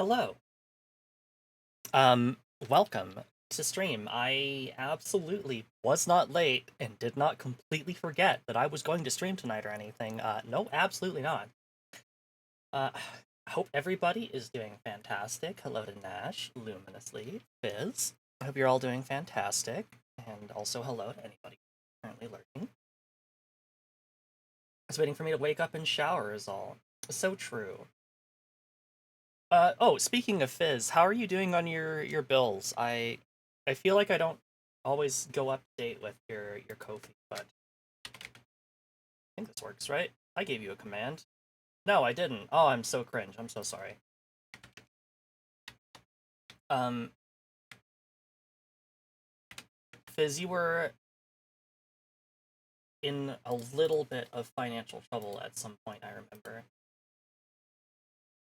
hello. Um, welcome to stream. I absolutely was not late and did not completely forget that I was going to stream tonight or anything. No, absolutely not. Uh, I hope everybody is doing fantastic. Hello to Nash, Luminously, Fizz. I hope you're all doing fantastic. And also hello to anybody currently lurking. I was waiting for me to wake up and shower is all. So true. Oh, speaking of Fizz, how are you doing on your bills? I feel like I don't always go up to date with your Ko-fi, but I think this works, right? I gave you a command. No, I didn't. Oh, I'm so cringe. I'm so sorry. Um, Fizz, you were in a little bit of financial trouble at some point, I remember.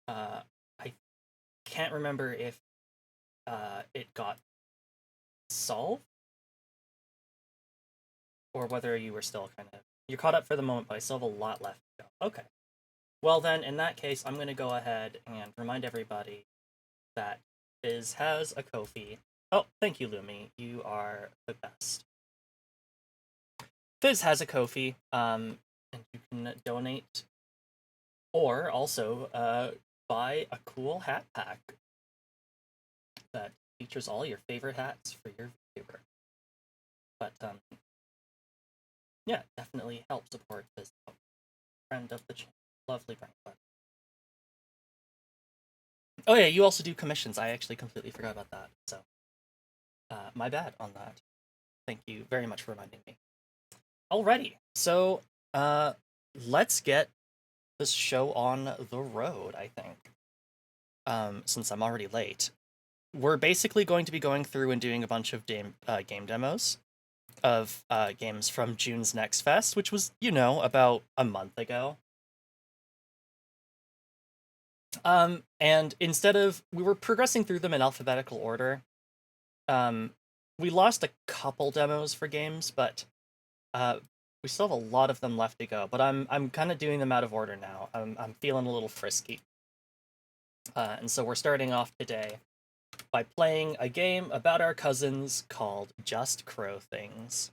I can't remember if it got solved or whether you were still kind of you're caught up for the moment, but I still have a lot left to go. Okay. Well then, in that case, I'm going to go ahead and remind everybody that Fizz has a Ko-fi. Oh, thank you, Lumi. You are the best. Fizz has a Ko-fi, and you can donate or also buy a cool hat pack that features all your favorite hats for your viewer. But yeah, definitely help support Fizz. Friend of the channel. Lovely friend. Oh yeah, you also do commissions. I actually completely forgot about that. So, my bad on that. Thank you very much for reminding me. Alrighty, so let's get this show on the road. I think, since I'm already late, we're basically going to be going through and doing a bunch of game demos of games from June's NextFest, which was about a month ago. And instead of we were progressing through them in alphabetical order. We lost a couple demos for games, but we still have a lot of them left to go. But I'm kind of doing them out of order now. I'm feeling a little frisky, and so we're starting off today by playing a game about our cousins called Just Crow Things.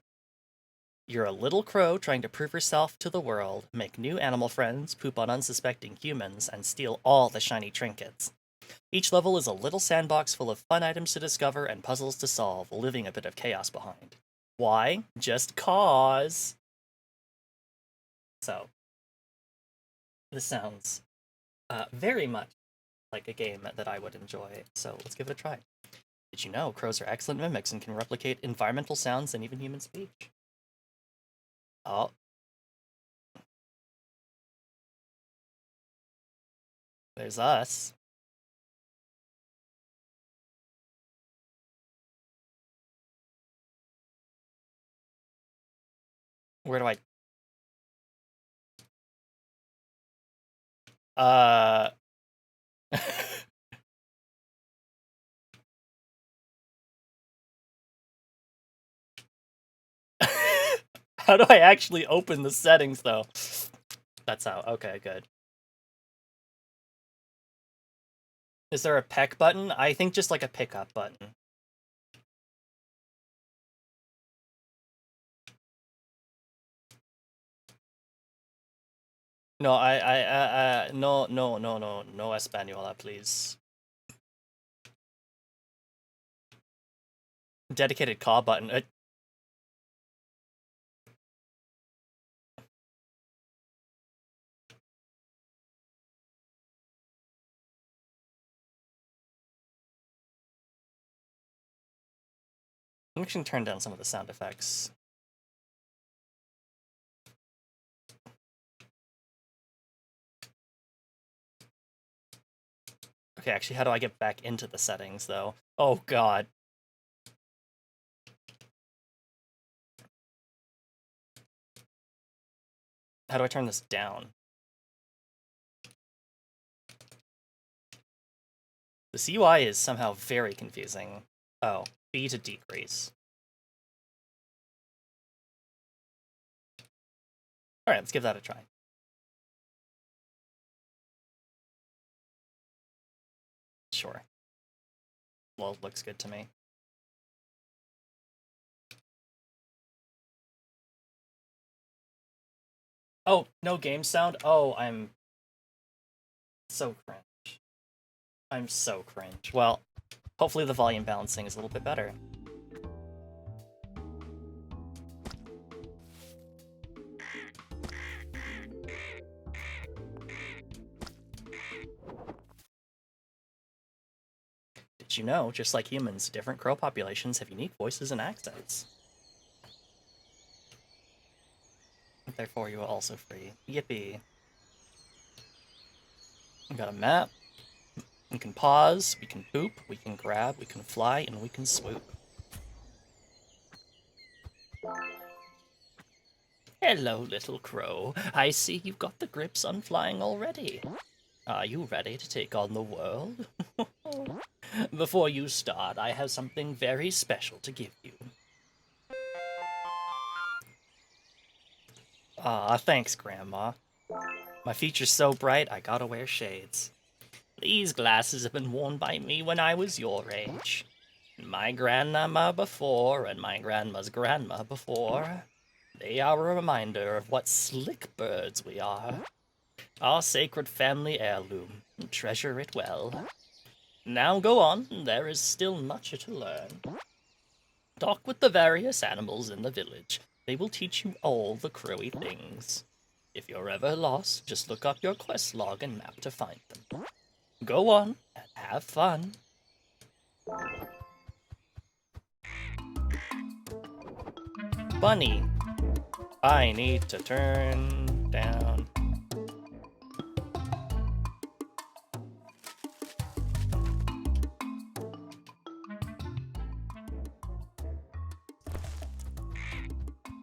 You're a little crow trying to prove yourself to the world, make new animal friends, poop on unsuspecting humans, and steal all the shiny trinkets. Each level is a little sandbox full of fun items to discover and puzzles to solve, leaving a bit of chaos behind. Why? Just cause. So, this sounds very much like a game that I would enjoy, so let's give it a try. Did you know crows are excellent mimics and can replicate environmental sounds and even human speech? Oh. There's us. Where do I... Uh... How do I actually open the settings, though? That's how. Okay, good. Is there a peck button? I think just like a pickup button. No, no Española, please. Dedicated call button. I'm actually gonna turn down some of the sound effects. Okay, actually, how do I get back into the settings, though? Oh, God. How do I turn this down? The UI is somehow very confusing. Oh, B to decrease. Alright, let's give that a try. Sure. Well, it looks good to me. Oh, no game sound? Oh, I'm so cringe. I'm so cringe. Well, hopefully the volume balancing is a little bit better. Did you know, just like humans, different crow populations have unique voices and accents? Therefore, you are also free. Yippee. We got a map. We can pause, we can poop, we can grab, we can fly, and we can swoop. Hello, little crow. I see you've got the grips on flying already. Are you ready to take on the world? Before you start, I have something very special to give you. Aw, thanks, Grandma. My future's so bright, I gotta wear shades. These glasses have been worn by me when I was your age. My grandmama before, and my grandma's grandma before. They are a reminder of what slick birds we are. Our sacred family heirloom. Treasure it well. Now go on, there is still much to learn. Talk with the various animals in the village. They will teach you all the crowy things. If you're ever lost, just look up your quest log and map to find them. Go on and have fun. Bunny, I need to turn down.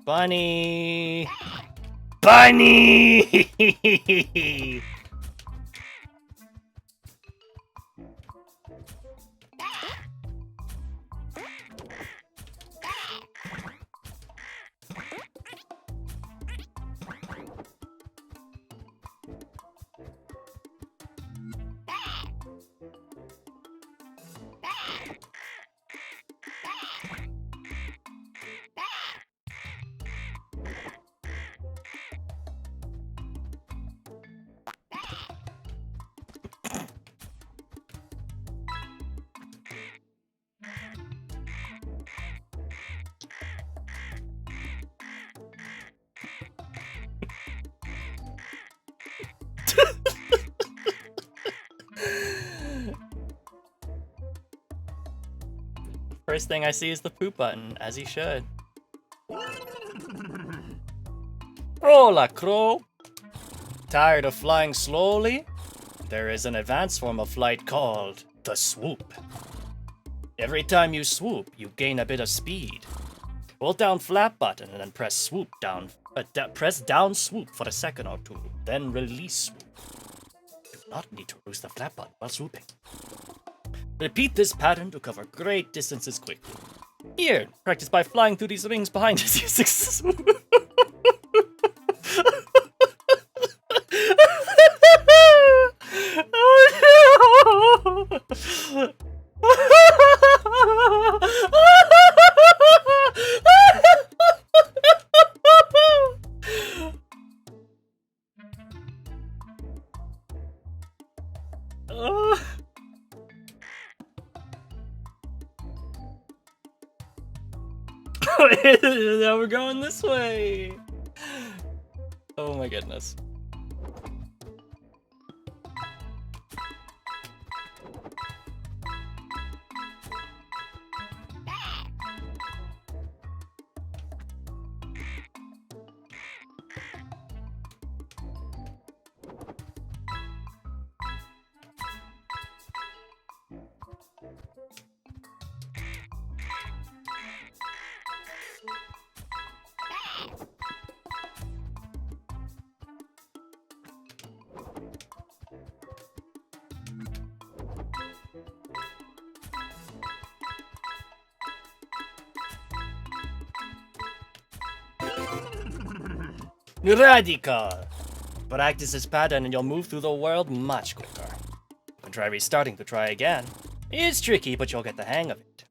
Bunny! Bunny! First thing I see is the poop button, as he should. Hola, crow! Tired of flying slowly? There is an advanced form of flight called the swoop. Every time you swoop, you gain a bit of speed. Hold down flap button and then press swoop down. Press down swoop for a second or two, then release swoop. Do not need to release the flap button while swooping. Repeat this pattern to cover great distances quickly. Here, practice by flying through these rings behind us using swoop. Oh no! Now we're going this way. Oh my goodness. Radical! Practice this pattern and you'll move through the world much quicker. You can try restarting to try again. It's tricky, but you'll get the hang of it.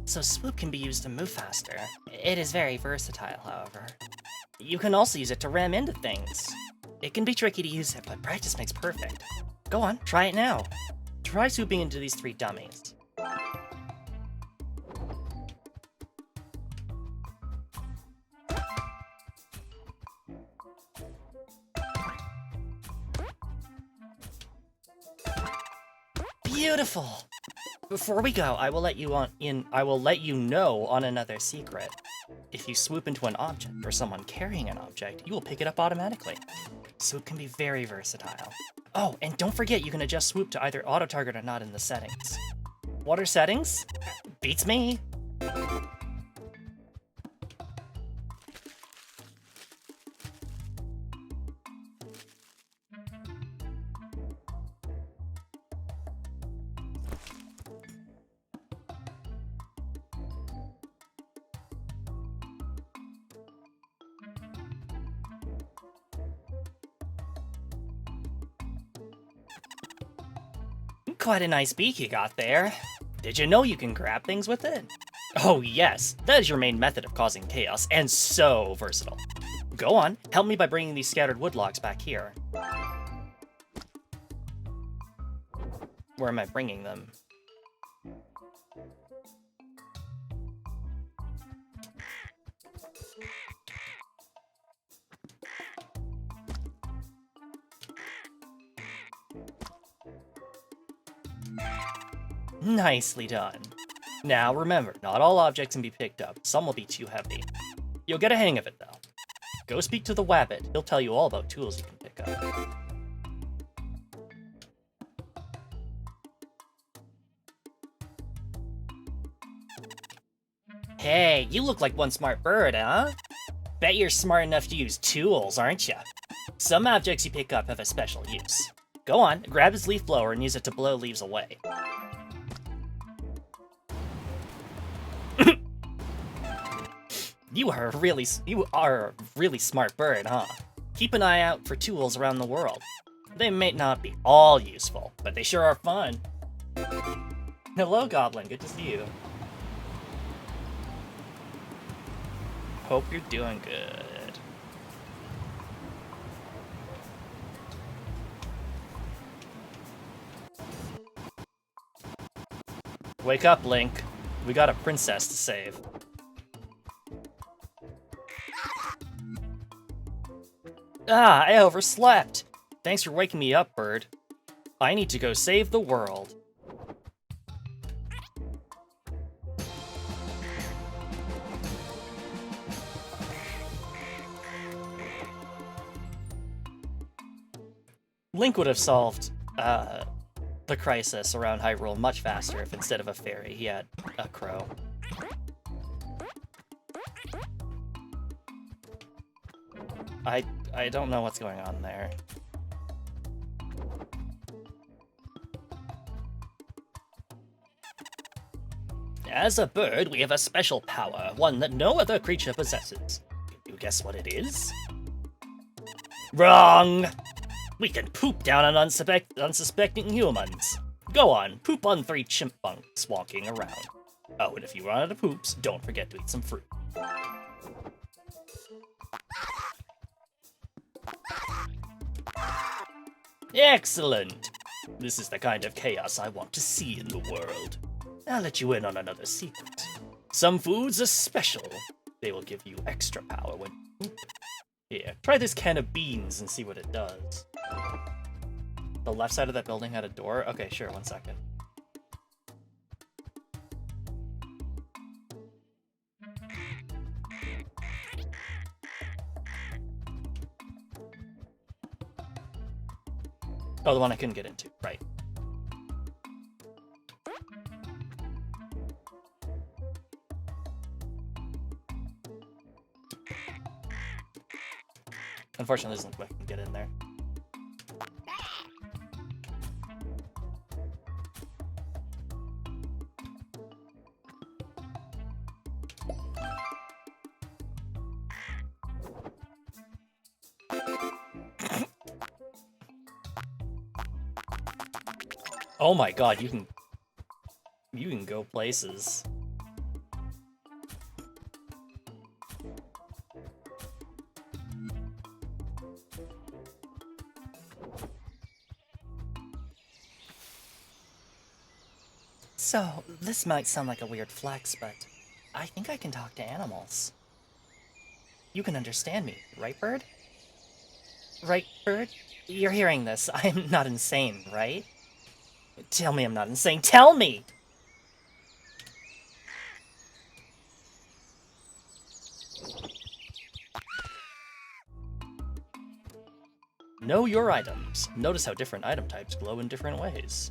So swoop can be used to move faster. It is very versatile, however. You can also use it to ram into things. It can be tricky to use it, but practice makes perfect. Go on, try it now. Try swooping into these 3 dummies. Beautiful! Before we go, I will let you know on another secret. If you swoop into an object or someone carrying an object, you will pick it up automatically. Swoop can be very versatile. Oh, and don't forget you can adjust swoop to either auto-target or not in the settings. Water settings? Beats me! Quite a nice beak you got there. Did you know you can grab things with it? Oh yes, that is your main method of causing chaos, and so versatile. Go on, help me by bringing these scattered wood logs back here. Where am I bringing them? Nicely done. Now remember, not all objects can be picked up. Some will be too heavy. You'll get a hang of it though. Go speak to the Wabbit. He'll tell you all about tools you can pick up. Hey, you look like one smart bird, huh? Bet you're smart enough to use tools, aren't you? Some objects you pick up have a special use. Go on, grab his leaf blower and use it to blow leaves away. You are a really smart bird, huh? Keep an eye out for tools around the world. They may not be all useful, but they sure are fun. Hello, Goblin. Good to see you. Hope you're doing good. Wake up, Link. We got a princess to save. Ah, I overslept. Thanks for waking me up, bird. I need to go save the world. Link would have solved the crisis around Hyrule much faster if instead of a fairy, he had a crow. I don't know what's going on there. As a bird, we have a special power, one that no other creature possesses. Can you guess what it is? Wrong! We can poop down on unsuspecting humans. Go on, poop on 3 chimpunks walking around. Oh, and if you run out of poops, don't forget to eat some fruit. Excellent! This is the kind of chaos I want to see in the world. I'll let you in on another secret. Some foods are special. They will give you extra power when you poop. Here, try this can of beans and see what it does. The left side of that building had a door? Okay, sure, 1 second. Oh, the one I couldn't get into, right. Unfortunately, there's no way I can get in there. Oh my god, you can go places. So, this might sound like a weird flex, but I think I can talk to animals. You can understand me, right, Bird? Right, Bird? You're hearing this. I'm not insane, right? Tell me I'm not insane. Tell me! Know your items. Notice how different item types glow in different ways.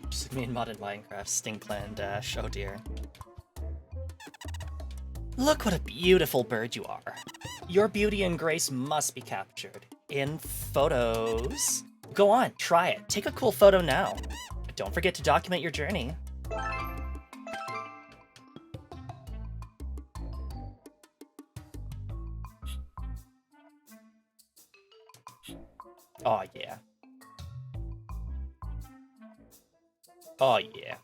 Just me and mod in Minecraft, Stinkland Dash, oh dear. Look what a beautiful bird you are. Your beauty and grace must be captured in photos. Go on, try it. Take a cool photo now. Don't forget to document your journey. Oh yeah. Oh yeah.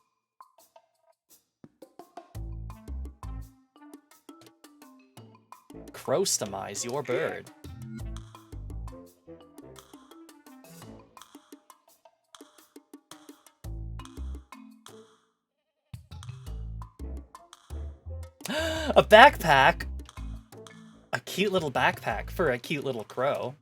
Crostomize your bird. A backpack? A cute little backpack for a cute little crow.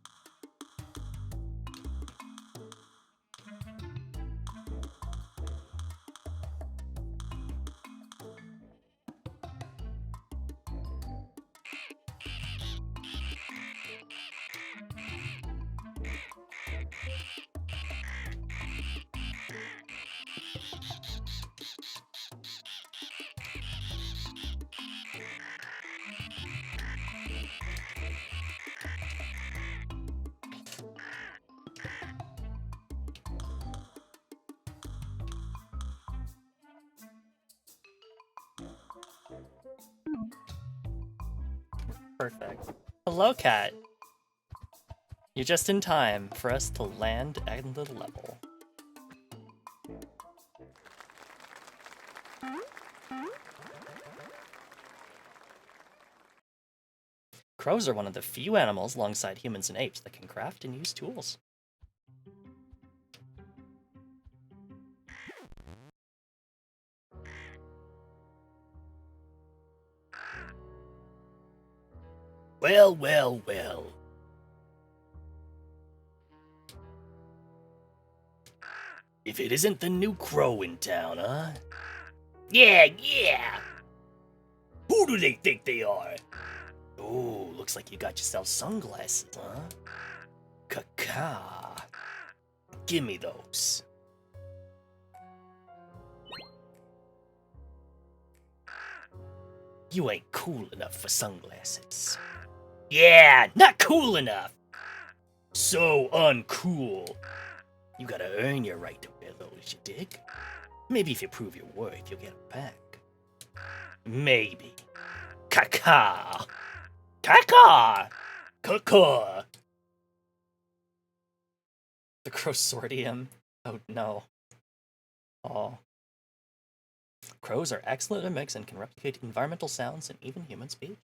Perfect. Hello, cat. You're just in time for us to land at the level. Crows are one of the few animals alongside humans and apes that can craft and use tools. Well, well, well. If it isn't the new crow in town, huh? Yeah, yeah! Who do they think they are? Oh, looks like you got yourself sunglasses, huh? Caca. Give me those. You ain't cool enough for sunglasses. Yeah, not cool enough! So uncool. You gotta earn your right to wear those, you dig? Maybe if you prove your worth, you'll get them back. Maybe. Caca! Caca! Caca! The Crossortium. Oh no. Oh. Crows are excellent mimics and can replicate environmental sounds and even human speech.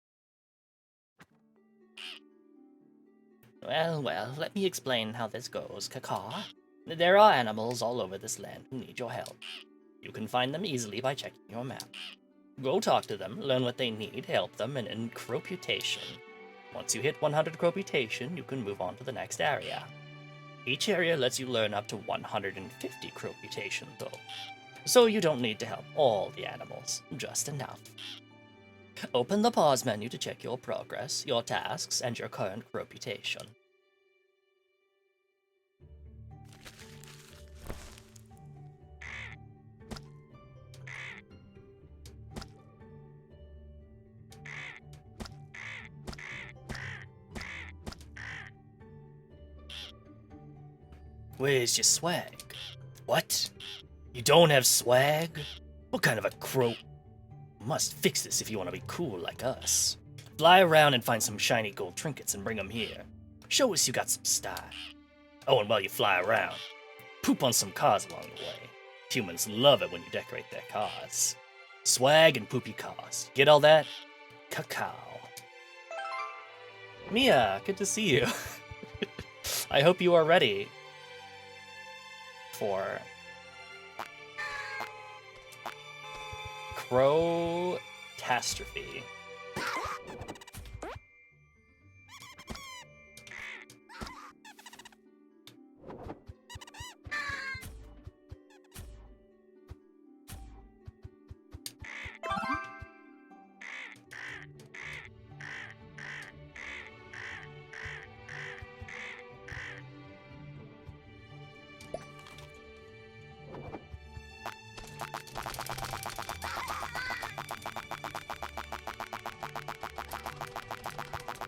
Well, well, let me explain how this goes, Caca. There are animals all over this land who need your help. You can find them easily by checking your map. Go talk to them, learn what they need, help them, and earn croputation. Once you hit 100 croputation, you can move on to the next area. Each area lets you learn up to 150 croputation, though. So you don't need to help all the animals, just enough. Open the pause menu to check your progress, your tasks, and your current croputation. Where's your swag? What? You don't have swag? What kind of a crow? Must fix this if you want to be cool like us. Fly around and find some shiny gold trinkets and bring them here. Show us you got some style. Oh, and while you fly around, poop on some cars along the way. Humans love it when you decorate their cars. Swag and poopy cars. Get all that? Cacao. Mia, good to see you. I hope you are ready for Crow-tastrophe.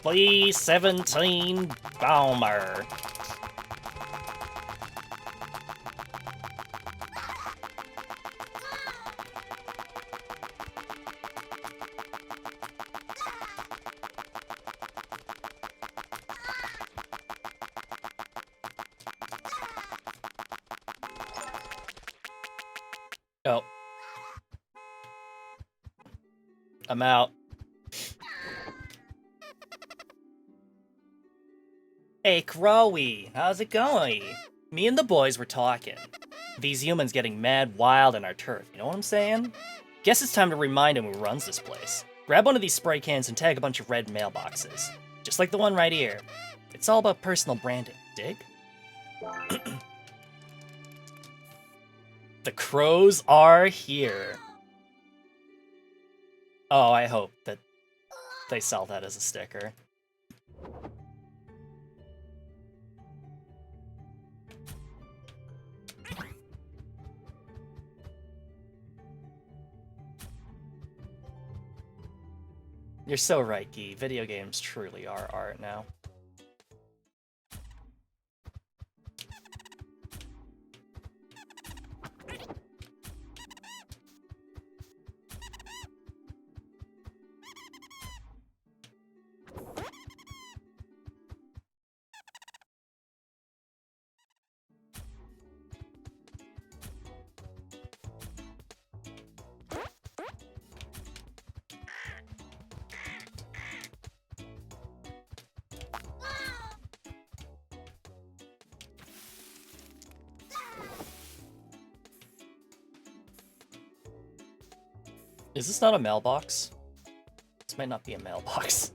B-17 Bomber. Oh. I'm out. Hey, Crowy, how's it going? Me and the boys were talking. These humans getting mad wild in our turf, you know what I'm saying? Guess it's time to remind him who runs this place. Grab one of these spray cans and tag a bunch of red mailboxes. Just like the one right here. It's all about personal branding, dig? The crows are here. Oh, I hope that they sell that as a sticker. You're so right, Guy. Video games truly are art now. Is this not a mailbox? This might not be a mailbox.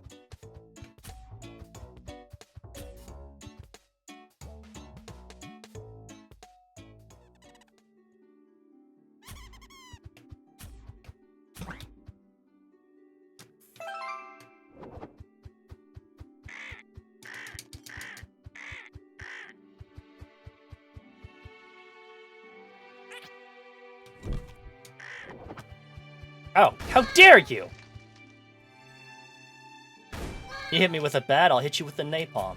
Oh, how dare you! You hit me with a bat, I'll hit you with the napalm.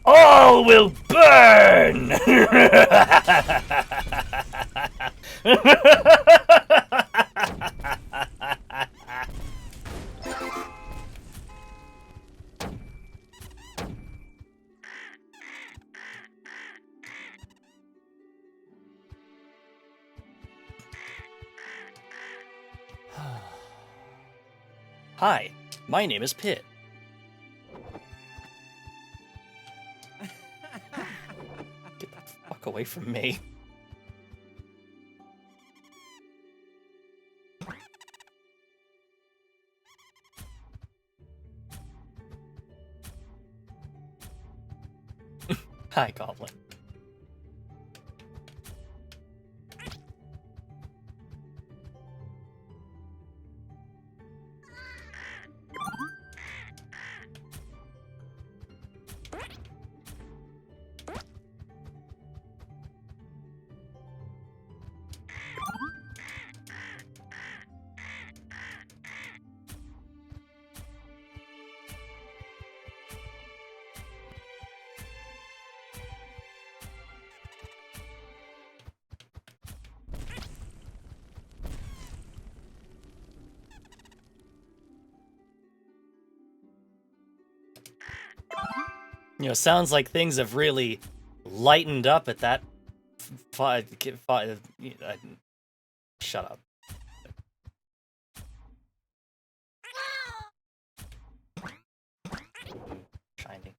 All will burn! Hi, my name is Pitt. Get the fuck away from me. Hi, Goblin. You know, sounds like things have really lightened up at that. Shut up. Shining.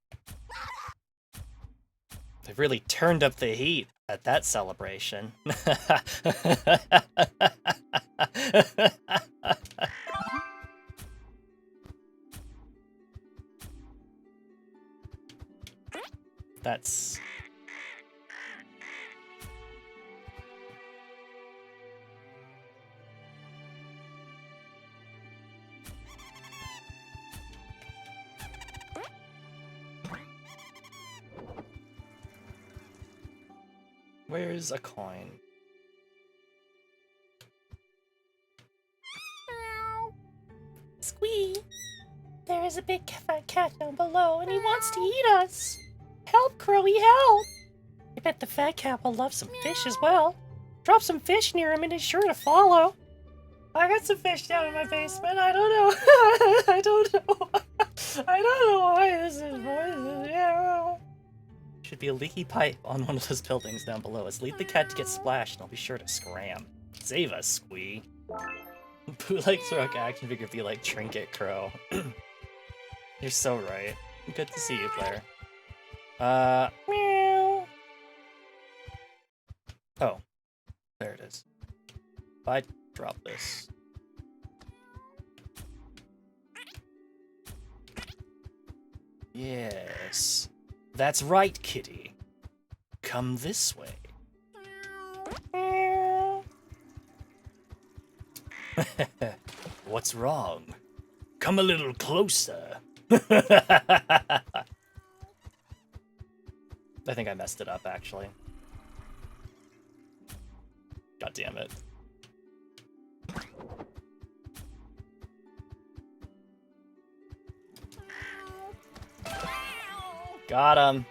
They've really turned up the heat at that celebration. That's... Where's a coin? Squee! There is a big fat cat down below, and he wants to eat us! Help, Crowy, help! I bet the fat cat will love some fish as well. Drop some fish near him and he's sure to follow. I got some fish down in my basement, I don't know. I don't know. I don't know why this is... Yeah. Should be a leaky pipe on one of those buildings down below. Let's lead the cat to get splashed, and I'll be sure to scram. Save us, Squee. Bootleg Rock action figure be like Trinket Crow. You're so right. Good to see you, Blair. Meow. Oh. There it is. If I drop this. Yes. That's right, kitty. Come this way. What's wrong? Come a little closer. I think I messed it up, actually. God damn it. Got him.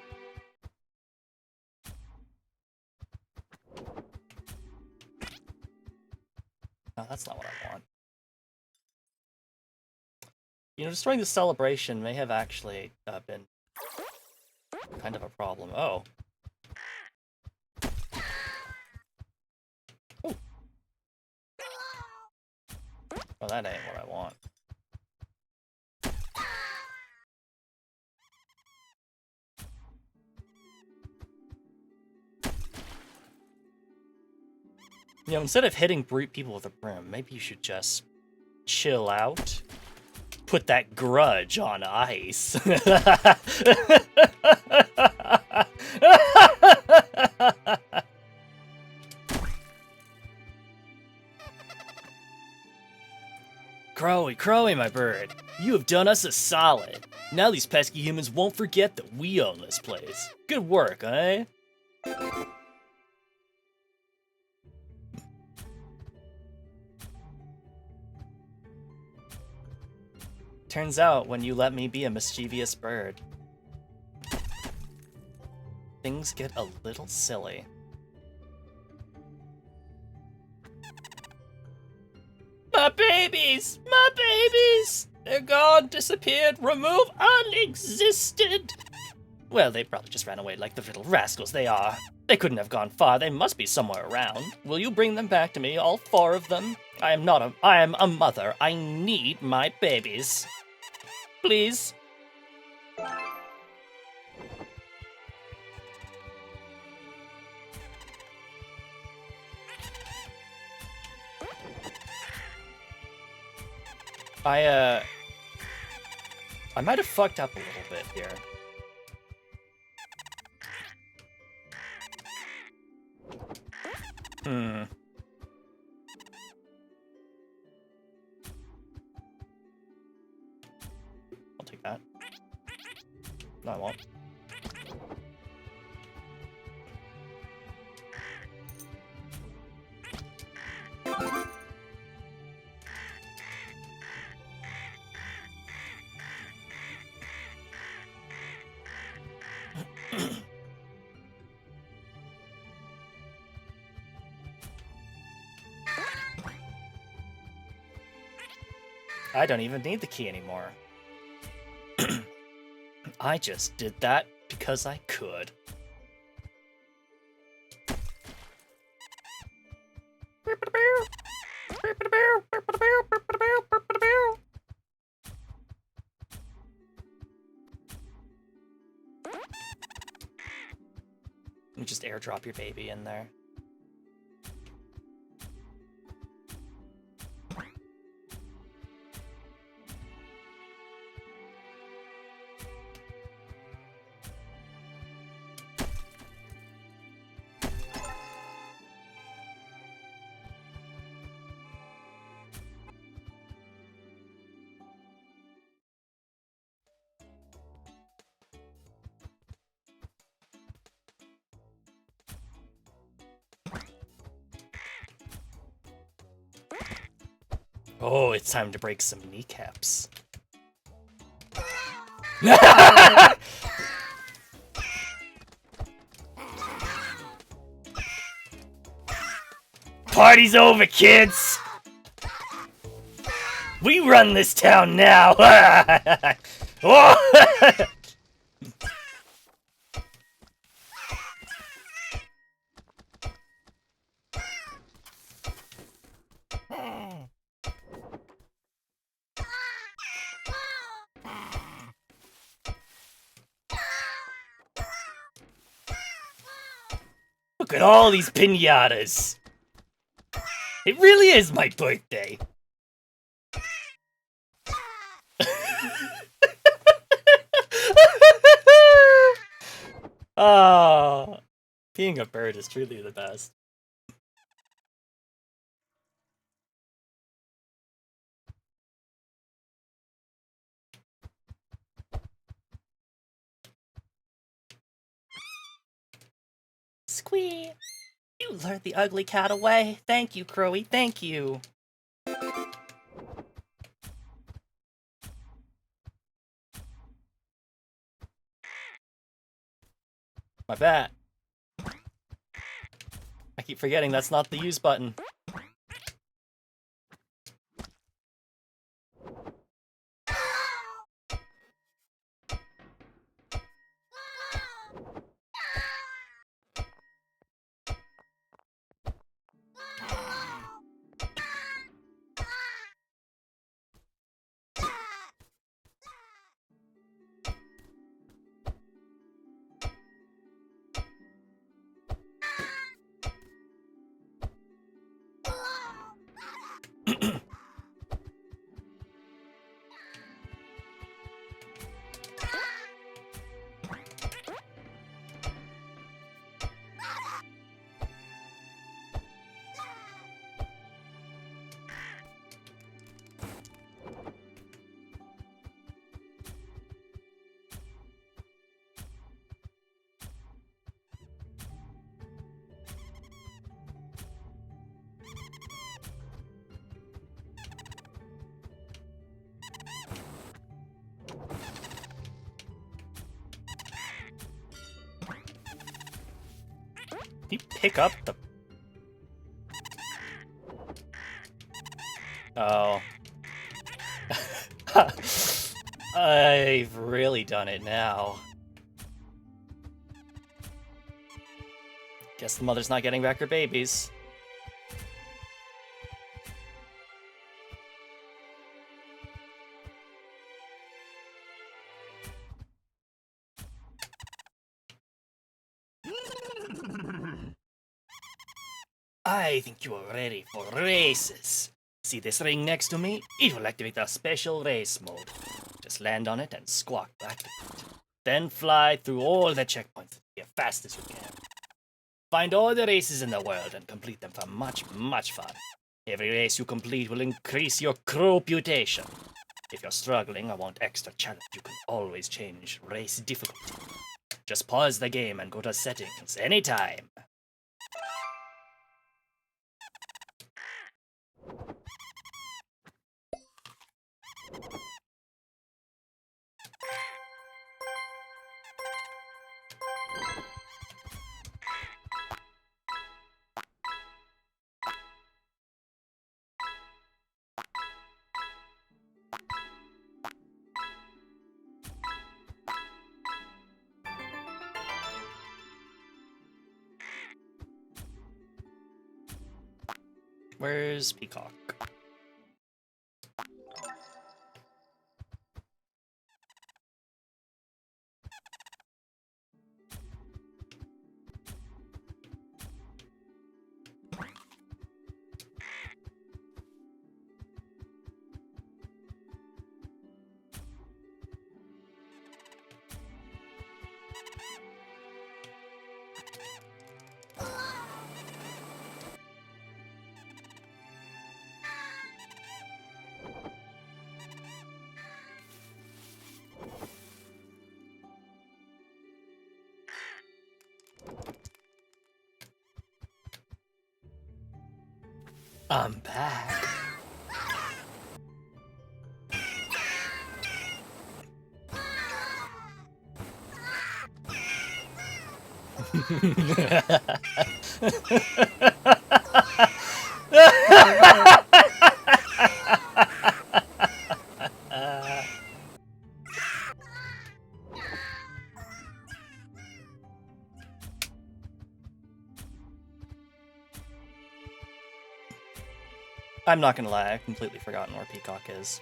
No, that's not what I want. You know, destroying the celebration may have actually been kind of a problem. Oh. Ooh. Well, that ain't what I want. You know, instead of hitting people with a broom, maybe you should just chill out. Put that grudge on ice. Crowy, Crowy, my bird. You have done us a solid. Now these pesky humans won't forget that we own this place. Good work, eh? Turns out, when you let me be a mischievous bird, things get a little silly. My babies! My babies! They're gone, disappeared, removed, unexistent! Well, they probably just ran away like the little rascals they are. They couldn't have gone far, they must be somewhere around. Will you bring them back to me, all 4 of them? I am a mother. I need my babies. Please. I might have fucked up a little bit here. I'll take that. No, I won't. I don't even need the key anymore. I just did that because I could. You just airdrop your baby in there. Oh, it's time to break some kneecaps. Party's over, kids! We run this town now! Oh! Look at all these piñatas! It really is my birthday! Oh, being a bird is truly the best. Squee! You lured the ugly cat away. Thank you, Crowy, thank you. My bad. I keep forgetting that's not the use button. You pick up the... Oh. I've really done it now. Guess the mother's not getting back her babies. I think you are ready for races. See this ring next to me? It will activate a special race mode. Just land on it and squawk back to it. Then fly through all the checkpoints as fast as you can. Find all the races in the world and complete them for much, much fun. Every race you complete will increase your reputation. If you're struggling or want extra challenge, you can always change race difficulty. Just pause the game and go to settings anytime. Where's Peacock? I'm back. I'm not gonna lie, I've completely forgotten where Peacock is.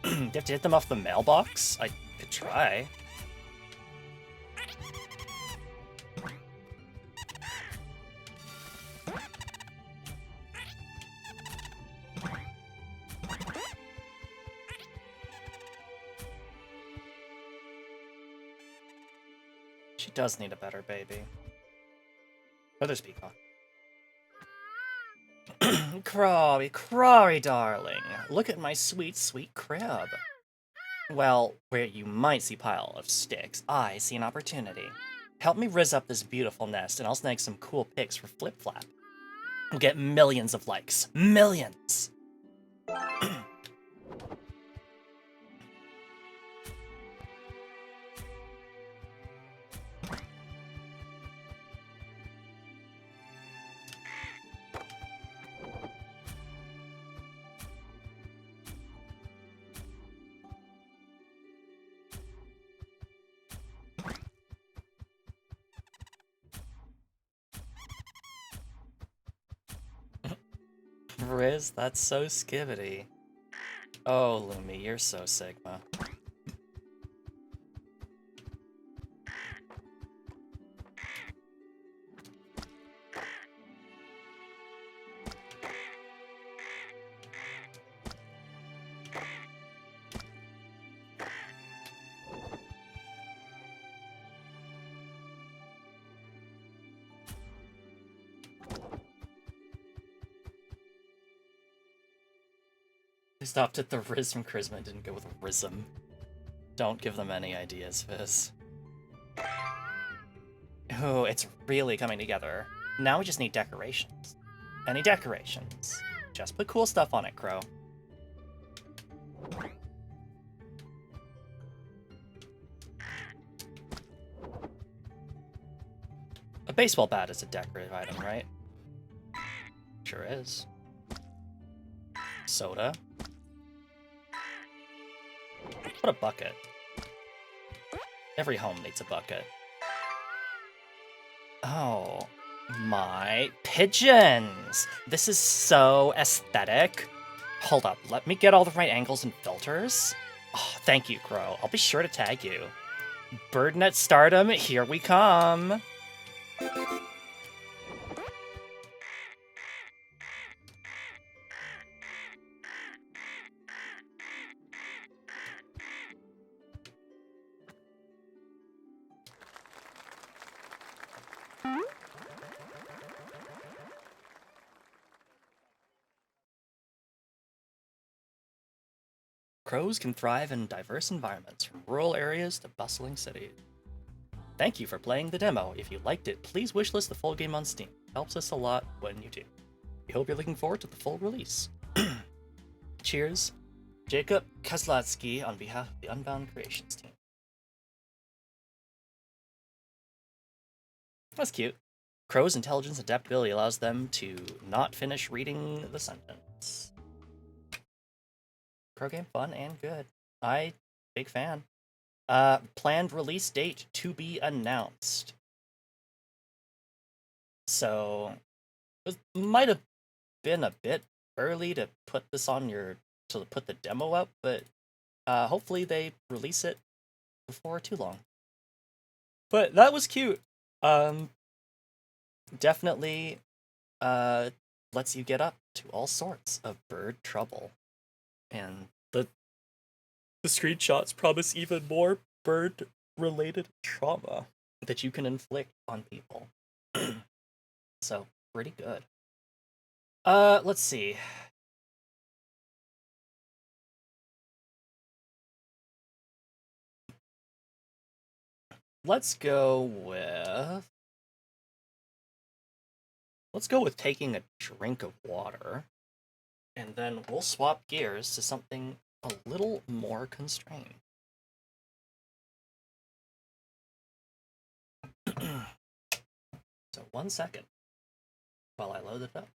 Do you have to hit them off the mailbox? I could try. She does need a better baby. Oh, there's Peacock. Crawly, Crawly, darling. Look at my sweet, sweet crib. Well, where you might see pile of sticks, I see an opportunity. Help me rizz up this beautiful nest, and I'll snag some cool pics for Flip Flap. We'll get millions of likes. Millions! Riz, that's so skibbity. Oh, Lumi, you're so Sigma. They stopped at the Riz from Charisma and didn't go with Rizm. Don't give them any ideas, Fizz. Oh, it's really coming together. Now we just need decorations. Any decorations? Just put cool stuff on it, Crow. A baseball bat is a decorative item, right? Sure is. Soda. What a bucket. Every home needs a bucket. Oh, my pigeons! This is so aesthetic. Hold up, let me get all the right angles and filters. Oh, thank you, Crow. I'll be sure to tag you. BirdNet stardom, here we come! Crows can thrive in diverse environments, from rural areas to bustling cities. Thank you for playing the demo. If you liked it, please wishlist the full game on Steam. It helps us a lot when you do. We hope you're looking forward to the full release. Cheers, Jacob Kozlatsky on behalf of the Unbound Creations team. That's cute. Crow's intelligence adaptability allows them to not finish reading the sentence. Crow game fun and good. Big fan. Planned release date to be announced. So it might have been a bit early to put this on to put the demo up, but hopefully they release it before too long. But that was cute. Definitely lets you get up to all sorts of bird trouble. And the screenshots promise even more bird-related trauma that you can inflict on people. So, pretty good. Let's see. Let's go with taking a drink of water, and then we'll swap gears to something a little more constrained. So 1 second while I load it up.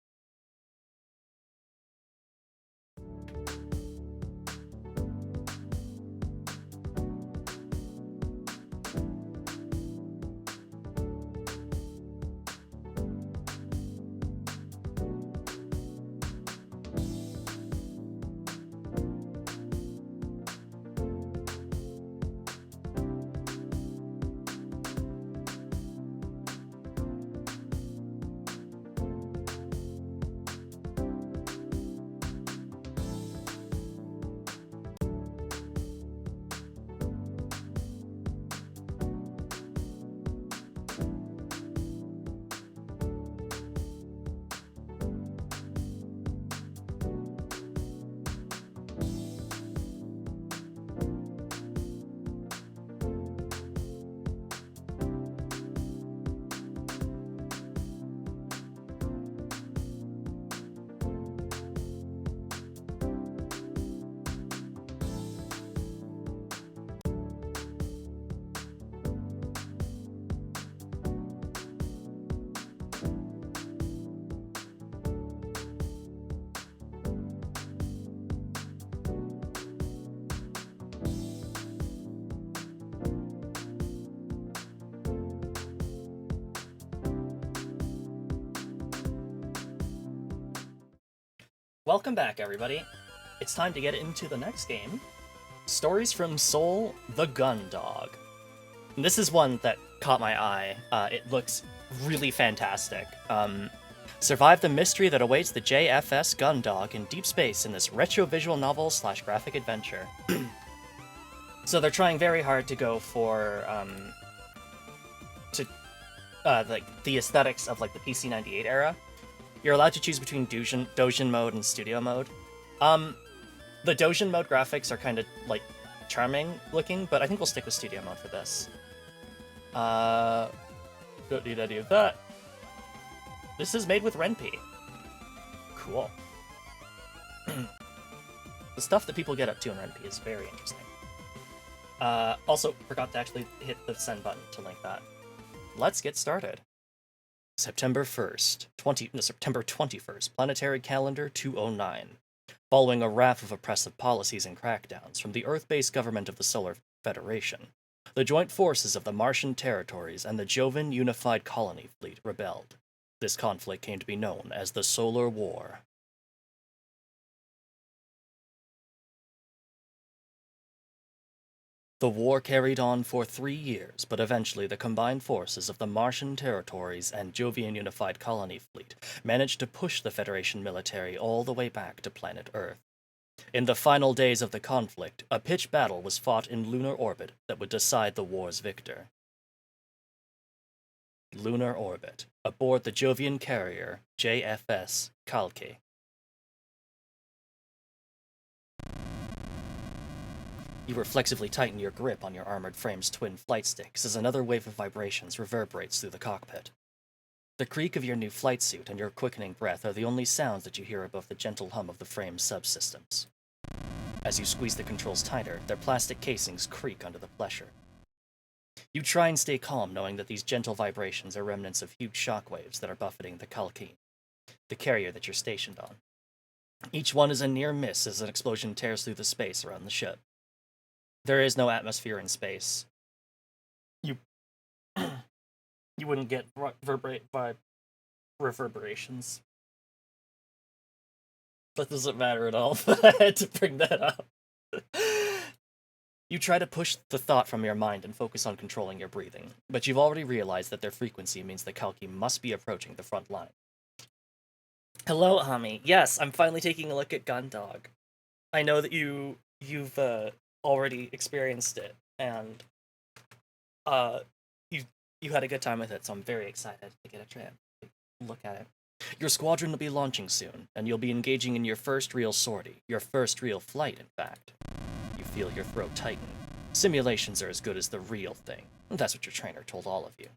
Welcome back, everybody. It's time to get into the next game. Stories from Soul, the Gun Dog. And this is one that caught my eye. It looks really fantastic. Survive the mystery that awaits the JFS Gun Dog in deep space in this retro visual novel / graphic adventure. So they're trying very hard to go for like the aesthetics of like the PC98 era. You're allowed to choose between Dojin mode and studio mode. The Dojin mode graphics are kind of like charming looking, but I think we'll stick with studio mode for this. Don't need any of that. This is made with Ren'Py. Cool. The stuff that people get up to in Ren'Py is very interesting. Also, forgot to actually hit the send button to link that. Let's get started. September 21st, Planetary Calendar 209. Following a raft of oppressive policies and crackdowns from the Earth-based government of the Solar Federation, the joint forces of the Martian territories and the Jovian Unified Colony Fleet rebelled. This conflict came to be known as the Solar War. The war carried on for 3 years, but eventually the combined forces of the Martian territories and Jovian Unified Colony Fleet managed to push the Federation military all the way back to planet Earth. In the final days of the conflict, a pitched battle was fought in lunar orbit that would decide the war's victor. Lunar orbit, aboard the Jovian carrier JFS Kalki. You reflexively tighten your grip on your armored frame's twin flight sticks as another wave of vibrations reverberates through the cockpit. The creak of your new flight suit and your quickening breath are the only sounds that you hear above the gentle hum of the frame's subsystems. As you squeeze the controls tighter, their plastic casings creak under the pressure. You try and stay calm, knowing that these gentle vibrations are remnants of huge shockwaves that are buffeting the Kalki, the carrier that you're stationed on. Each one is a near miss as an explosion tears through the space around the ship. There is no atmosphere in space. You wouldn't get reverberations. That doesn't matter at all, but I had to bring that up. You try to push the thought from your mind and focus on controlling your breathing, but you've already realized that their frequency means the Kalki must be approaching the front line. Hello, Ami. Yes, I'm finally taking a look at Gundog. I know that you've already experienced it, and you had a good time with it, so I'm very excited to get a chance to look at it. Your squadron will be launching soon, and you'll be engaging in your first real sortie, your first real flight, in fact. You feel your throat tighten. Simulations are as good as the real thing. That's what your trainer told all of you.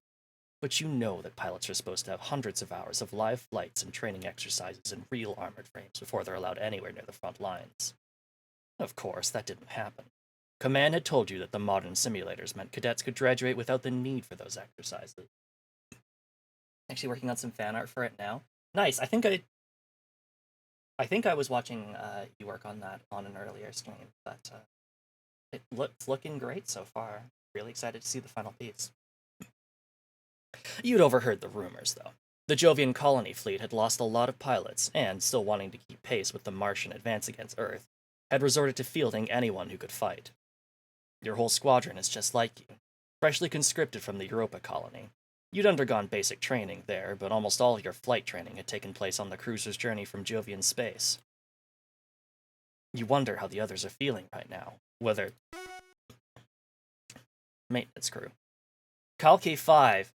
But you know that pilots are supposed to have hundreds of hours of live flights and training exercises in real armored frames before they're allowed anywhere near the front lines. Of course, that didn't happen. Command had told you that the modern simulators meant cadets could graduate without the need for those exercises. Actually working on some fan art for it now. Nice. I think I was watching you work on that on an earlier stream, but it's looking great so far. Really excited to see the final piece. You'd overheard the rumors, though. The Jovian colony fleet had lost a lot of pilots, and, still wanting to keep pace with the Martian advance against Earth, had resorted to fielding anyone who could fight. Your whole squadron is just like you, freshly conscripted from the Europa colony. You'd undergone basic training there, but almost all of your flight training had taken place on the cruiser's journey from Jovian space. You wonder how the others are feeling right now, whether... Maintenance crew. Kalki 5,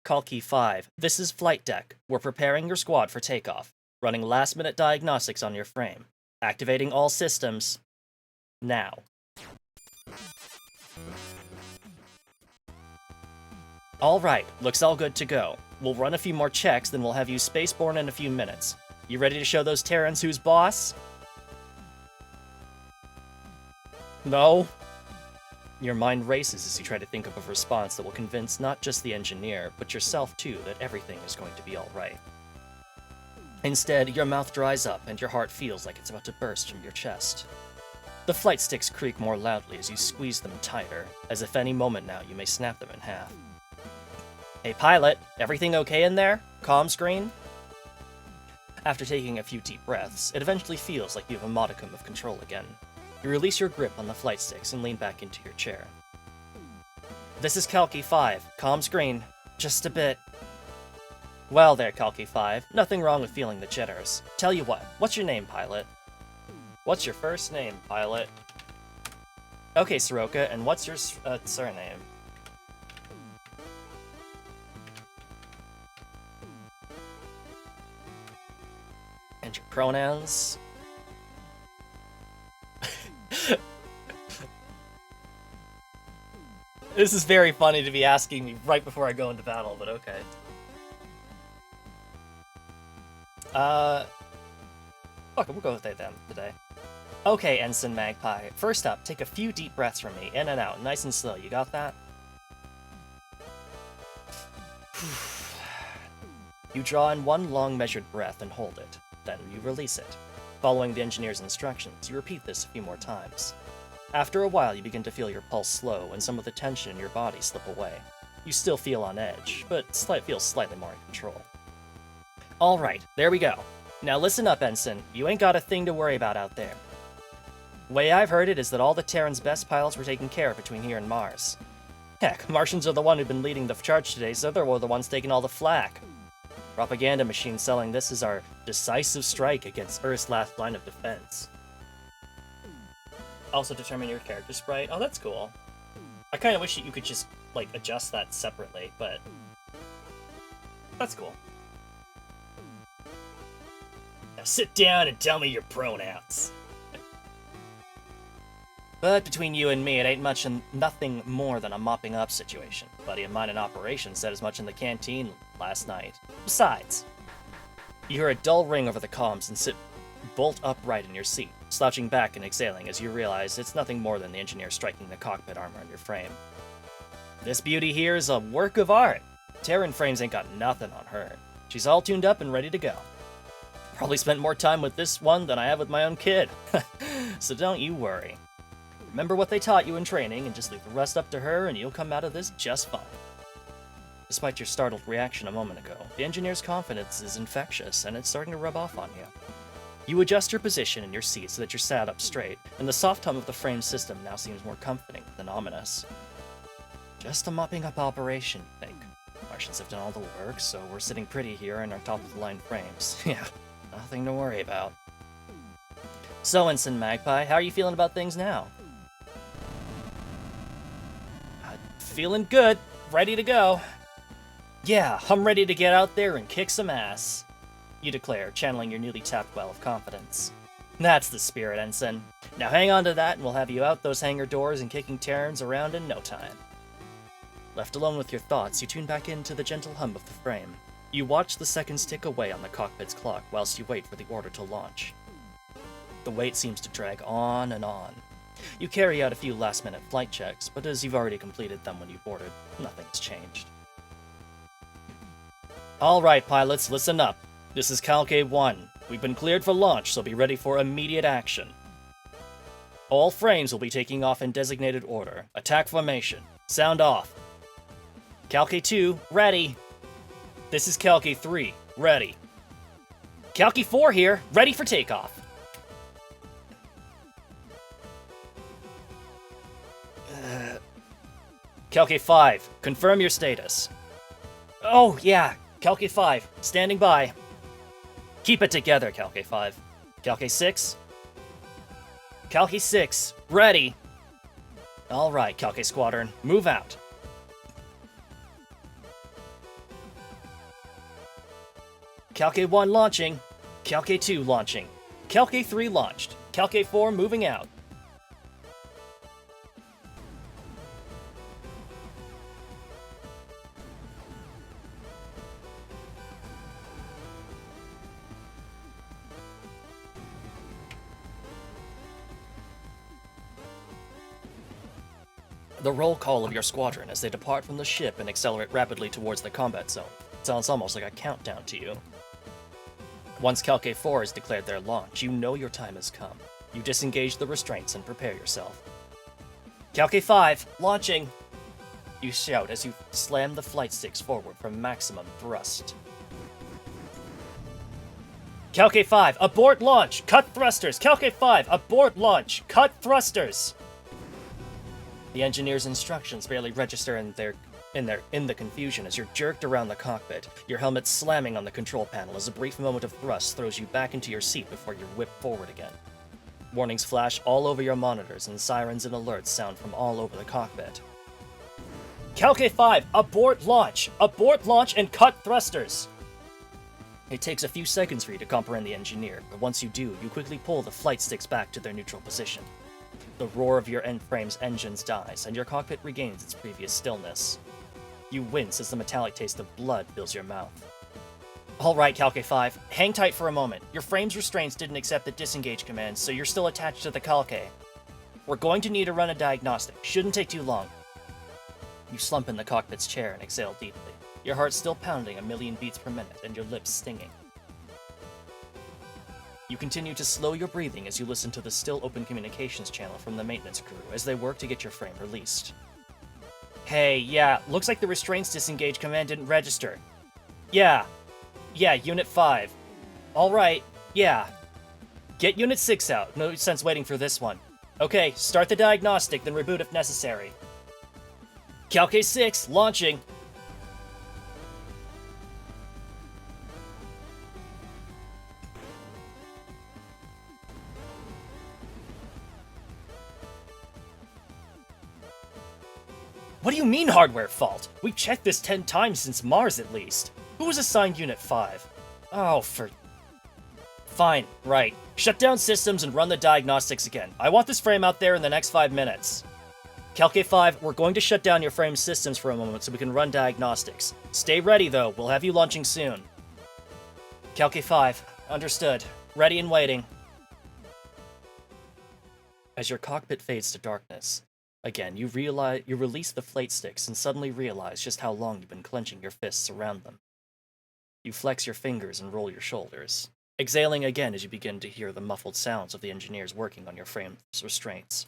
this is flight deck. We're preparing your squad for takeoff. Running last-minute diagnostics on your frame. Activating all systems. Now. Alright, looks all good to go. We'll run a few more checks, then we'll have you spaceborne in a few minutes. You ready to show those Terrans who's boss? No? Your mind races as you try to think of a response that will convince not just the engineer, but yourself too, that everything is going to be alright. Instead, your mouth dries up and your heart feels like it's about to burst from your chest. The flight sticks creak more loudly as you squeeze them tighter, as if any moment now you may snap them in half. Hey pilot, everything okay in there? Comm screen? After taking a few deep breaths, it eventually feels like you have a modicum of control again. You release your grip on the flight sticks and lean back into your chair. This is Kalki 5, comm screen. Just a bit. Well there, Kalki 5, nothing wrong with feeling the jitters. Tell you what, what's your name, pilot? What's your first name, pilot? Okay, Soroka, and what's your surname? And your pronouns? This is very funny to be asking me right before I go into battle, but okay. Fuck it, we'll go with it then, today. Okay, Ensign Magpie. First up, take a few deep breaths from me, in and out, nice and slow. You got that? You draw in one long measured breath and hold it. Then you release it. Following the engineer's instructions, you repeat this a few more times. After a while, you begin to feel your pulse slow and some of the tension in your body slip away. You still feel on edge, but feel slightly more in control. Alright, there we go. Now listen up, Ensign. You ain't got a thing to worry about out there. Way I've heard it is that all the Terran's best pilots were taken care of between here and Mars. Heck, Martians are the one who've been leading the charge today, so they're the ones taking all the flack. Propaganda machine selling this as our decisive strike against Earth's last line of defense. Also determine your character sprite. Oh, that's cool. I kind of wish you could just, like, adjust that separately, but... that's cool. Now sit down and tell me your pronouns. But between you and me, it ain't nothing more than a mopping up situation. A buddy of mine in operations said as much in the canteen last night. Besides, you hear a dull ring over the comms and sit bolt upright in your seat, slouching back and exhaling as you realize it's nothing more than the engineer striking the cockpit armor on your frame. This beauty here is a work of art. Terran Frames ain't got nothing on her. She's all tuned up and ready to go. Probably spent more time with this one than I have with my own kid. So don't you worry. Remember what they taught you in training and just leave the rest up to her and you'll come out of this just fine. Despite your startled reaction a moment ago, the engineer's confidence is infectious and it's starting to rub off on you. You adjust your position in your seat so that you're sat up straight, and the soft hum of the frame system now seems more comforting than ominous. Just a mopping up operation, I think. Martians have done all the work, so we're sitting pretty here in our top-of-the-line frames. Yeah, nothing to worry about. So, Ensign Magpie, how are you feeling about things now? Feeling good. Ready to go. Yeah, I'm ready to get out there and kick some ass, you declare, channeling your newly tapped well of confidence. That's the spirit, Ensign. Now hang on to that and we'll have you out those hangar doors and kicking Terrans around in no time. Left alone with your thoughts, you tune back into the gentle hum of the frame. You watch the seconds tick away on the cockpit's clock whilst you wait for the order to launch. The wait seems to drag on and on. You carry out a few last-minute flight checks, but as you've already completed them when you boarded, nothing's changed. Alright, pilots, listen up. This is Calque 1. We've been cleared for launch, so be ready for immediate action. All frames will be taking off in designated order. Attack formation. Sound off. Calque 2, ready. This is Calque 3, ready. Calque 4 here, ready for takeoff. Calque 5, confirm your status. Oh, yeah, Calque 5, standing by. Keep it together, Calque 5. Calque 6. Calque 6, ready. Alright, Calque Squadron, move out. Calque 1 launching. Calque 2 launching. Calque 3 launched. Calque 4 moving out. The roll call of your squadron as they depart from the ship and accelerate rapidly towards the combat zone. It sounds almost like a countdown to you. Once Calque 4 has declared their launch, you know your time has come. You disengage the restraints and prepare yourself. Calque 5, launching! You shout as you slam the flight sticks forward for maximum thrust. Calque 5, abort launch! Cut thrusters! Calque 5, abort launch! Cut thrusters! The engineer's instructions barely register in the confusion as you're jerked around the cockpit, your helmet slamming on the control panel as a brief moment of thrust throws you back into your seat before you're whipped forward again. Warnings flash all over your monitors and sirens and alerts sound from all over the cockpit. Calque 5, abort launch! Abort launch and cut thrusters! It takes a few seconds for you to comprehend the engineer, but once you do, you quickly pull the flight sticks back to their neutral position. The roar of your frame's engines dies, and your cockpit regains its previous stillness. You wince as the metallic taste of blood fills your mouth. Alright, Calque 5, hang tight for a moment. Your frame's restraints didn't accept the disengage command, so you're still attached to the Calque. We're going to need to run a diagnostic. Shouldn't take too long. You slump in the cockpit's chair and exhale deeply, your heart still pounding 1,000,000 beats per minute and your lips stinging. You continue to slow your breathing as you listen to the still open communications channel from the maintenance crew as they work to get your frame released. Hey, yeah, looks like the restraints disengage command didn't register. Yeah, Unit 5. Alright, yeah. Get Unit 6 out, no sense waiting for this one. Okay, start the diagnostic, then reboot if necessary. Calque 6, launching. What do you mean hardware fault? We've checked this 10 times since Mars at least. Who was assigned Unit 5? Oh, Fine, right. Shut down systems and run the diagnostics again. I want this frame out there in the next 5 minutes. Calc 5, we're going to shut down your frame systems for a moment so we can run diagnostics. Stay ready, though. We'll have you launching soon. Calc 5, understood. Ready and waiting. As your cockpit fades to darkness, again, you release the flight sticks and suddenly realize just how long you've been clenching your fists around them. You flex your fingers and roll your shoulders, exhaling again as you begin to hear the muffled sounds of the engineers working on your frame's restraints.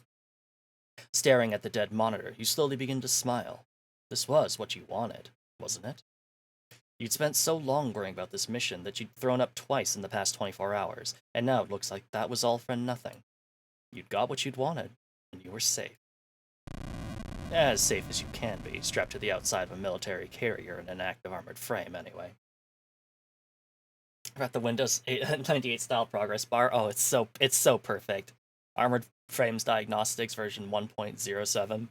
Staring at the dead monitor, you slowly begin to smile. This was what you wanted, wasn't it? You'd spent so long worrying about this mission that you'd thrown up twice in the past 24 hours, and now it looks like that was all for nothing. You'd got what you'd wanted, and you were safe. As safe as you can be, strapped to the outside of a military carrier in an active armored frame, anyway. We're at the Windows 98 style progress bar. Oh, it's so perfect. Armored Frames Diagnostics version 1.07.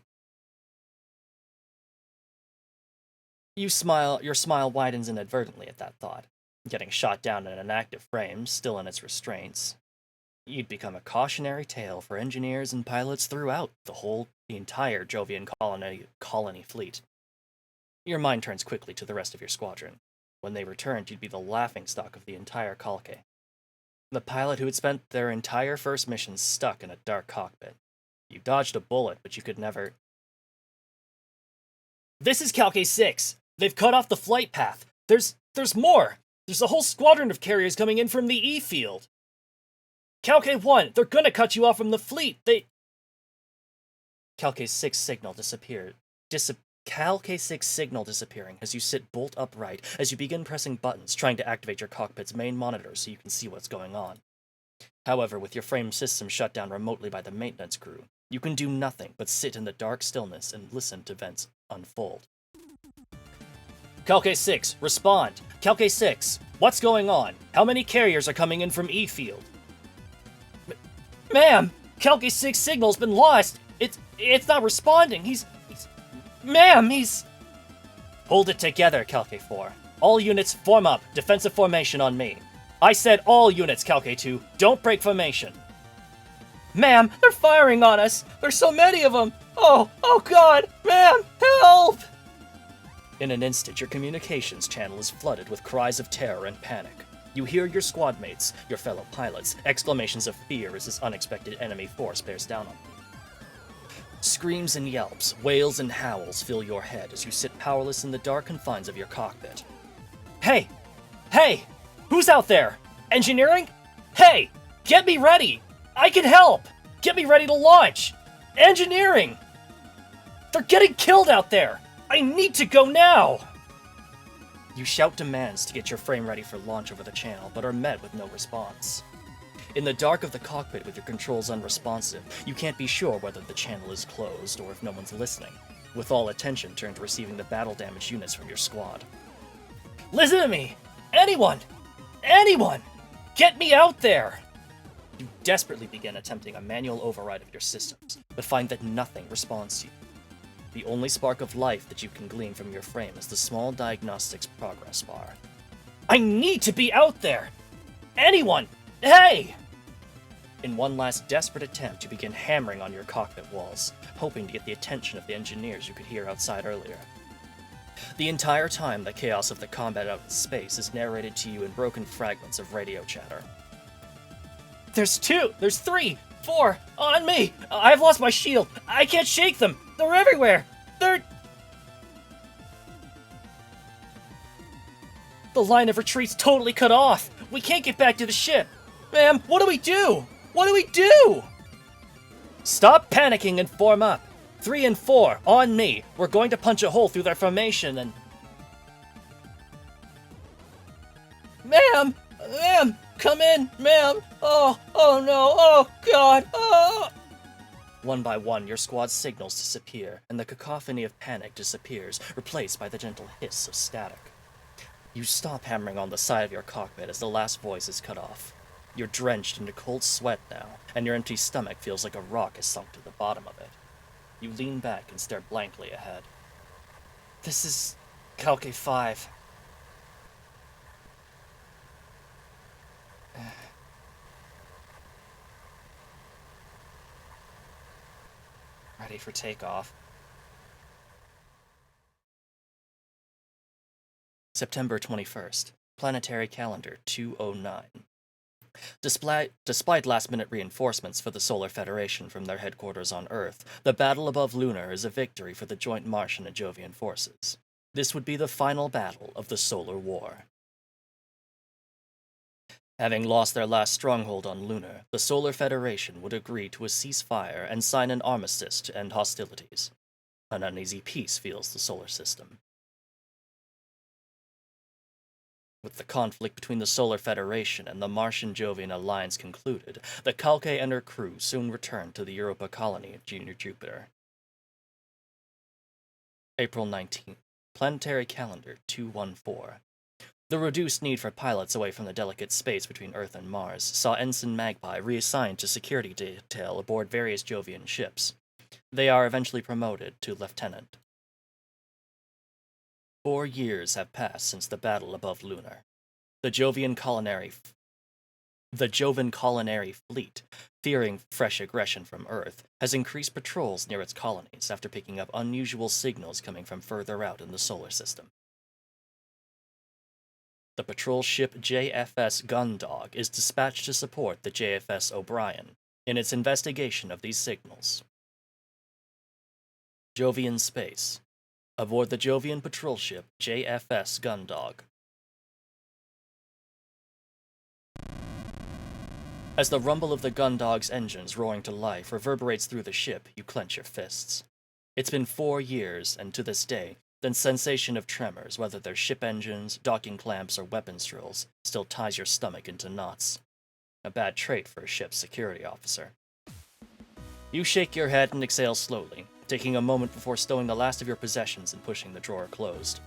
Your smile widens inadvertently at that thought. Getting shot down in an active frame, still in its restraints. You'd become a cautionary tale for engineers and pilots throughout the entire Jovian colony fleet. Your mind turns quickly to the rest of your squadron. When they returned, you'd be the laughingstock of the entire Kalke. The pilot who had spent their entire first mission stuck in a dark cockpit. You dodged a bullet, but you could never... This is Kalke 6! They've cut off the flight path! There's more! There's a whole squadron of carriers coming in from the E field! Kalke 1! They're gonna cut you off from the fleet! Kalke 6 signal disappeared. Kalke 6 signal disappearing as you sit bolt upright as you begin pressing buttons trying to activate your cockpit's main monitor so you can see what's going on. However, with your frame system shut down remotely by the maintenance crew, you can do nothing but sit in the dark stillness and listen to events unfold. Kalke 6, respond! Kalke 6, what's going on? How many carriers are coming in from E field? Ma'am! Kalke 6 signal's been lost! It's not responding! Ma'am, he's... Hold it together, Kalke 4. All units form up. Defensive formation on me. I said all units, Kalke 2. Don't break formation. Ma'am, they're firing on us! There's so many of them! Oh God! Ma'am, help! In an instant, your communications channel is flooded with cries of terror and panic. You hear your squad mates, your fellow pilots, exclamations of fear as this unexpected enemy force bears down on you. Screams and yelps, wails and howls fill your head as you sit powerless in the dark confines of your cockpit. Hey! Hey! Who's out there? Engineering? Hey! Get me ready! I can help! Get me ready to launch! Engineering! They're getting killed out there! I need to go now! You shout demands to get your frame ready for launch over the channel, but are met with no response. In the dark of the cockpit with your controls unresponsive, you can't be sure whether the channel is closed or if no one's listening, with all attention turned to receiving the battle-damaged units from your squad. Listen to me! Anyone! Anyone! Get me out there! You desperately begin attempting a manual override of your systems, but find that nothing responds to you. The only spark of life that you can glean from your frame is the small diagnostics progress bar. I need to be out there! Anyone! Hey! In one last desperate attempt, you begin hammering on your cockpit walls, hoping to get the attention of the engineers you could hear outside earlier. The entire time, the chaos of the combat out in space is narrated to you in broken fragments of radio chatter. There's 2! There's 3! 4! On me! I've lost my shield! I can't shake them! They're everywhere! The line of retreat's totally cut off! We can't get back to the ship! Ma'am, what do we do? What do we do? Stop panicking and form up. 3 and 4, on me. We're going to punch a hole through their formation and... Ma'am! Ma'am! Come in, ma'am! Oh no! Oh, God! Oh! One by one, your squad's signals disappear, and the cacophony of panic disappears, replaced by the gentle hiss of static. You stop hammering on the side of your cockpit as the last voice is cut off. You're drenched into cold sweat now, and your empty stomach feels like a rock has sunk to the bottom of it. You lean back and stare blankly ahead. This is Kalke 5. Ready for takeoff. September 21st. Planetary Calendar 209. Despite last-minute reinforcements for the Solar Federation from their headquarters on Earth, the battle above Lunar is a victory for the joint Martian and Jovian forces. This would be the final battle of the Solar War. Having lost their last stronghold on Lunar, the Solar Federation would agree to a ceasefire and sign an armistice to end hostilities. An uneasy peace fills the solar system. With the conflict between the Solar Federation and the Martian-Jovian alliance concluded, the Kalke and her crew soon returned to the Europa colony at Junior Jupiter. April 19th. Planetary Calendar 214. The reduced need for pilots away from the delicate space between Earth and Mars saw Ensign Magpie reassigned to security detail aboard various Jovian ships. They are eventually promoted to lieutenant. 4 years have passed since the battle above Lunar. The Jovian colonary fleet, fearing fresh aggression from Earth, has increased patrols near its colonies after picking up unusual signals coming from further out in the solar system. The patrol ship JFS Gundog is dispatched to support the JFS O'Brien in its investigation of these signals. Jovian space. Aboard the Jovian patrol ship JFS Gundog. As the rumble of the Gundog's engines roaring to life reverberates through the ship, you clench your fists. It's been 4 years, and to this day, the sensation of tremors, whether they're ship engines, docking clamps, or weapons drills, still ties your stomach into knots. A bad trait for a ship's security officer. You shake your head and exhale slowly, taking a moment before stowing the last of your possessions and pushing the drawer closed.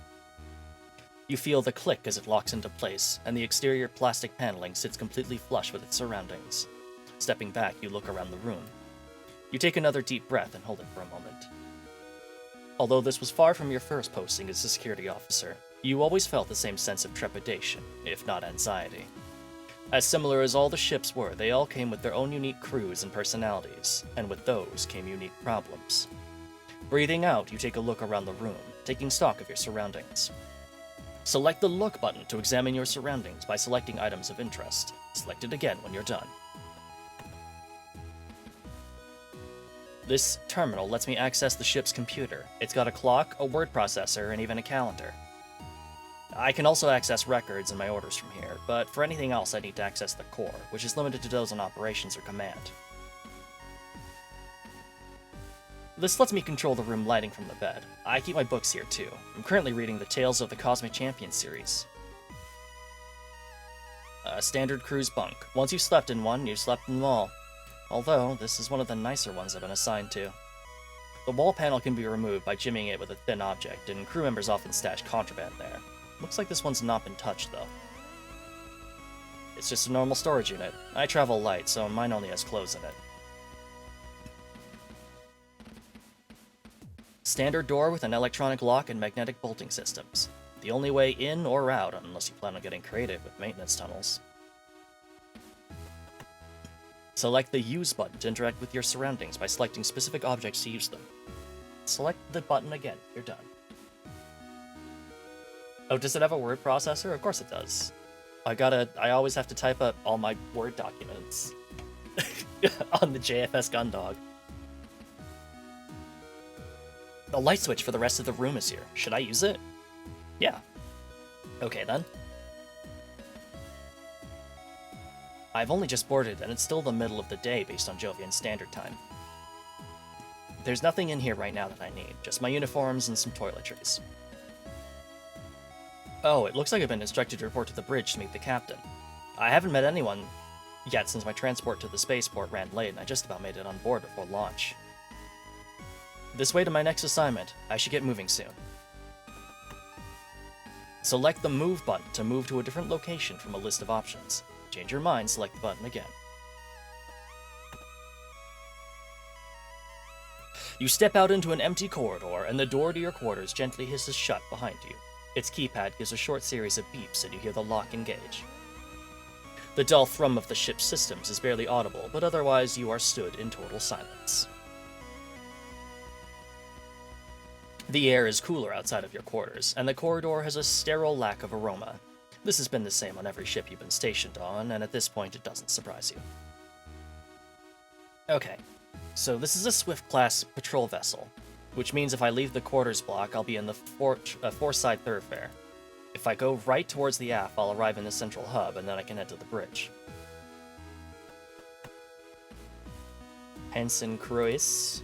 You feel the click as it locks into place, and the exterior plastic paneling sits completely flush with its surroundings. Stepping back, you look around the room. You take another deep breath and hold it for a moment. Although this was far from your first posting as a security officer, you always felt the same sense of trepidation, if not anxiety. As similar as all the ships were, they all came with their own unique crews and personalities, and with those came unique problems. Breathing out, you take a look around the room, taking stock of your surroundings. Select the Look button to examine your surroundings by selecting items of interest. Select it again when you're done. This terminal lets me access the ship's computer. It's got a clock, a word processor, and even a calendar. I can also access records and my orders from here, but for anything else I need to access the core, which is limited to those on operations or command. This lets me control the room lighting from the bed. I keep my books here too. I'm currently reading the Tales of the Cosmic Champion series. A standard cruise bunk. Once you've slept in one, you've slept in them all. Although, this is one of the nicer ones I've been assigned to. The wall panel can be removed by jimmying it with a thin object, and crew members often stash contraband there. Looks like this one's not been touched, though. It's just a normal storage unit. I travel light, so mine only has clothes in it. Standard door with an electronic lock and magnetic bolting systems. The only way in or out, unless you plan on getting creative with maintenance tunnels. Select the Use button to interact with your surroundings by selecting specific objects to use them. Select the button again, you're done. Oh, does it have a word processor? Of course it does. I always have to type up all my Word documents on the JFS Gundog. The light switch for the rest of the room is here. Should I use it? Yeah. Okay then. I've only just boarded, and it's still the middle of the day based on Jovian Standard Time. There's nothing in here right now that I need, just my uniforms and some toiletries. Oh, it looks like I've been instructed to report to the bridge to meet the captain. I haven't met anyone yet since my transport to the spaceport ran late, and I just about made it on board before launch. This way to my next assignment. I should get moving soon. Select the Move button to move to a different location from a list of options. Change your mind, select the button again. You step out into an empty corridor, and the door to your quarters gently hisses shut behind you. Its keypad gives a short series of beeps, and you hear the lock engage. The dull thrum of the ship's systems is barely audible, but otherwise you are stood in total silence. The air is cooler outside of your quarters, and the corridor has a sterile lack of aroma. This has been the same on every ship you've been stationed on, and at this point it doesn't surprise you. Okay, so this is a Swift-class patrol vessel, which means if I leave the quarters block, I'll be in the four-side thoroughfare. If I go right towards the aft, I'll arrive in the central hub, and then I can head to the bridge. Hansen Cruis.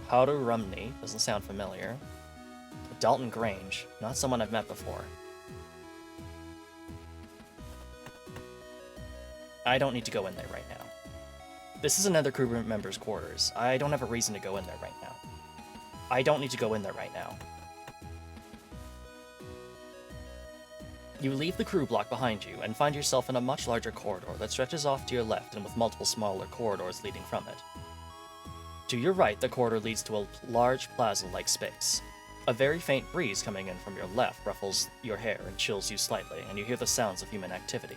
Haru Rumney, doesn't sound familiar. Dalton Grange, not someone I've met before. I don't need to go in there right now. This is another crew member's quarters. I don't have a reason to go in there right now. I don't need to go in there right now. You leave the crew block behind you and find yourself in a much larger corridor that stretches off to your left and with multiple smaller corridors leading from it. To your right, the corridor leads to a large plaza-like space. A very faint breeze coming in from your left ruffles your hair and chills you slightly, and you hear the sounds of human activity.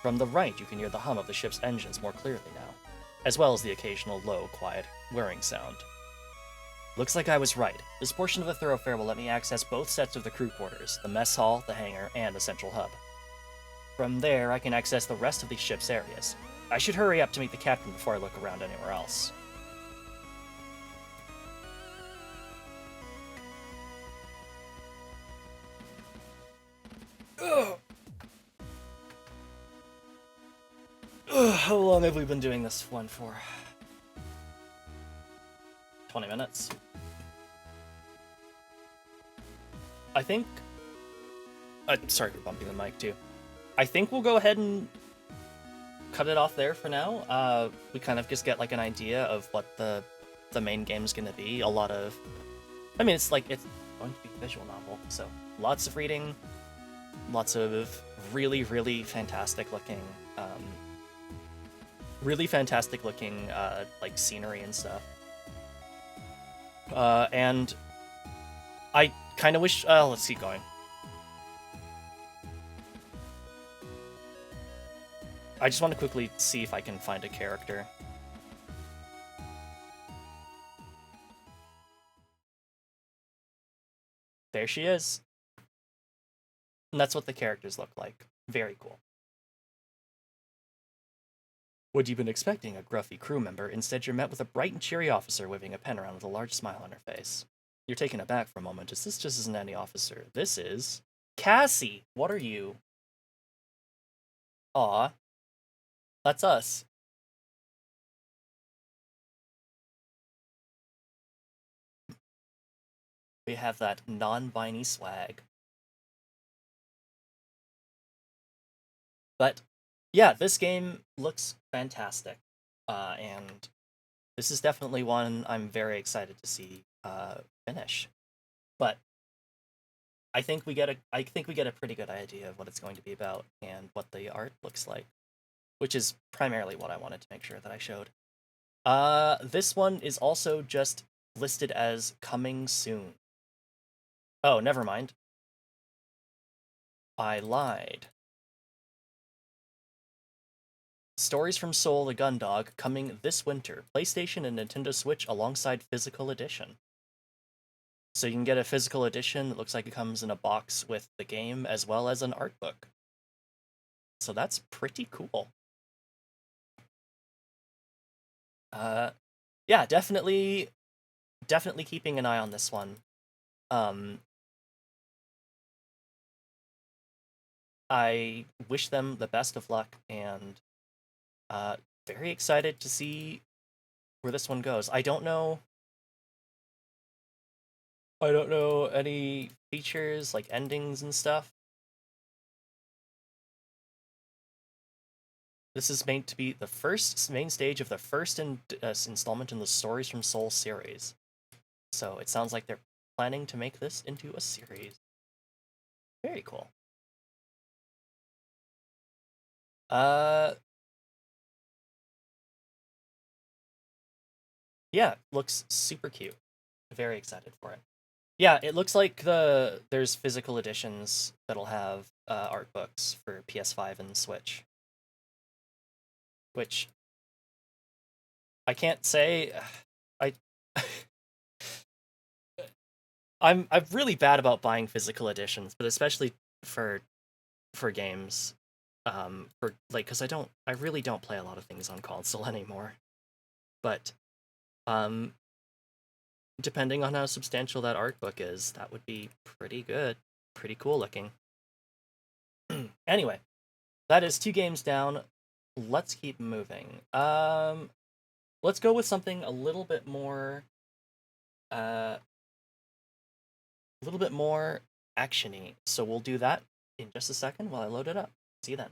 From the right, you can hear the hum of the ship's engines more clearly now, as well as the occasional low, quiet whirring sound. Looks like I was right. This portion of the thoroughfare will let me access both sets of the crew quarters, the mess hall, the hangar, and the central hub. From there, I can access the rest of the ship's areas. I should hurry up to meet the captain before I look around anywhere else. How long have we been doing this one for? 20 minutes. I think... sorry for bumping the mic, too. I think we'll go ahead and cut it off there for now. We kind of just get, like, an idea of what the main game's gonna be. A lot of... I mean, it's going to be a visual novel, so lots of reading, lots of really, really fantastic-looking... like, scenery and stuff. And I kind of wish... let's keep going. I just want to quickly see if I can find a character. There she is. And that's what the characters look like. Very cool. What you've been expecting, a gruffy crew member, instead you're met with a bright and cheery officer waving a pen around with a large smile on her face. You're taken aback for a moment, as this just isn't any officer. This is... Cassie! What are you? Aw. That's us. We have that non-binary swag. But, yeah, this game looks fantastic. And this is definitely one I'm very excited to see finish. But I think we get a pretty good idea of what it's going to be about and what the art looks like, which is primarily what I wanted to make sure that I showed. This one is also just listed as coming soon. Oh, never mind. I lied. Stories from Soul the Gundog coming this winter. PlayStation and Nintendo Switch alongside physical edition. So you can get a physical edition that looks like it comes in a box with the game as well as an art book. So that's pretty cool. Yeah, definitely keeping an eye on this one. I wish them the best of luck, and very excited to see where this one goes. I don't know any features, like endings and stuff. This is meant to be the first main stage of the first installment in the Stories from Soul series. So it sounds like they're planning to make this into a series. Very cool. Yeah, looks super cute. Very excited for it. Yeah, it looks like there's physical editions that'll have art books for PS5 and Switch. Which I can't say... I'm really bad about buying physical editions, but especially for games, for like, because I really don't play a lot of things on console anymore. But depending on how substantial that art book is, that would be pretty good, pretty cool looking. Anyway, that is 2 games down. Let's keep moving. Let's go with something a little bit more actiony. So we'll do that in just a second while I load it up. See you then.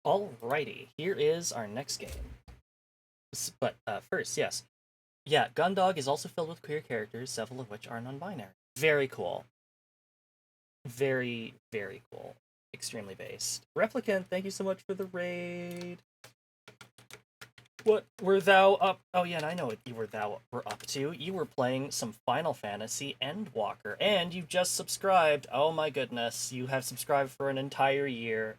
Alrighty, here is our next game. But first, yes. Yeah, Gundog is also filled with queer characters, several of which are non-binary. Very cool. Very, very cool. Extremely based. Replicant, thank you so much for the raid. What were thou up? Oh yeah, and I know what you were up to. You were playing some Final Fantasy Endwalker, and you just subscribed. Oh my goodness, you have subscribed for an entire year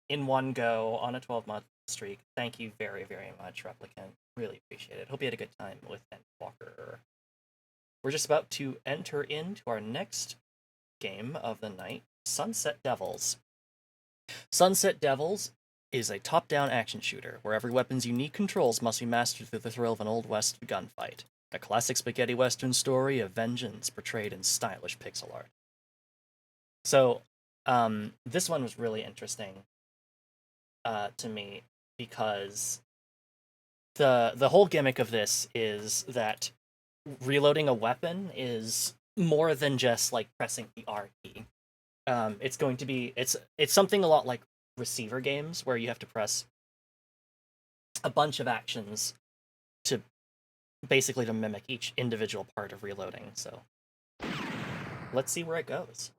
in one go on a 12-month streak. Thank you very, very much, Replicant. Really appreciate it. Hope you had a good time with Endwalker. We're just about to enter into our next game of the night, Sunset Devils. Sunset Devils is a top-down action shooter, where every weapon's unique controls must be mastered through the thrill of an Old West gunfight. A classic spaghetti western story of vengeance portrayed in stylish pixel art. So, this one was really interesting to me, because the whole gimmick of this is that reloading a weapon is more than just like pressing the R key. It's going to be it's something a lot like receiver games, where you have to press a bunch of actions to basically to mimic each individual part of reloading. So let's see where it goes.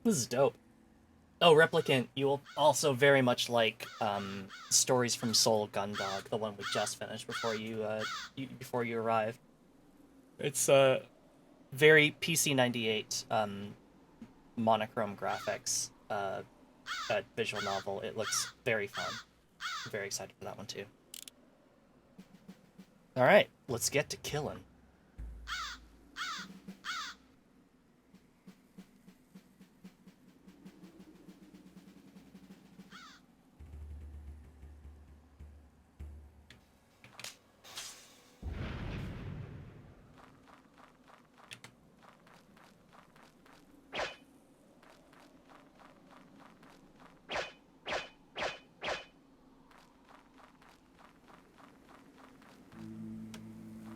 This is dope. Oh, Replicant, you will also very much like Stories from Seoul Gundog, the one we just finished before you arrived. It's very PC98 monochrome graphics visual novel. It looks very fun. I'm very excited for that one too. All right, let's get to killing.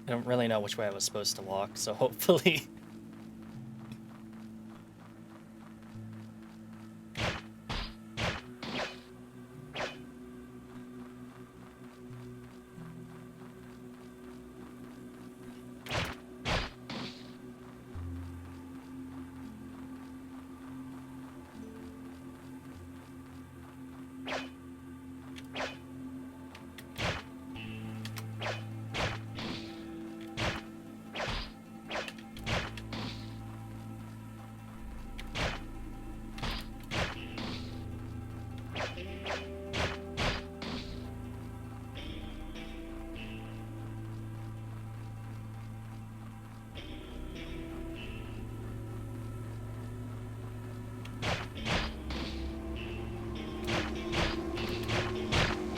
I don't really know which way I was supposed to walk, so hopefully...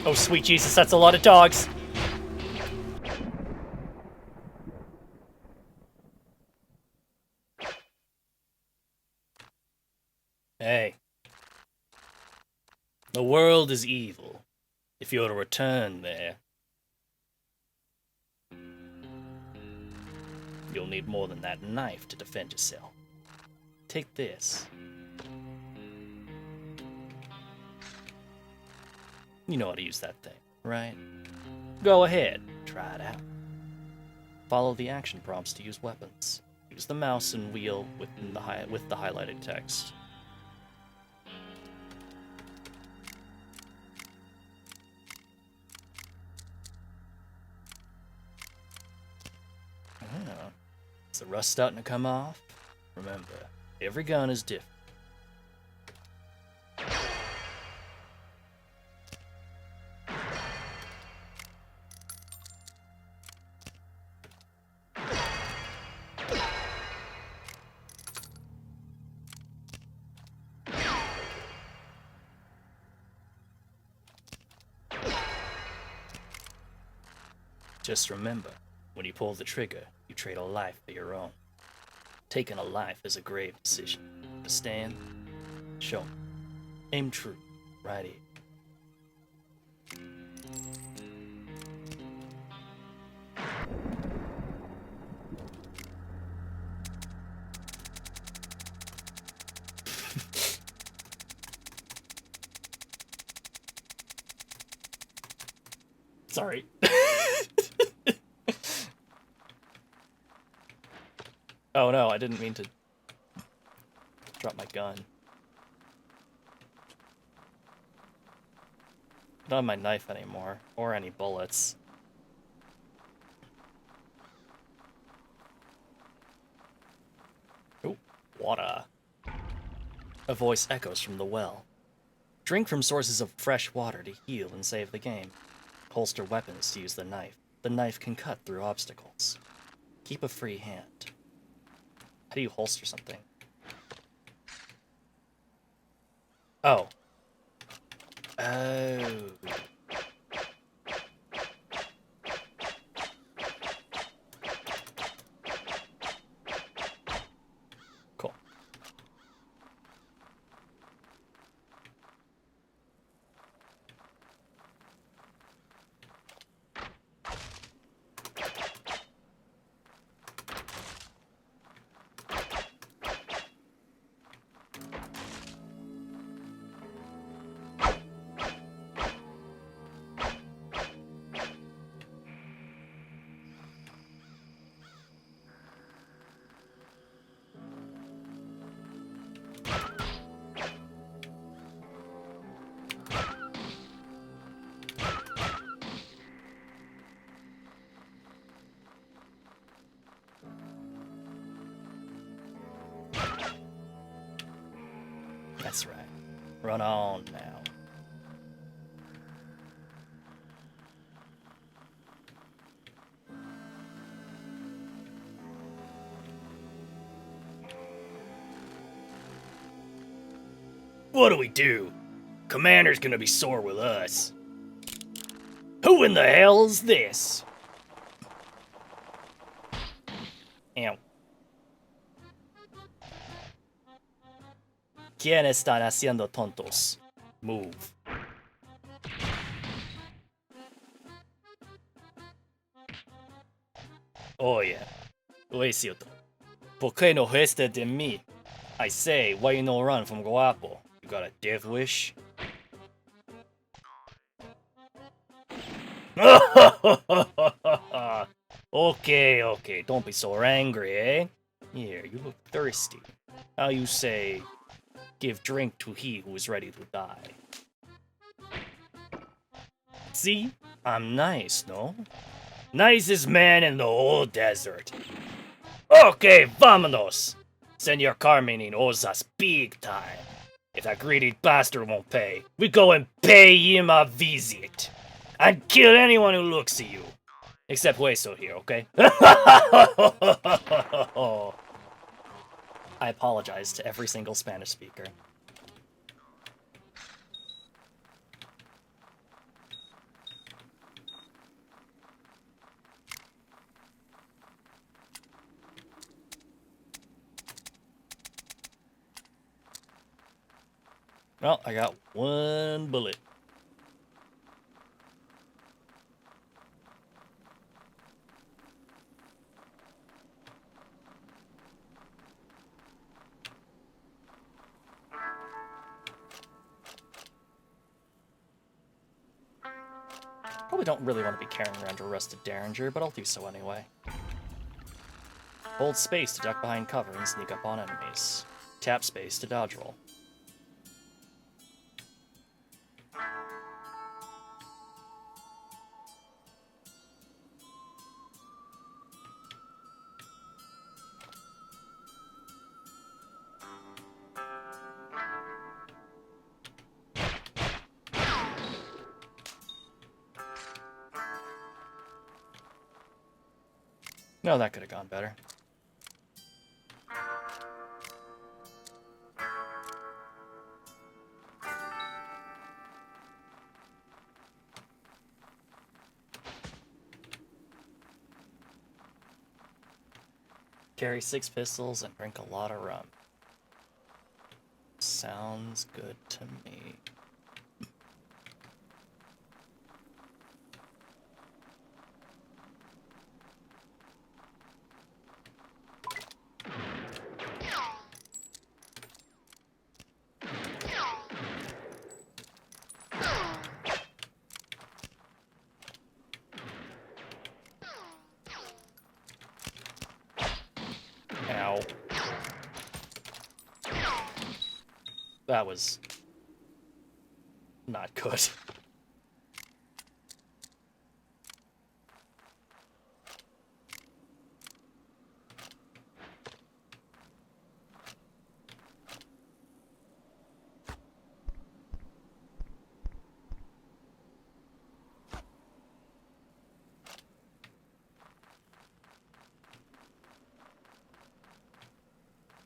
Oh, sweet Jesus, that's a lot of dogs! Hey. The world is evil. If you're to return there, you'll need more than that knife to defend yourself. Take this. You know how to use that thing, right? Go ahead, try it out. Follow the action prompts to use weapons. Use the mouse and wheel with the highlighted text. Oh, is the rust starting to come off? Remember, every gun is different. Just remember, when you pull the trigger, you trade a life for your own. Taking a life is a grave decision. Understand? Show me. Aim true. Right here. Sorry. Oh no, I didn't mean to drop my gun. I don't have my knife anymore, or any bullets. Ooh, water. A voice echoes from the well. Drink from sources of fresh water to heal and save the game. Holster weapons to use the knife. The knife can cut through obstacles. Keep a free hand. How do you holster something? Oh. Oh. Cool. Run on now. What do we do? Commander's gonna be sore with us. Who in the hell is this? Ow. ¿Quién están haciendo tontos? Move. Oye, es cierto. ¿Por qué no gesta de mí? I say, why you no run from Guapo? You got a death wish? Okay, don't be so angry, eh? Here, you look thirsty. How you say, give drink to he who is ready to die. See? I'm nice, no? Nicest man in the whole desert. Okay, vámonos! Senor Carmenin owes us big time. If that greedy bastard won't pay, we go and pay him a visit. And kill anyone who looks at you. Except Hueso here, okay? I apologize to every single Spanish speaker. Well, I got one bullet. Probably don't really want to be carrying around a rusted Derringer, but I'll do so anyway. Hold space to duck behind cover and sneak up on enemies. Tap space to dodge roll. No, that could have gone better. Carry 6 pistols and drink a lot of rum. Sounds good to me. Ow. That was not good.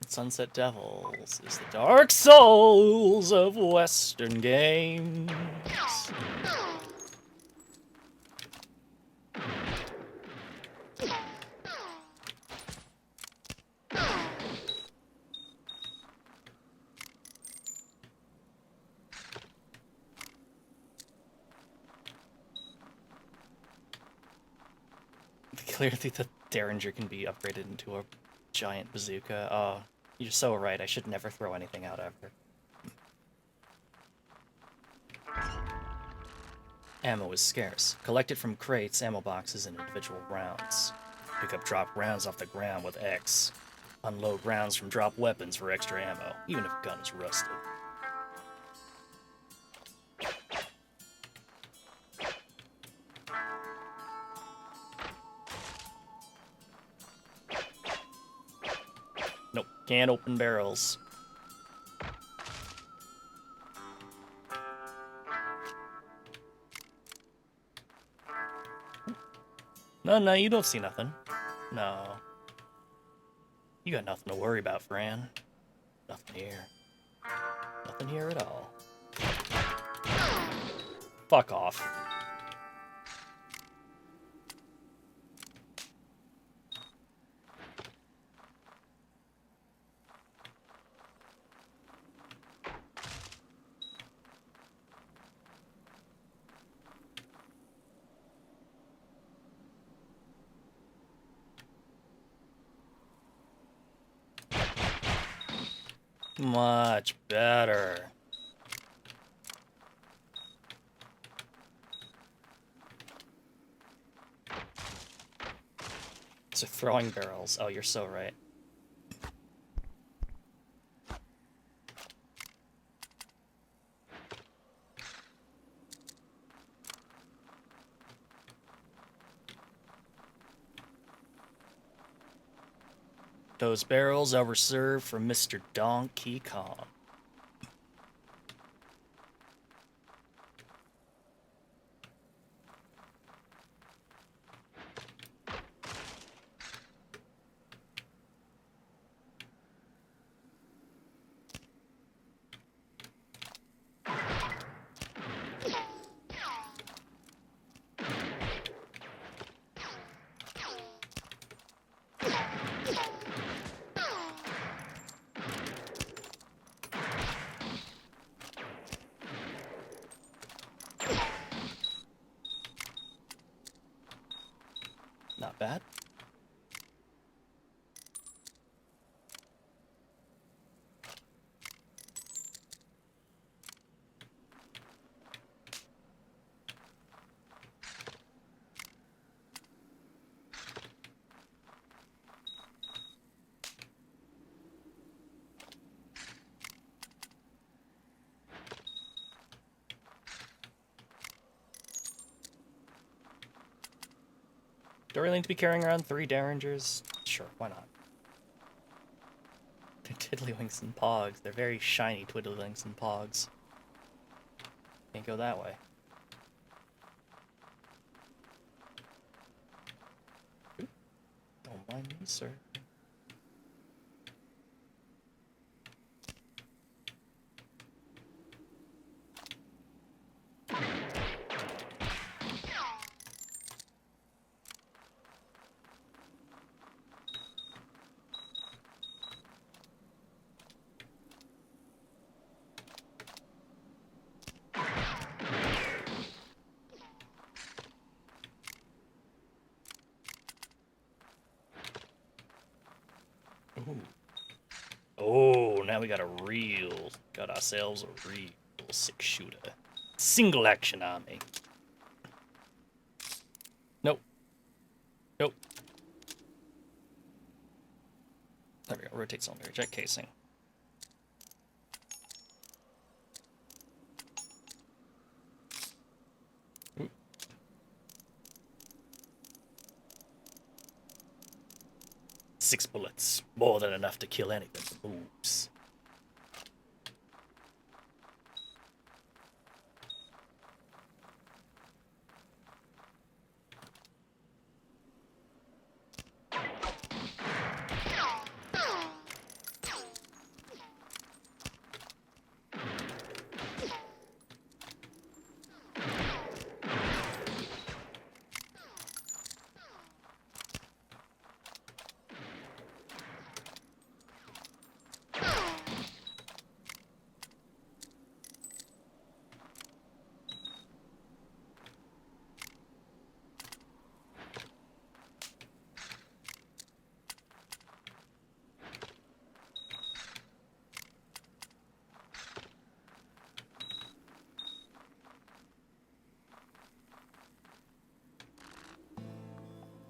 Sunset Devils is the Dark Souls of Western games. Clearly the Derringer can be upgraded into a giant bazooka. Oh, you're so right. I should never throw anything out ever. Ammo is scarce. Collect it from crates, ammo boxes, and individual rounds. Pick up drop rounds off the ground with X. Unload rounds from drop weapons for extra ammo, even if a gun is rusted. Nope, can't open barrels. No, you don't see nothing. No. You got nothing to worry about, Fran. Nothing here. Nothing here at all. Fuck off. Much better. So throwing barrels. Oh, you're so right. Those barrels are reserved for Mr. Donkey Kong. Not bad. Do I really need to be carrying around 3 Derringers? Sure, why not? They're tiddlywinks and pogs. They're very shiny twiddlywinks and pogs. Can't go that way. Oop. Don't mind me, sir. Ooh. Oh, now we got ourselves a real 6-shooter. Single action army. Nope. Nope. There we go. Rotate cylinder. Jet casing. Ooh. 6 bullets. More than enough to kill anything that moves.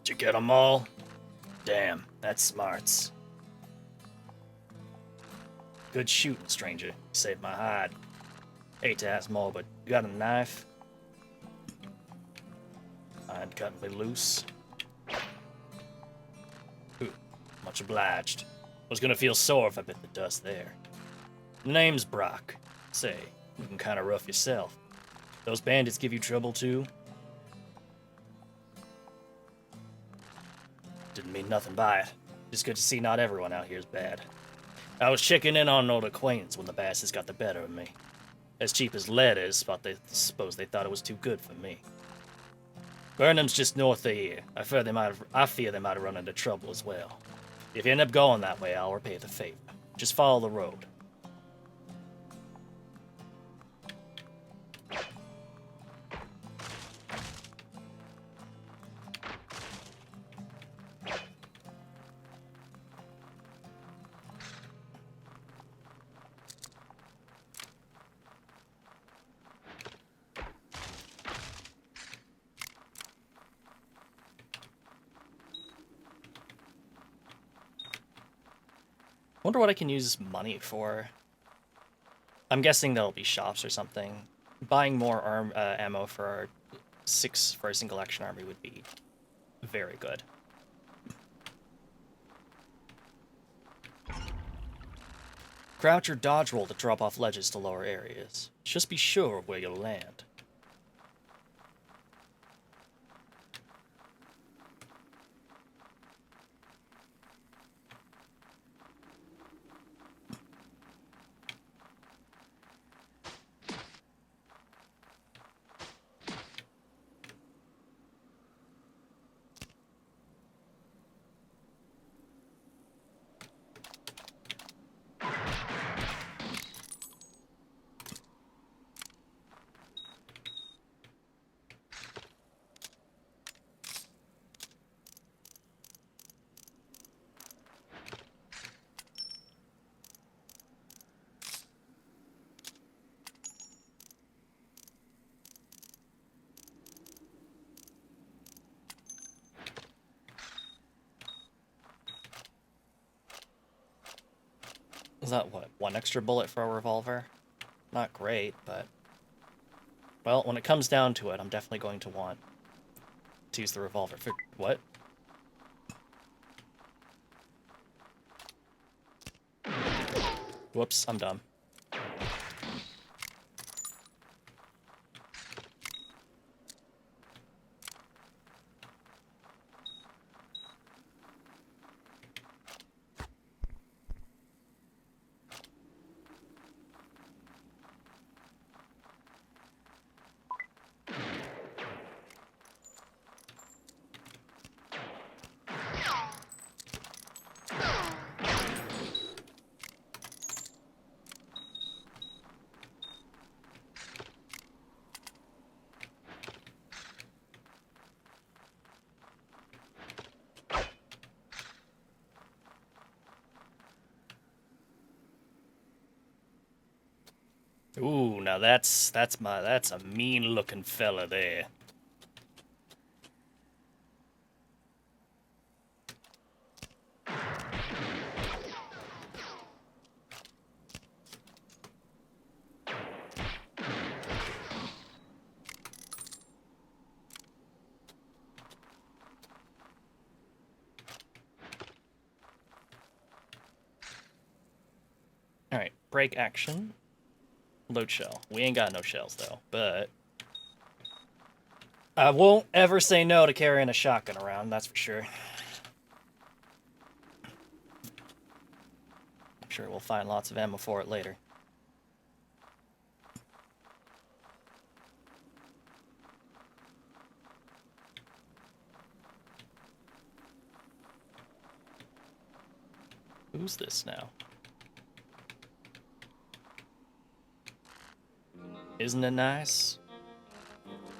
Did you get them all? Damn, that's smarts. Good shooting, stranger. Saved my hide. Hate to ask more, but you got a knife? I'd cut me loose. Ooh, much obliged. Was gonna feel sore if I bit the dust there. Name's Brock. Say, looking kinda rough yourself. Those bandits give you trouble too? Didn't mean nothing by it. Just good to see not everyone out here is bad. I was checking in on an old acquaintance when the bastards got the better of me. As cheap as lead is, but they suppose they thought it was too good for me. Burnham's just north of here. I fear they might have run into trouble as well. If you end up going that way, I'll repay the favor. Just follow the road. Wonder what I can use money for. I'm guessing there'll be shops or something. Buying more ammo for a single action army would be very good. Crouch or dodge roll to drop off ledges to lower areas. Just be sure of where you'll land. Is that, what, one extra bullet for a revolver? Not great, but... Well, when it comes down to it, I'm definitely going to want to use the revolver for... What? Whoops, I'm dumb. Ooh, now that's a mean-looking fella there. Alright, break action. Load shell. We ain't got no shells, though, but... I won't ever say no to carrying a shotgun around, that's for sure. I'm sure we'll find lots of ammo for it later. Who's this now? Isn't it nice?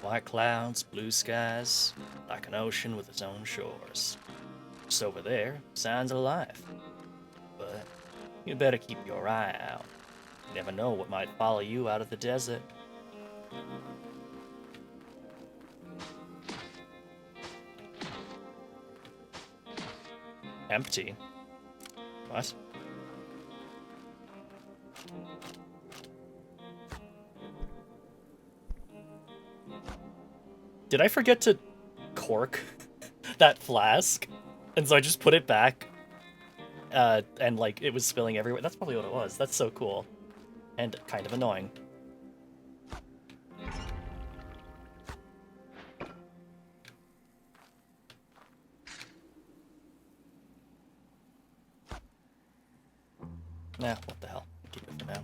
White clouds, blue skies, like an ocean with its own shores. Just over there, signs of life. But you better keep your eye out. You never know what might follow you out of the desert. Empty? What? Did I forget to cork that flask? And so I just put it back, and like it was spilling everywhere. That's probably what it was. That's so cool. And kind of annoying. Nah, what the hell. Keep it for now.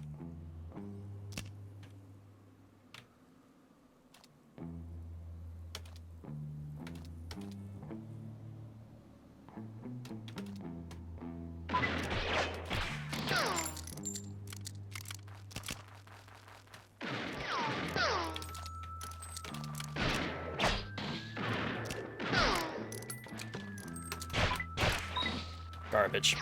Garbage.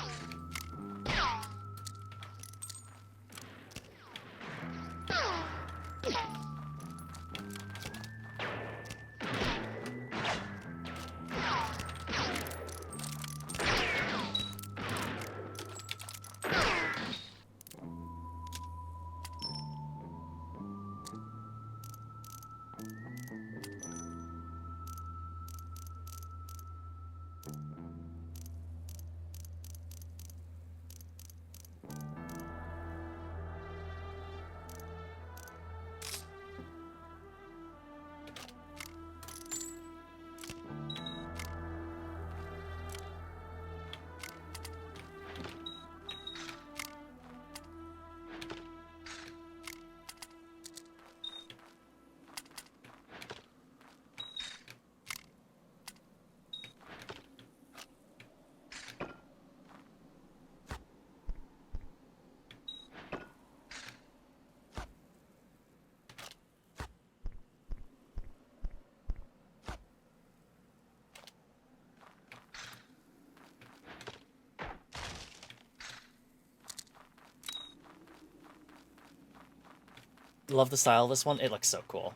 Love the style of this one. It looks so cool.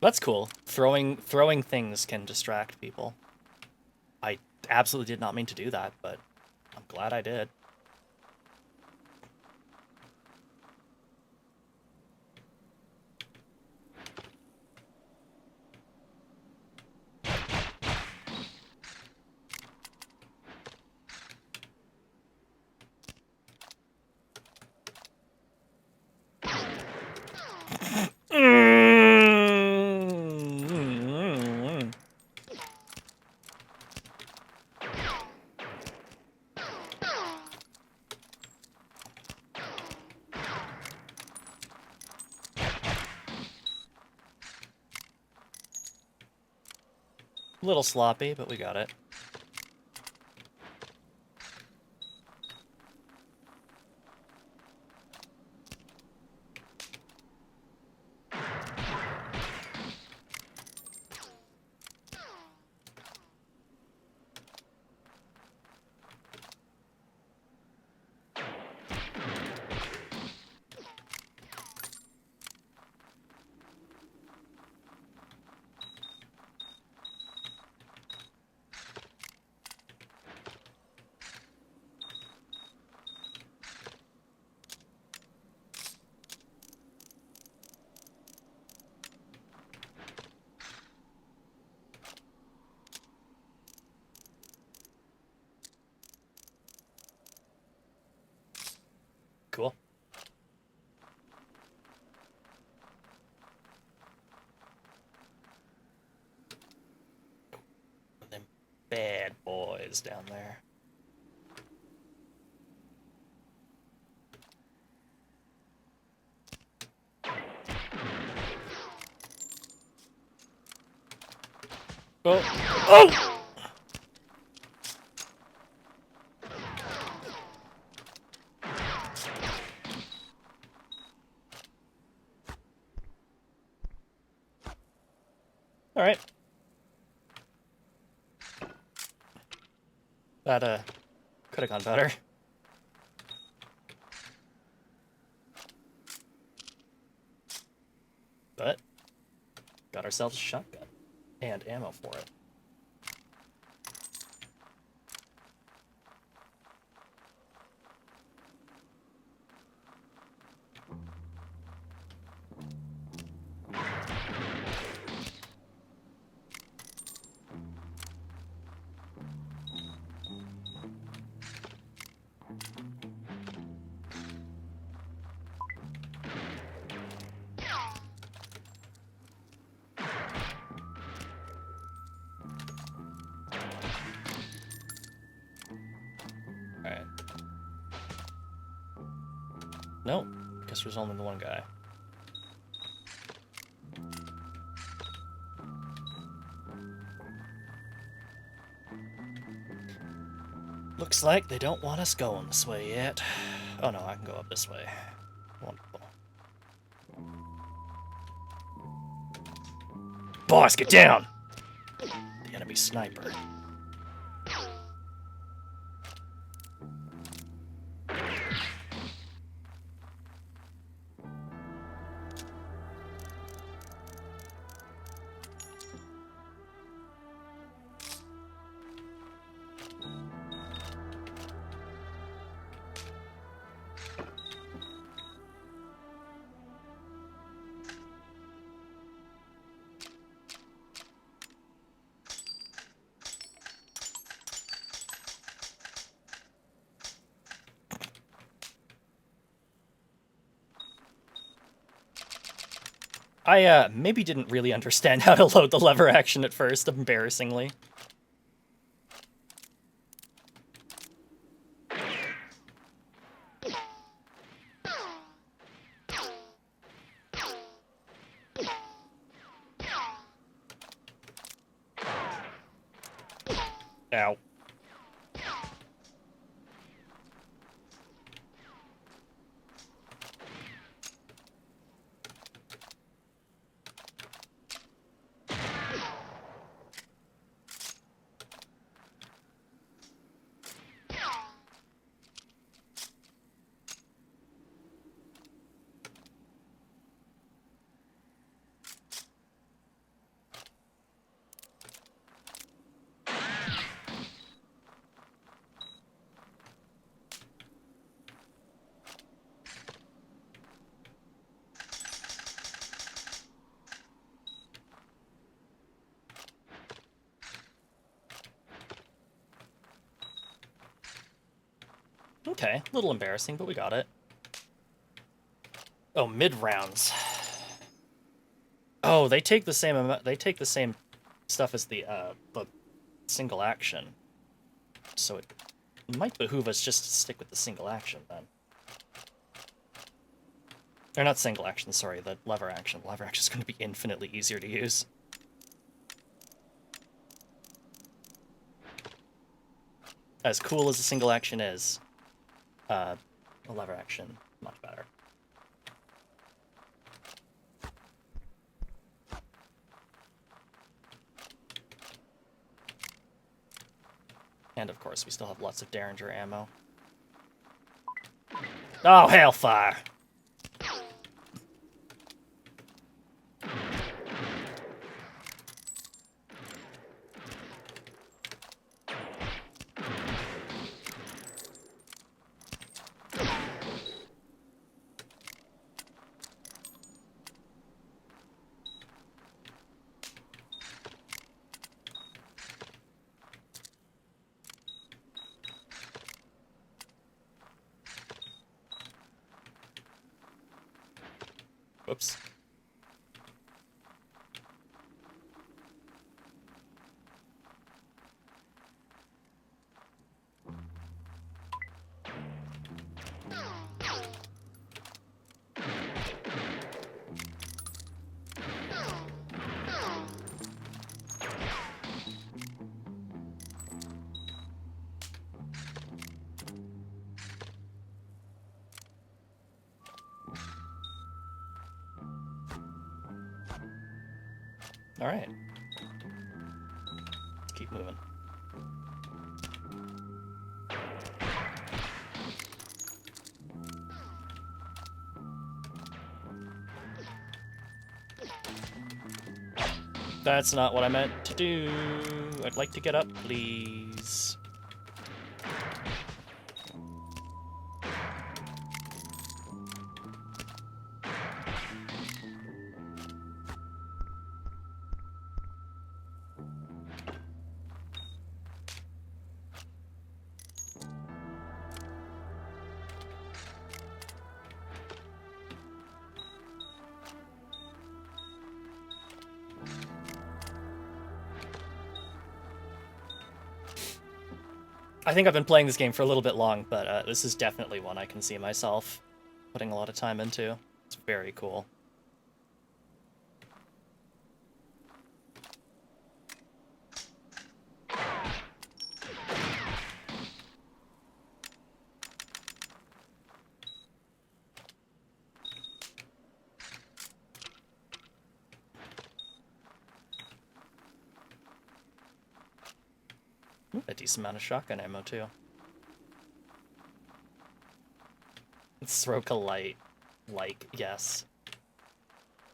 That's cool. Throwing things can distract people. I absolutely did not mean to do that, but I'm glad I did. A little sloppy, but we got it. Cool. Them bad boys down there. Oh! Oh! All right. That could have gone better. But got ourselves a shotgun and ammo for it. Nope. Guess there's only the one guy. Looks like they don't want us going this way yet. Oh no, I can go up this way. Wonderful. Boss, get down! The enemy sniper. I maybe didn't really understand how to load the lever action at first, embarrassingly. Ow. Okay, a little embarrassing, but we got it. Oh, mid-rounds. Oh, they take the same amount. They take the same stuff as the single action. So it might behoove us just to stick with the single action then. Or not single action, sorry, the lever action. The lever action is going to be infinitely easier to use. As cool as the single action is, the lever action, much better. And of course, we still have lots of Derringer ammo. Oh, hellfire! Whoops. All right. Let's keep moving. That's not what I meant to do. I'd like to get up, please. I think I've been playing this game for a little bit long, but this is definitely one I can see myself putting a lot of time into. It's very cool. A decent amount of shotgun ammo, too. Sroka-lite. Like, yes.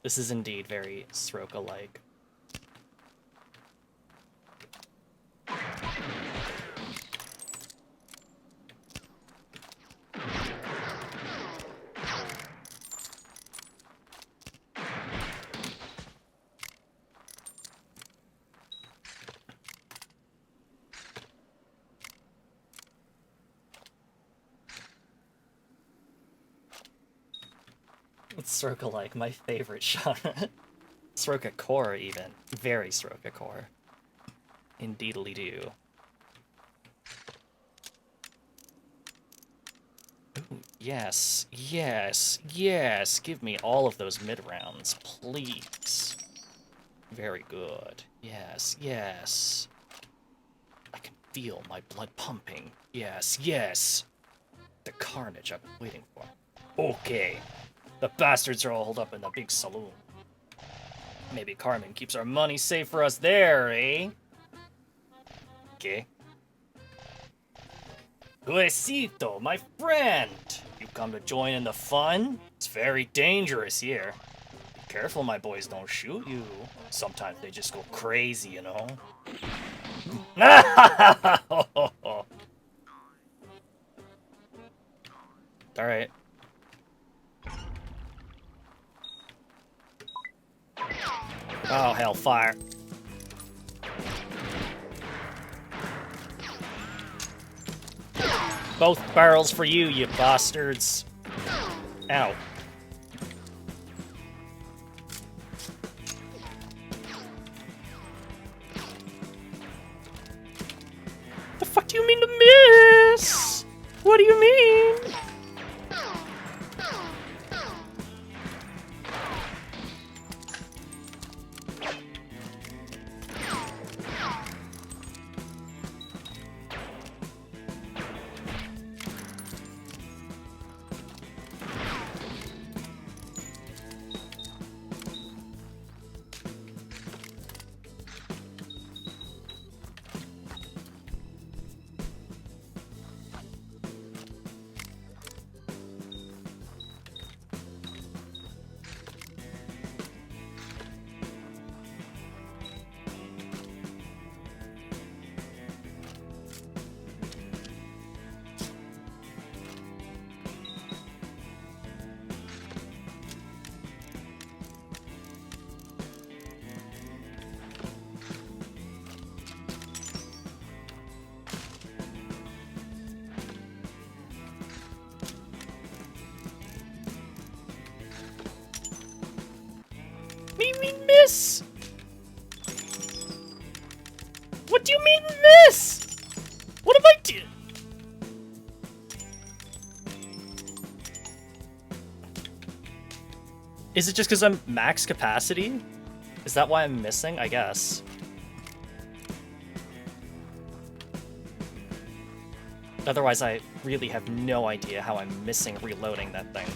This is indeed very Sroka-like. It's Sroka-like, my favorite genre. Sroka core, even. Very Sroka core. Indeedly do. Ooh, yes, yes, yes! Give me all of those mid-rounds, please. Very good. Yes, yes. I can feel my blood pumping. Yes, yes! The carnage I've been waiting for. Okay. The bastards are all holed up in the big saloon. Maybe Carmen keeps our money safe for us there, eh? Okay. Luisito, my friend! You come to join in the fun? It's very dangerous here. Be careful my boys don't shoot you. Sometimes they just go crazy, you know? Alright. Oh, hellfire. Both barrels for you, you bastards. Ow. The fuck do you mean to miss? What do you mean? Miss? What do you mean miss? What have I done? Is it just because I'm max capacity? Is that why I'm missing? I guess. Otherwise, I really have no idea how I'm missing reloading that thing.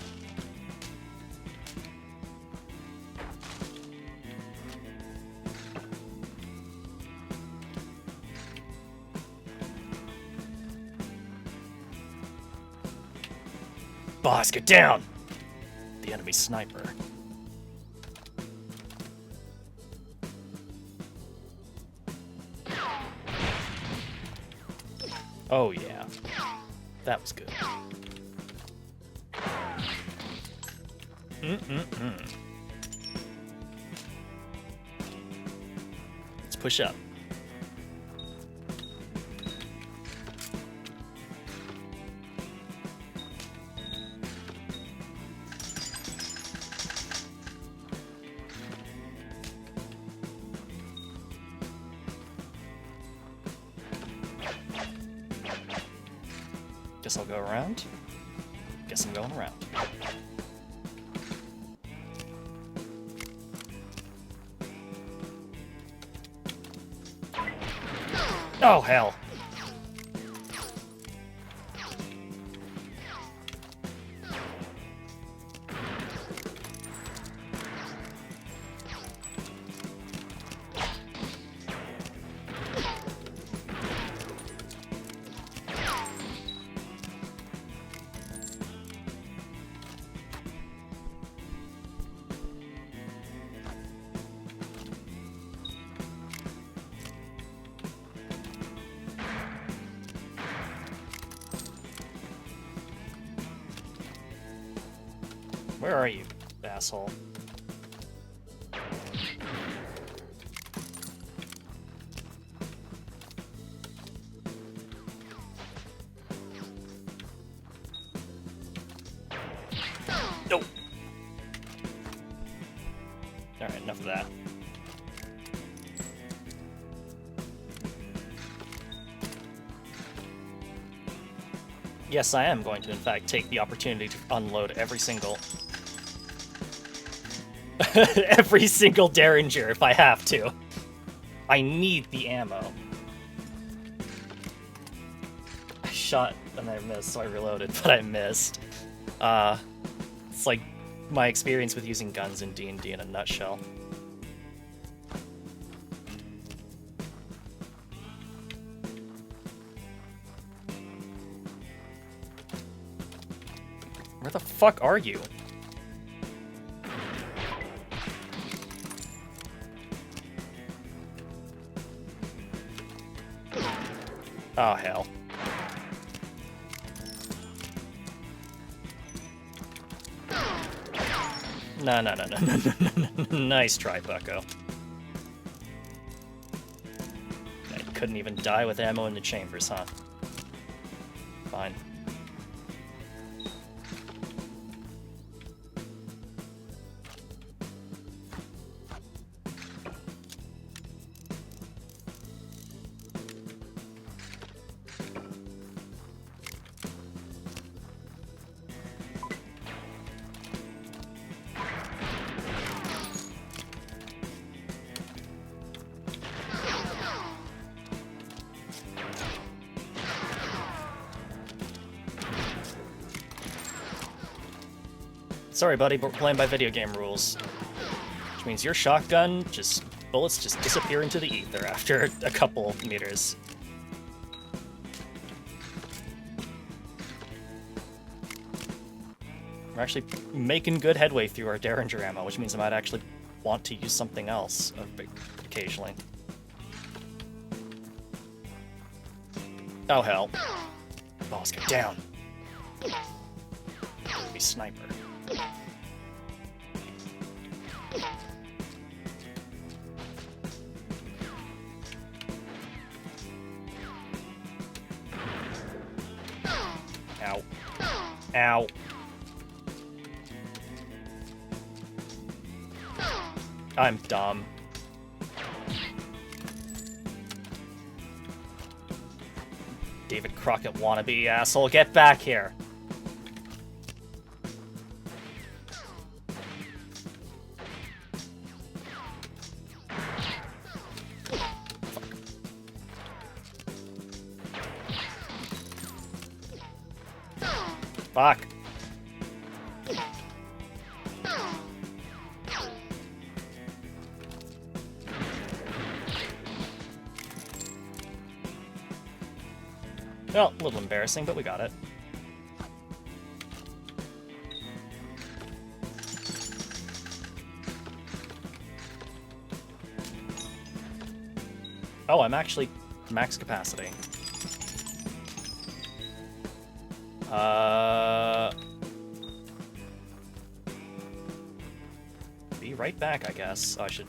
Boss, get down! The enemy sniper. Oh yeah. That was good. Let's push up. Guess I'll go around. Guess I'm going around. Oh, hell. Where are you, asshole? Nope. Alright, enough of that. Yes, I am going to, in fact, take the opportunity to unload every single... every single Derringer if I have to. I need the ammo. I shot and I missed, so I reloaded, but I missed. It's like my experience with using guns in D&D in a nutshell. Where the fuck are you? Oh, hell. No. Nice try, bucko. I couldn't even die with ammo in the chambers, huh? Fine. Sorry, buddy, but we're playing by video game rules. Which means your shotgun, bullets just disappear into the ether after a couple meters. We're actually making good headway through our Derringer ammo, which means I might actually want to use something else occasionally. Oh, hell. Boss, get down. Be sniper. Ow. Ow. I'm dumb. David Crockett wannabe, asshole. Get back here. Fuck. Well, a little embarrassing, but we got it. Oh, I'm actually max capacity. Be right back, I guess. Oh, I should...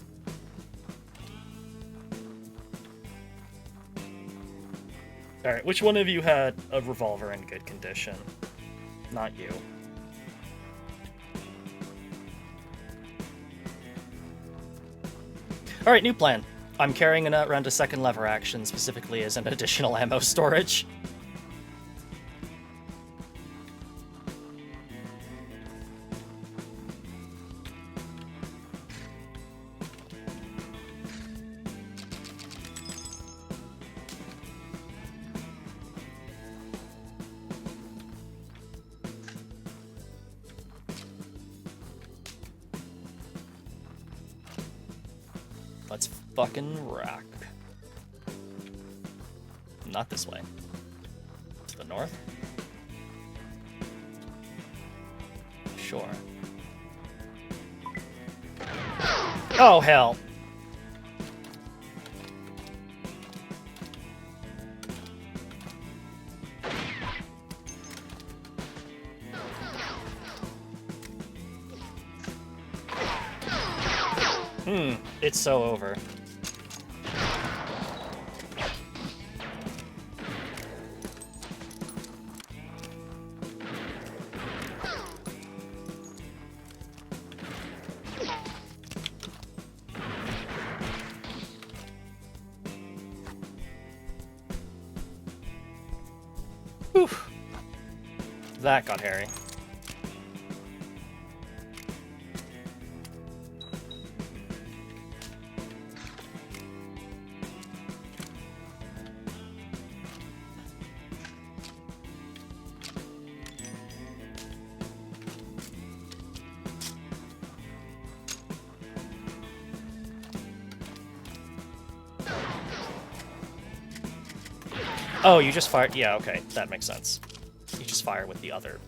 Alright, which one of you had a revolver in good condition? Not you. Alright, new plan. I'm carrying around a second lever action specifically as an additional ammo storage. Let's fucking rock. Not this way. To the north? Sure. Oh, hell! It's so over. Whew. That got hairy. Oh, you just fired? Yeah, okay, that makes sense. You just fire with the other.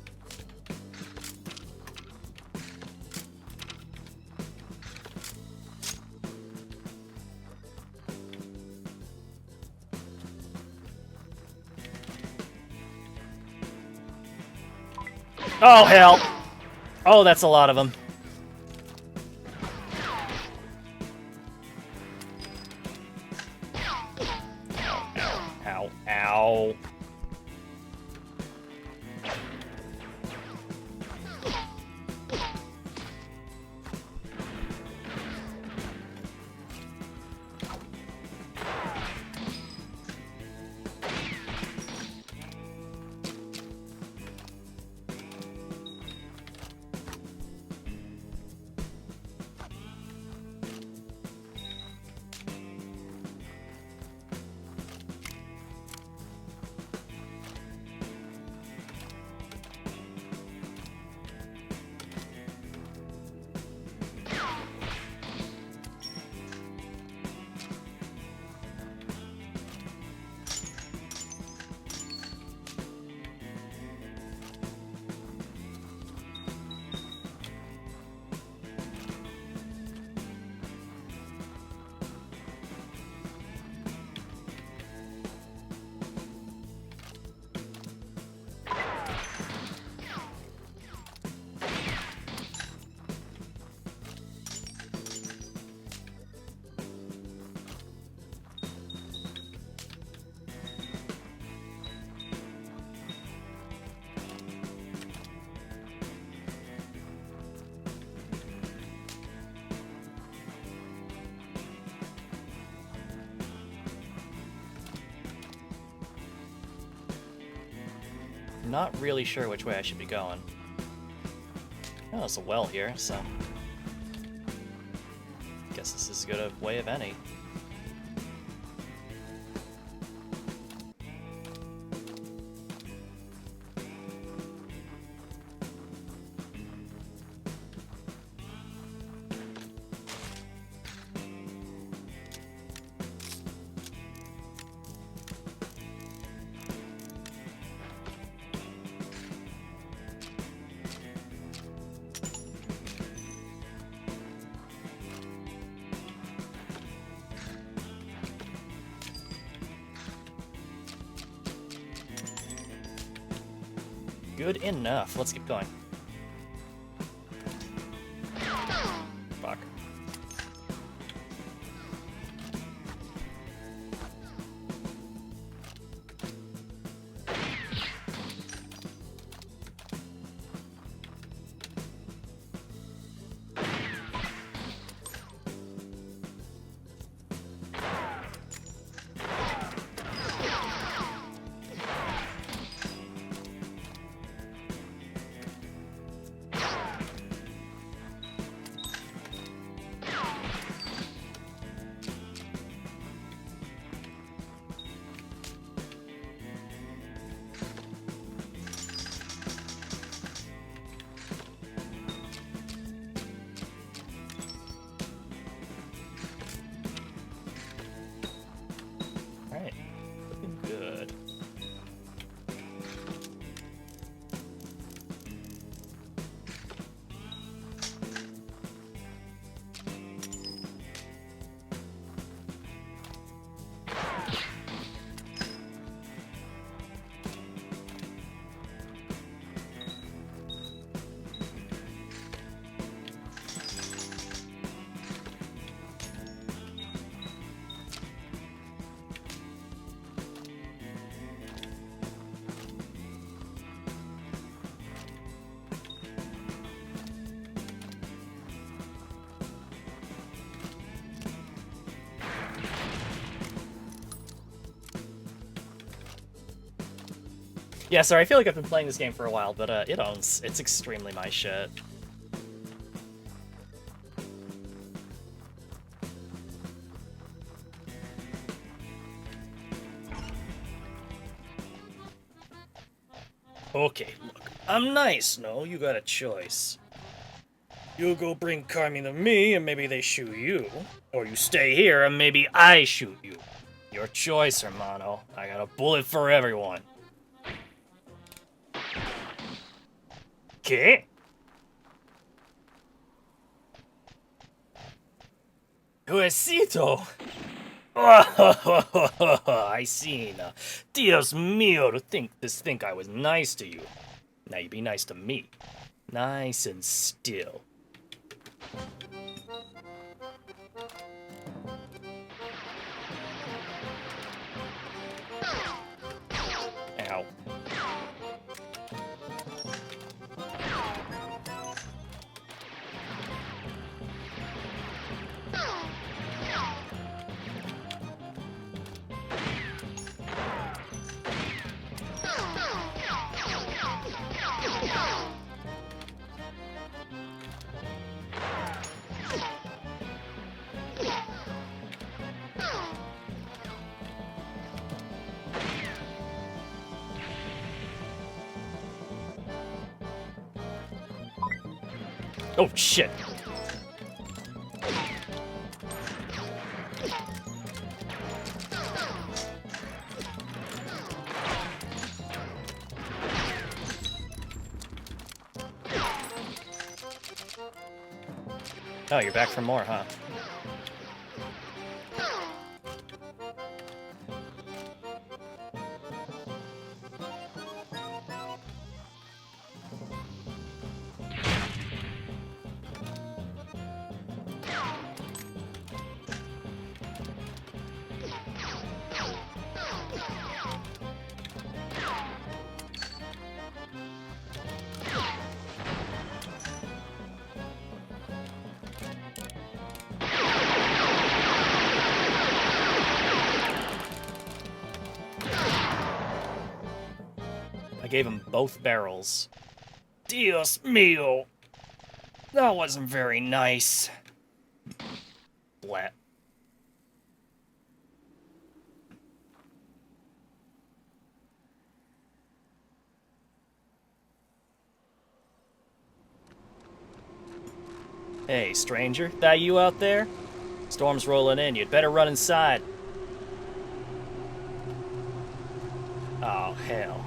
Oh, hell! Oh, that's a lot of them. Ow, ow. Not really sure which way I should be going. Oh, there's a well here, so... guess this is as good a way of any. Good enough. Let's keep going. Fuck. Yeah, sorry, I feel like I've been playing this game for a while, but it's extremely my shit. Okay, look, I'm nice, no? You got a choice. You go bring Carmi to me, and maybe they shoot you. Or you stay here, and maybe I shoot you. Your choice, hermano. I got a bullet for everyone. ¿Qué? Juecito! I seen. Dios mío, to think I was nice to you. Now you be nice to me. Nice and still. Ow. Oh, shit. Oh, you're back for more, huh? I gave him both barrels. Dios mío! That wasn't very nice. Blat. Hey, stranger, that you out there? Storm's rolling in, you'd better run inside. Oh, hell.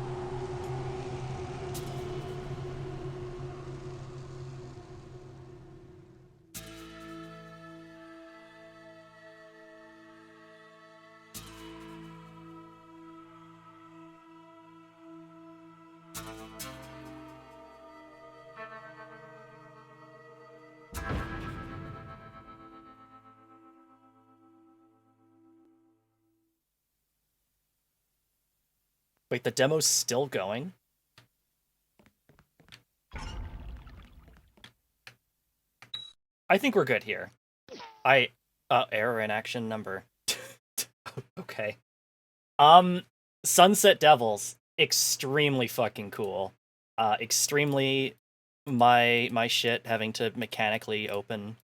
Wait, the demo's still going? I think we're good here. Error in action number. Okay. Sunset Devils. Extremely fucking cool. Extremely my shit having to mechanically open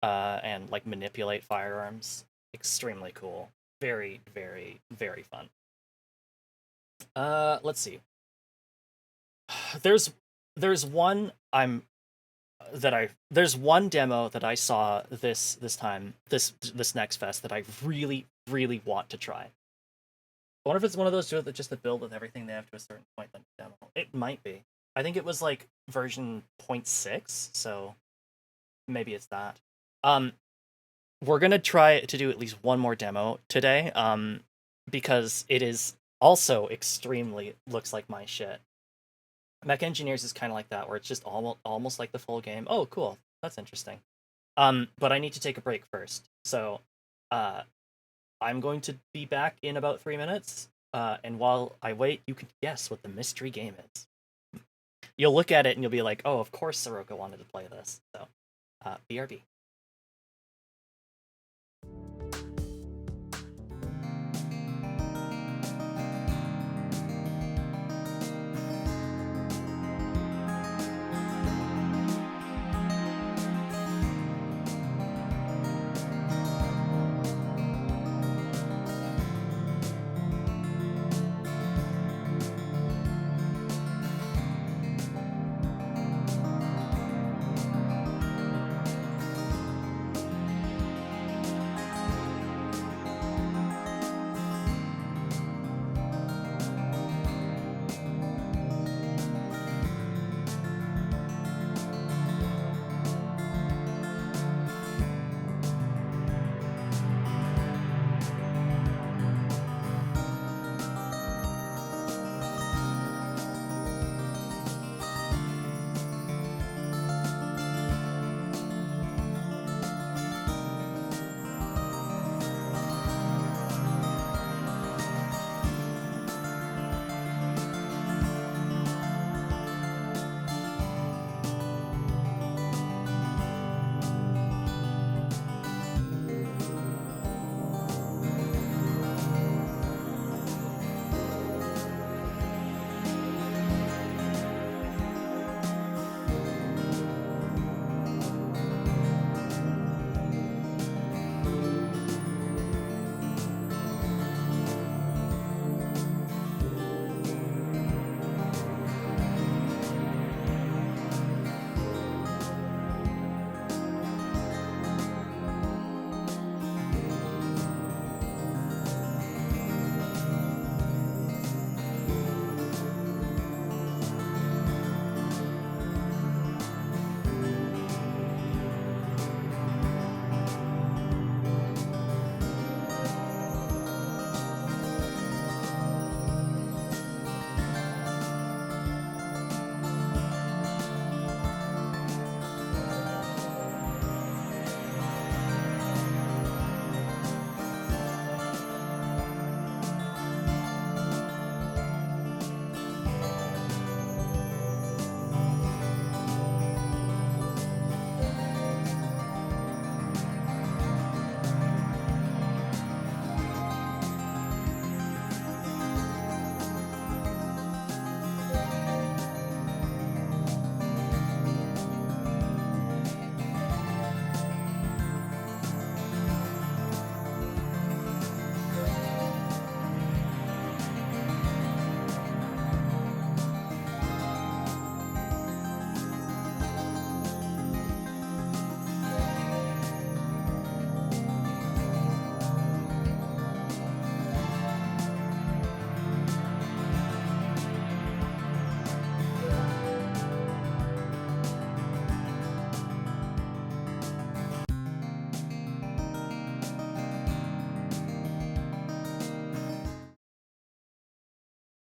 and like manipulate firearms. Extremely cool. Very, very, very fun. Let's see. There's one there's one demo that I saw this NextFest that I really, really want to try. I wonder if it's one of those that just to build with everything they have to a certain point like demo. It might be. I think it was like version 0.6, so maybe it's that. We're gonna try to do at least one more demo today, because it is also extremely looks like my shit. Mech Engineers is kind of like that, where it's just almost like the full game. Oh, cool. That's interesting. But I need to take a break first. So, I'm going to be back in about 3 minutes. And while I wait, you can guess what the mystery game is. You'll look at it and you'll be like, oh, of course Soroka wanted to play this. So, BRB.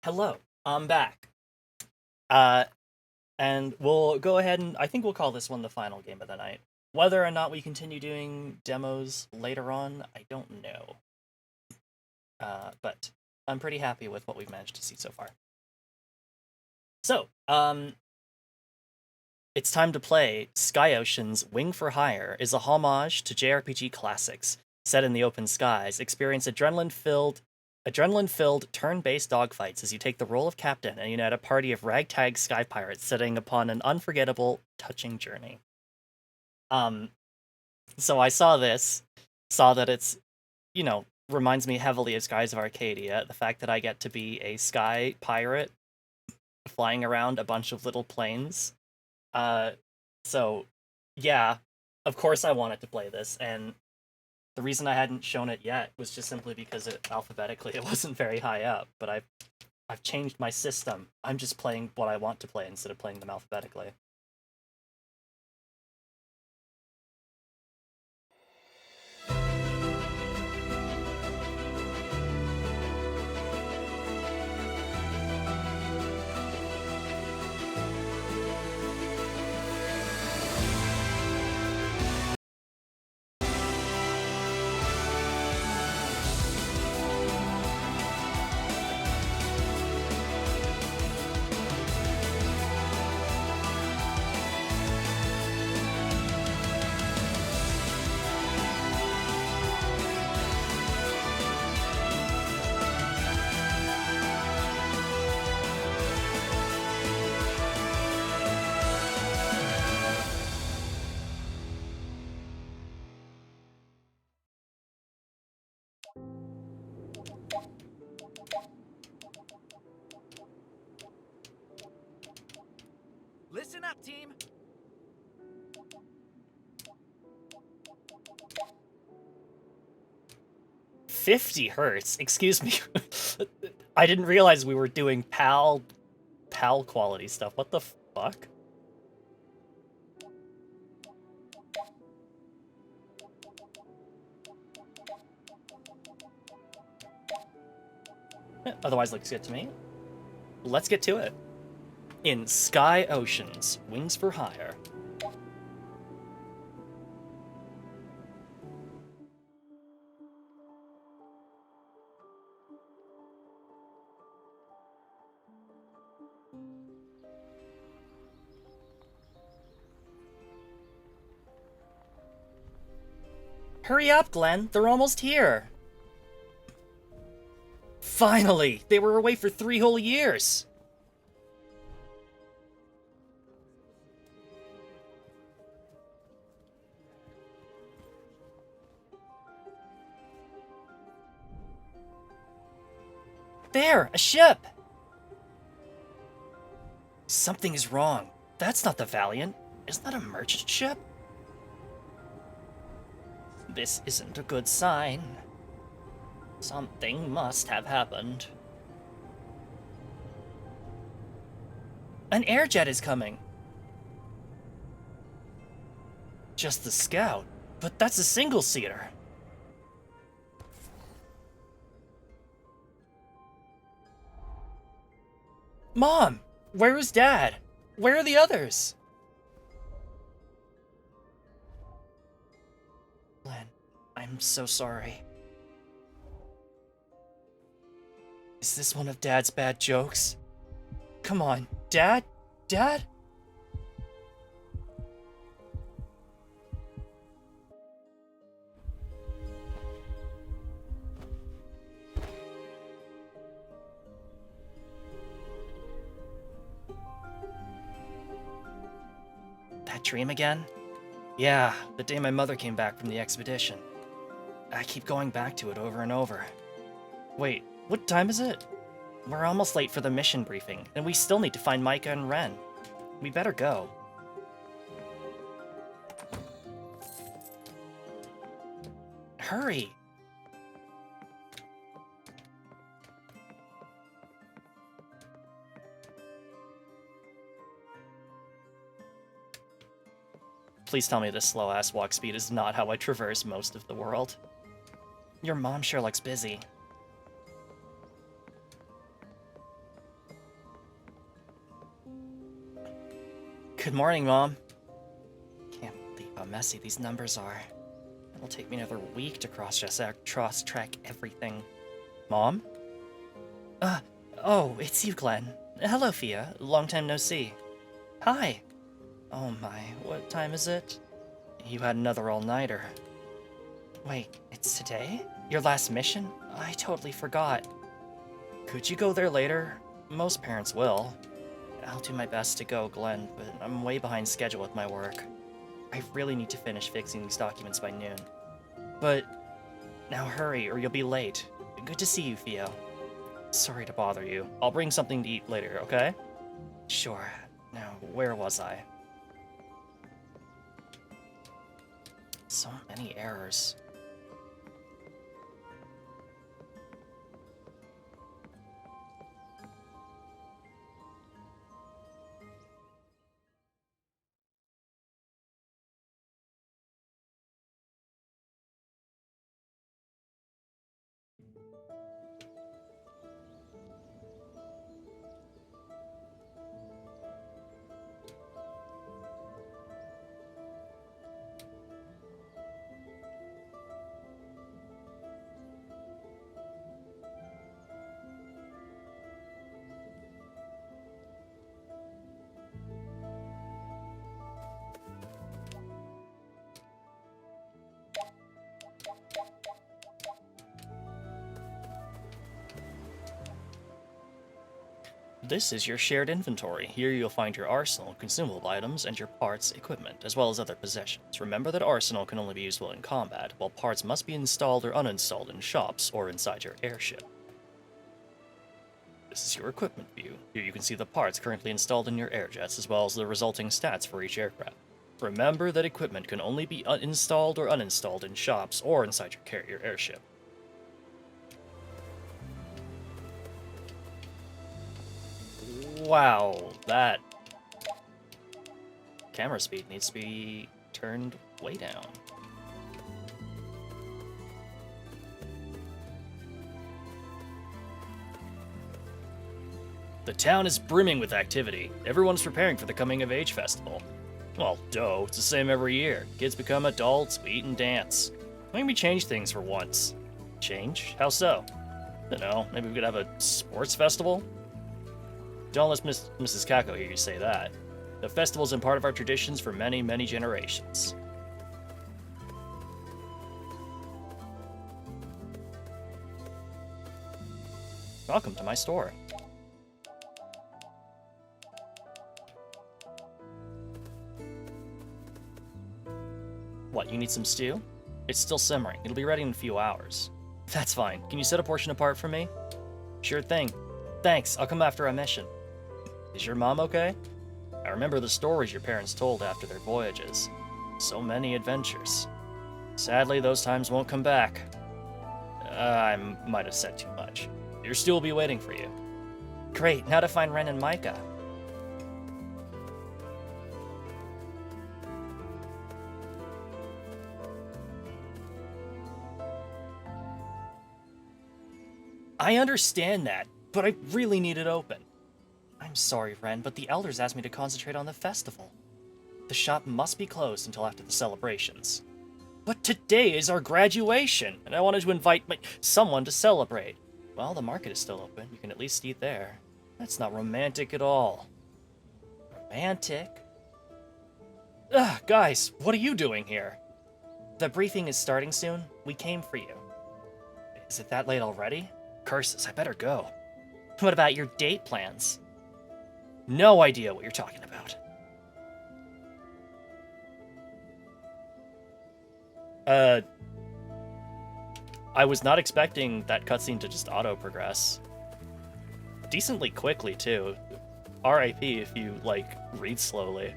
Hello, I'm back. Uh, and we'll go ahead and I think we'll call this one the final game of the night. Whether or not we continue doing demos later on, I don't know. But I'm pretty happy with what we've managed to see so far. So, it's time to play Sky Ocean's Wing for Hire is a homage to JRPG classics. Set in the open skies, experience adrenaline-filled turn-based dogfights as you take the role of captain and unite a party of ragtag sky pirates setting upon an unforgettable, touching journey. So I saw that it's, reminds me heavily of Skies of Arcadia, the fact that I get to be a sky pirate flying around a bunch of little planes. So, yeah, of course I wanted to play this, and the reason I hadn't shown it yet was just simply because alphabetically it wasn't very high up, but I've changed my system. I'm just playing what I want to play instead of playing them alphabetically. Listen up, team! $50. Excuse me. I didn't realize we were doing PAL quality stuff. What the fuck? Otherwise looks good to me. Let's get to it. In Sky Oceans, Wings for Hire. Hurry up, Glenn. They're almost here. Finally! They were away for 3 whole years! There! A ship! Something is wrong. That's not the Valiant. Isn't that a merchant ship? This isn't a good sign. Something must have happened. An airjet is coming! Just the Scout, but that's a single-seater. Mom! Where is Dad? Where are the others? Glenn, I'm so sorry. Is this one of Dad's bad jokes? Come on, Dad? Dad? That dream again? Yeah, the day my mother came back from the expedition. I keep going back to it over and over. Wait, what time is it? We're almost late for the mission briefing, and we still need to find Micah and Ren. We better go. Hurry! Please tell me this slow-ass walk speed is not how I traverse most of the world. Your mom sure looks busy. Good morning, Mom. Can't believe how messy these numbers are. It'll take me another week to cross-track everything. Mom? Oh, it's you, Glenn. Hello, Fia. Long time no see. Hi. Oh my, what time is it? You had another all-nighter. Wait, it's today? Your last mission? I totally forgot. Could you go there later? Most parents will. I'll do my best to go, Glenn, but I'm way behind schedule with my work. I really need to finish fixing these documents by noon. But now hurry, or you'll be late. Good to see you, Theo. Sorry to bother you. I'll bring something to eat later, okay? Sure. Now, where was I? So many errors. This is your shared inventory. Here you'll find your arsenal, consumable items, and your parts, equipment, as well as other possessions. Remember that arsenal can only be used while in combat, while parts must be installed or uninstalled in shops or inside your airship. This is your equipment view. Here you can see the parts currently installed in your airjets, as well as the resulting stats for each aircraft. Remember that equipment can only be installed or uninstalled in shops or inside your carrier airship. Wow, that camera speed needs to be turned way down. The town is brimming with activity. Everyone's preparing for the Coming of Age festival. Well, duh, it's the same every year. Kids become adults, we eat and dance. Why don't we change things for once? Change? How so? I don't know, maybe we could have a sports festival? Don't let Mrs. Kako hear you say that. The festival's been part of our traditions for many, many generations. Welcome to my store. What, you need some stew? It's still simmering. It'll be ready in a few hours. That's fine. Can you set a portion apart for me? Sure thing. Thanks, I'll come after our mission. Is your mom okay? I remember the stories your parents told after their voyages. So many adventures. Sadly, those times won't come back. I might have said too much. Your stew will be waiting for you. Great, now to find Ren and Micah. I understand that, but I really need it open. I'm sorry, Ren, but the elders asked me to concentrate on the festival. The shop must be closed until after the celebrations. But today is our graduation, and I wanted to invite someone to celebrate. Well, the market is still open. You can at least eat there. That's not romantic at all. Romantic? Ugh, guys, what are you doing here? The briefing is starting soon. We came for you. Is it that late already? Curses, I better go. What about your date plans? No idea what you're talking about. I was not expecting that cutscene to just auto-progress. Decently quickly, too. RIP if you, read slowly.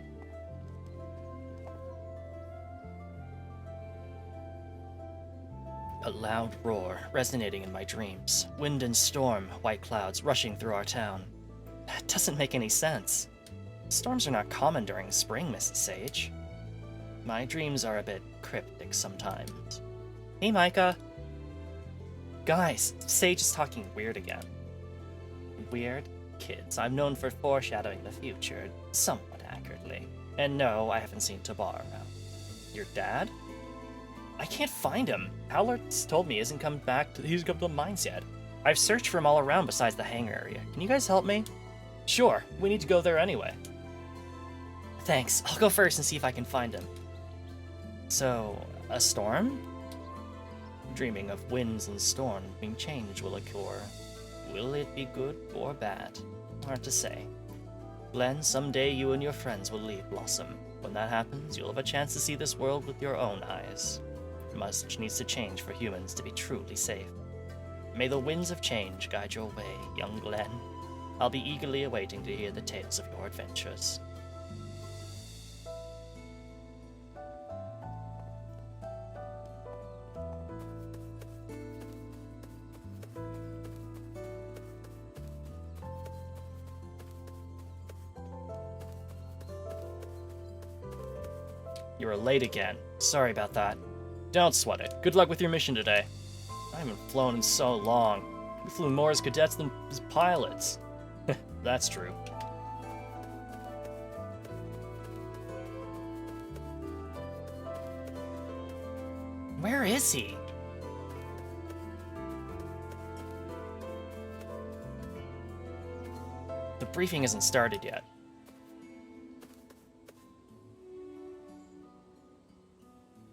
A loud roar resonating in my dreams. Wind and storm, white clouds rushing through our town. That doesn't make any sense. Storms are not common during spring, Mrs. Sage. My dreams are a bit cryptic sometimes. Hey, Micah. Guys, Sage is talking weird again. Weird? Kids, I'm known for foreshadowing the future, somewhat accurately. And no, I haven't seen Tabar around. Your dad? I can't find him. Howlert's told me he hasn't come to the mines yet. I've searched for him all around besides the hangar area. Can you guys help me? Sure, we need to go there anyway. Thanks, I'll go first and see if I can find him. So, a storm? Dreaming of winds and storms being changed will occur. Will it be good or bad? Hard to say. Glenn, someday you and your friends will leave Blossom. When that happens, you'll have a chance to see this world with your own eyes. Much needs to change for humans to be truly safe. May the winds of change guide your way, young Glenn. I'll be eagerly awaiting to hear the tales of your adventures. You were late again. Sorry about that. Don't sweat it. Good luck with your mission today. I haven't flown in so long. We flew more as cadets than as pilots. That's true. Where is he? The briefing isn't started yet.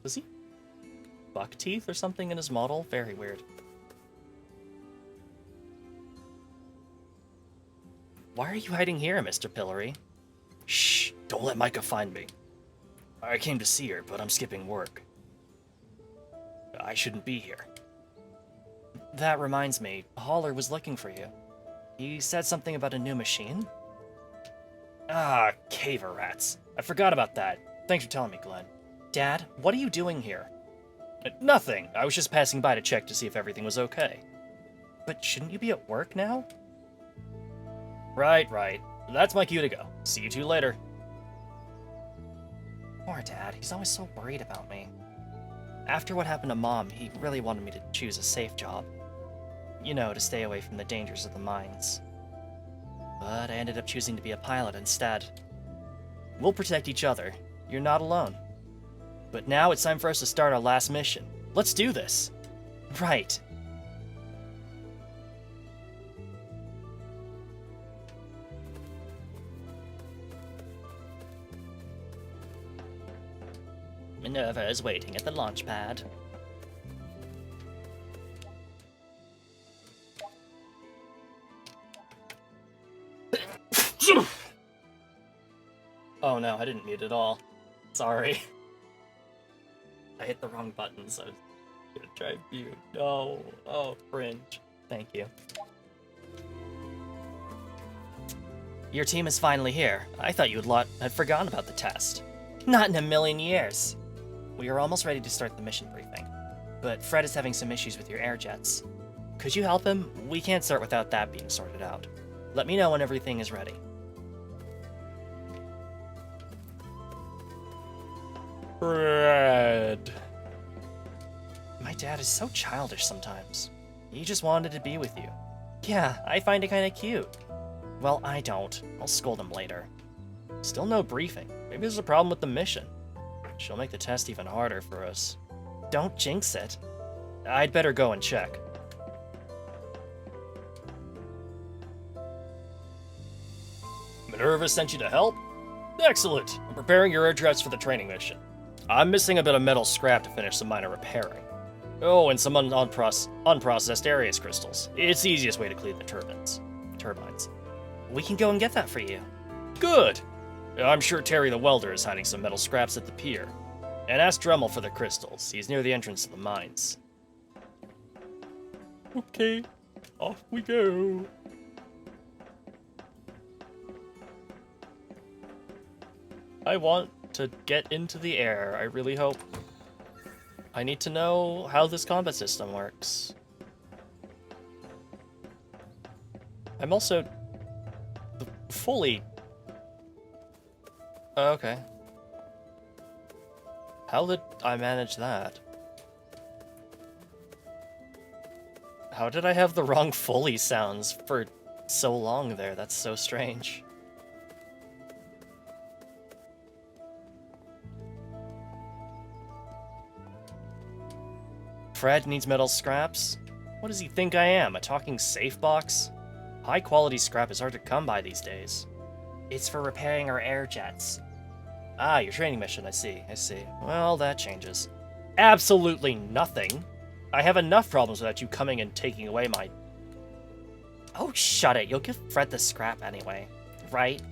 Does he? Buck teeth or something in his model? Very weird. Why are you hiding here, Mr. Pillory? Shh, don't let Micah find me. I came to see her, but I'm skipping work. I shouldn't be here. That reminds me, Haller was looking for you. He said something about a new machine? Ah, caver rats. I forgot about that. Thanks for telling me, Glenn. Dad, what are you doing here? Nothing. I was just passing by to check to see if everything was okay. But shouldn't you be at work now? Right. That's my cue to go. See you two later. Poor Dad. He's always so worried about me. After what happened to Mom, he really wanted me to choose a safe job. You know, to stay away from the dangers of the mines. But I ended up choosing to be a pilot instead. We'll protect each other. You're not alone. But now it's time for us to start our last mission. Let's do this. Right. Minerva is waiting at the launch pad. Oh no, I didn't mute at all. Sorry. I hit the wrong button, so I was gonna try mute. No. Oh, cringe. Thank you. Your team is finally here. I thought you had forgotten about the test. Not in a million years. We are almost ready to start the mission briefing, but Fred is having some issues with your air jets. Could you help him? We can't start without that being sorted out. Let me know when everything is ready. Fred. My dad is so childish sometimes. He just wanted to be with you. Yeah, I find it kinda cute. Well, I don't. I'll scold him later. Still no briefing. Maybe there's a problem with the mission. She'll make the test even harder for us. Don't jinx it. I'd better go and check. Minerva sent you to help? Excellent. I'm preparing your address for the training mission. I'm missing a bit of metal scrap to finish some minor repairing. Oh, and some unprocessed Arius crystals. It's the easiest way to clean the turbines. We can go and get that for you. Good. I'm sure Terry the welder is hiding some metal scraps at the pier. And ask Dremel for the crystals. He's near the entrance to the mines. Okay, off we go. I want to get into the air, I really hope. I need to know how this combat system works. I'm also fully... Oh, okay. How did I manage that? How did I have the wrong Foley sounds for so long there? That's so strange. Fred needs metal scraps? What does he think I am, a talking safe box? High-quality scrap is hard to come by these days. It's for repairing our air jets. Ah, your training mission, I see. Well, that changes. Absolutely nothing. I have enough problems without you coming and taking away my... Oh, shut it. You'll give Fred the scrap anyway, right?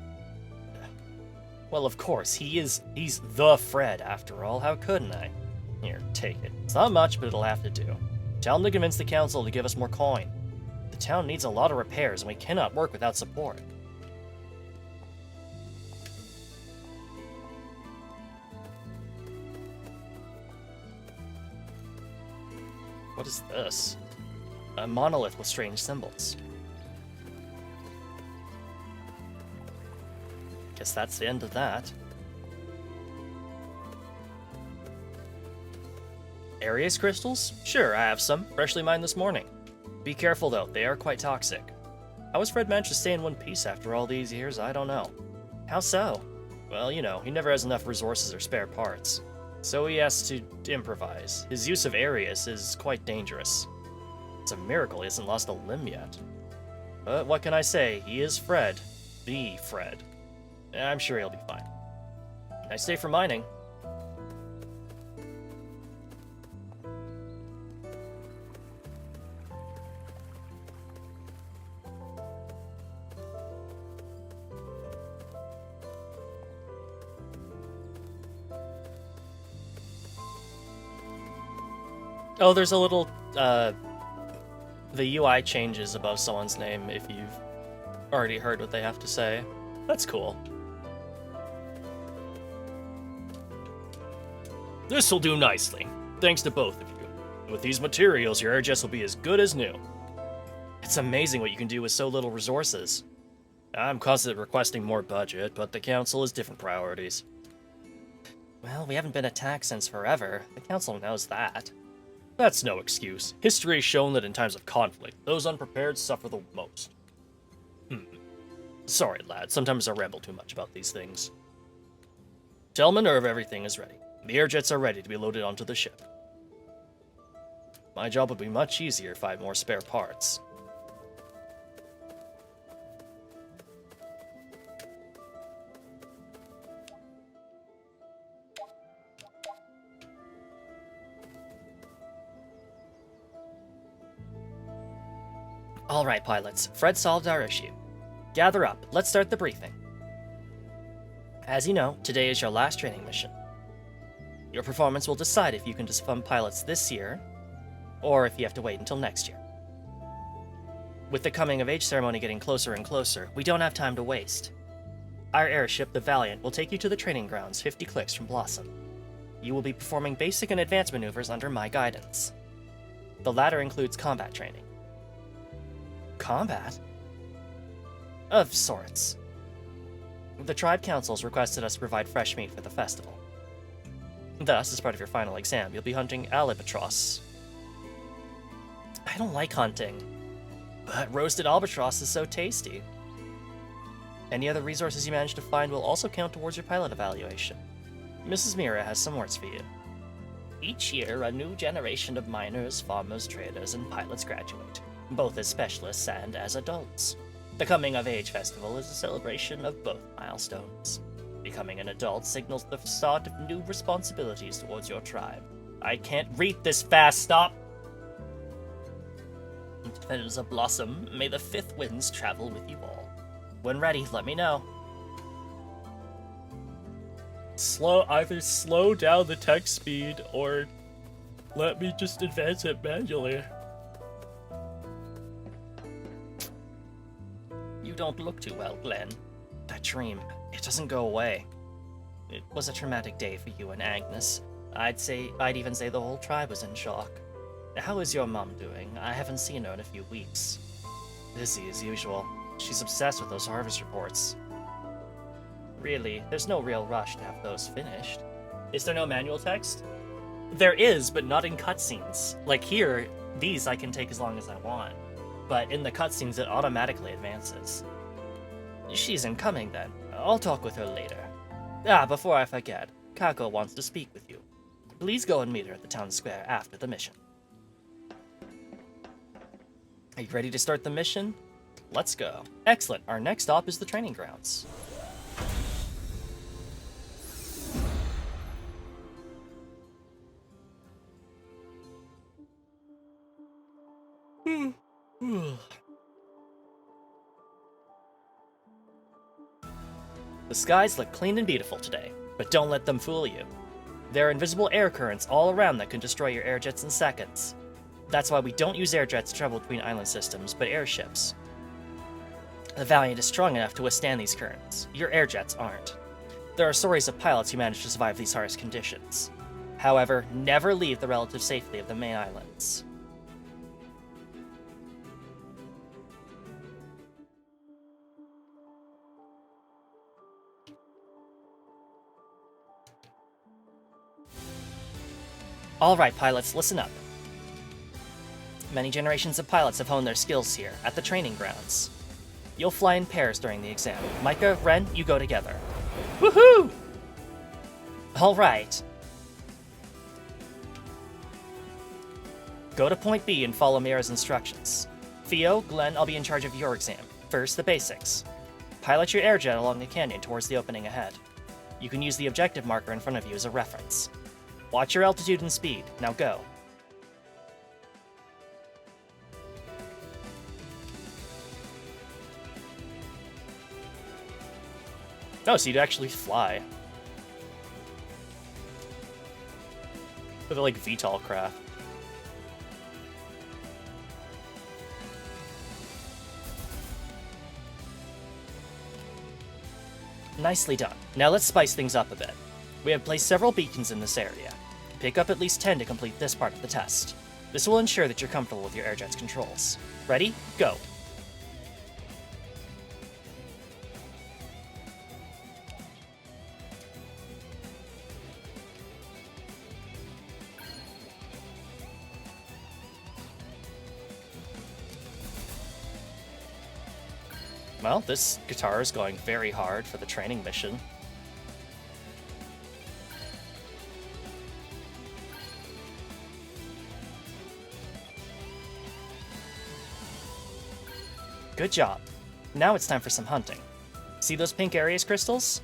Well, of course, he's the Fred, after all. How couldn't I? Here, take it. It's not much, but it'll have to do. Tell him to convince the council to give us more coin. The town needs a lot of repairs, and we cannot work without support. What is this? A monolith with strange symbols. Guess that's the end of that. Arius crystals? Sure, I have some. Freshly mined this morning. Be careful though, they are quite toxic. How has Fred managed to stay in one piece after all these years? I don't know. How so? Well, you know, he never has enough resources or spare parts. So he has to improvise. His use of Arius is quite dangerous. It's a miracle he hasn't lost a limb yet. But what can I say? He is Fred. The Fred. I'm sure he'll be fine. Nice day for mining. Oh, there's a little, the UI changes above someone's name if you've already heard what they have to say. That's cool. This'll do nicely. Thanks to both of you. With these materials, your air jets will be as good as new. It's amazing what you can do with so little resources. I'm constantly requesting more budget, but the council has different priorities. Well, we haven't been attacked since forever. The council knows that. That's no excuse. History has shown that in times of conflict, those unprepared suffer the most. Sorry, lad, sometimes I ramble too much about these things. Tell Minerva everything is ready. The air jets are ready to be loaded onto the ship. My job would be much easier if I had more spare parts. Alright, pilots. Fred solved our issue. Gather up. Let's start the briefing. As you know, today is your last training mission. Your performance will decide if you can become pilots this year, or if you have to wait until next year. With the coming-of-age ceremony getting closer and closer, we don't have time to waste. Our airship, the Valiant, will take you to the training grounds 50 clicks from Blossom. You will be performing basic and advanced maneuvers under my guidance. The latter includes combat training. Combat? Of sorts. The tribe councils requested us to provide fresh meat for the festival. Thus, as part of your final exam, you'll be hunting albatross. I don't like hunting, but roasted albatross is so tasty. Any other resources you manage to find will also count towards your pilot evaluation. Mrs. Mira has some words for you. Each year, a new generation of miners, farmers, traders, and pilots graduate, both as specialists and as adults. The Coming of Age Festival is a celebration of both milestones. Becoming an adult signals the start of new responsibilities towards your tribe. I can't read this fast, stop! Defenders of Blossom, may the fifth winds travel with you all. When ready, let me know. Either slow down the text speed, or let me just advance it manually. You don't look too well, Glenn. That dream, it doesn't go away. It was a traumatic day for you and Agnes. I'd even say the whole tribe was in shock. How is your mom doing? I haven't seen her in a few weeks. Busy as usual. She's obsessed with those harvest reports. Really, there's no real rush to have those finished. Is there no manual text? There is, but not in cutscenes. Like here, these I can take as long as I want. But in the cutscenes, it automatically advances. She's incoming then. I'll talk with her later. Before I forget, Kako wants to speak with you. Please go and meet her at the town square after the mission. Are you ready to start the mission? Let's go. Excellent. Our next stop is the training grounds. The skies look clean and beautiful today, but don't let them fool you. There are invisible air currents all around that can destroy your air jets in seconds. That's why we don't use air jets to travel between island systems, but airships. The Valiant is strong enough to withstand these currents. Your air jets aren't. There are stories of pilots who managed to survive these harsh conditions. However, never leave the relative safety of the main islands. Alright pilots, listen up. Many generations of pilots have honed their skills here, at the training grounds. You'll fly in pairs during the exam. Micah, Ren, you go together. Woohoo! Alright. Go to point B and follow Mira's instructions. Theo, Glenn, I'll be in charge of your exam. First, the basics. Pilot your airjet along the canyon towards the opening ahead. You can use the objective marker in front of you as a reference. Watch your altitude and speed. Now go. Oh, so you'd actually fly. With like VTOL craft. Nicely done. Now let's spice things up a bit. We have placed several beacons in this area. Pick up at least 10 to complete this part of the test. This will ensure that you're comfortable with your airjet's controls. Ready? Go! Well, this guitar is going very hard for the training mission. Good job. Now it's time for some hunting. See those pink Aries crystals?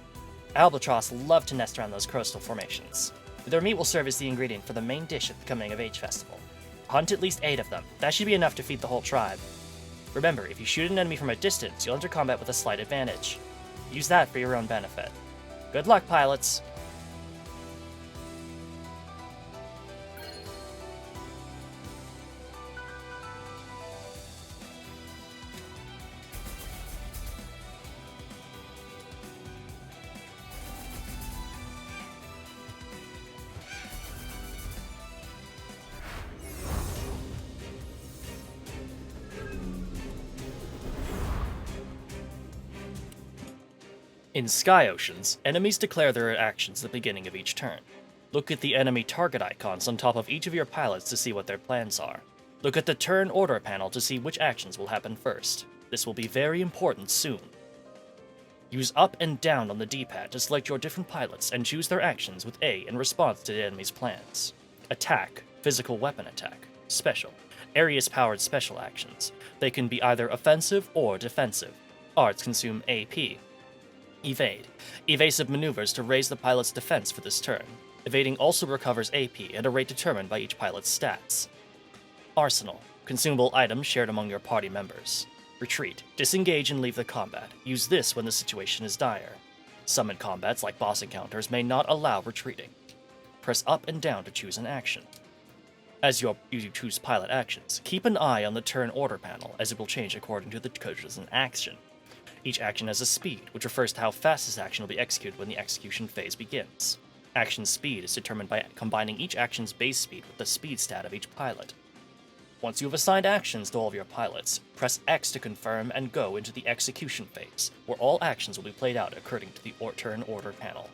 Albatross love to nest around those coastal formations. Their meat will serve as the ingredient for the main dish at the Coming of Age festival. Hunt at least 8 of them. That should be enough to feed the whole tribe. Remember, if you shoot an enemy from a distance, you'll enter combat with a slight advantage. Use that for your own benefit. Good luck, pilots! In Sky Oceans, enemies declare their actions at the beginning of each turn. Look at the enemy target icons on top of each of your pilots to see what their plans are. Look at the turn order panel to see which actions will happen first. This will be very important soon. Use up and down on the D-pad to select your different pilots and choose their actions with A in response to the enemy's plans. Attack, physical weapon attack. Special, Aries-powered special actions. They can be either offensive or defensive. Arts consume AP. Evade. Evasive maneuvers to raise the pilot's defense for this turn. Evading also recovers AP at a rate determined by each pilot's stats. Arsenal. Consumable items shared among your party members. Retreat. Disengage and leave the combat. Use this when the situation is dire. Summon combats like boss encounters may not allow retreating. Press up and down to choose an action. As you choose pilot actions, keep an eye on the turn order panel as it will change according to the coach's action. Each action has a speed, which refers to how fast this action will be executed when the execution phase begins. Action speed is determined by combining each action's base speed with the speed stat of each pilot. Once you have assigned actions to all of your pilots, press X to confirm and go into the execution phase, where all actions will be played out according to the turn order panel.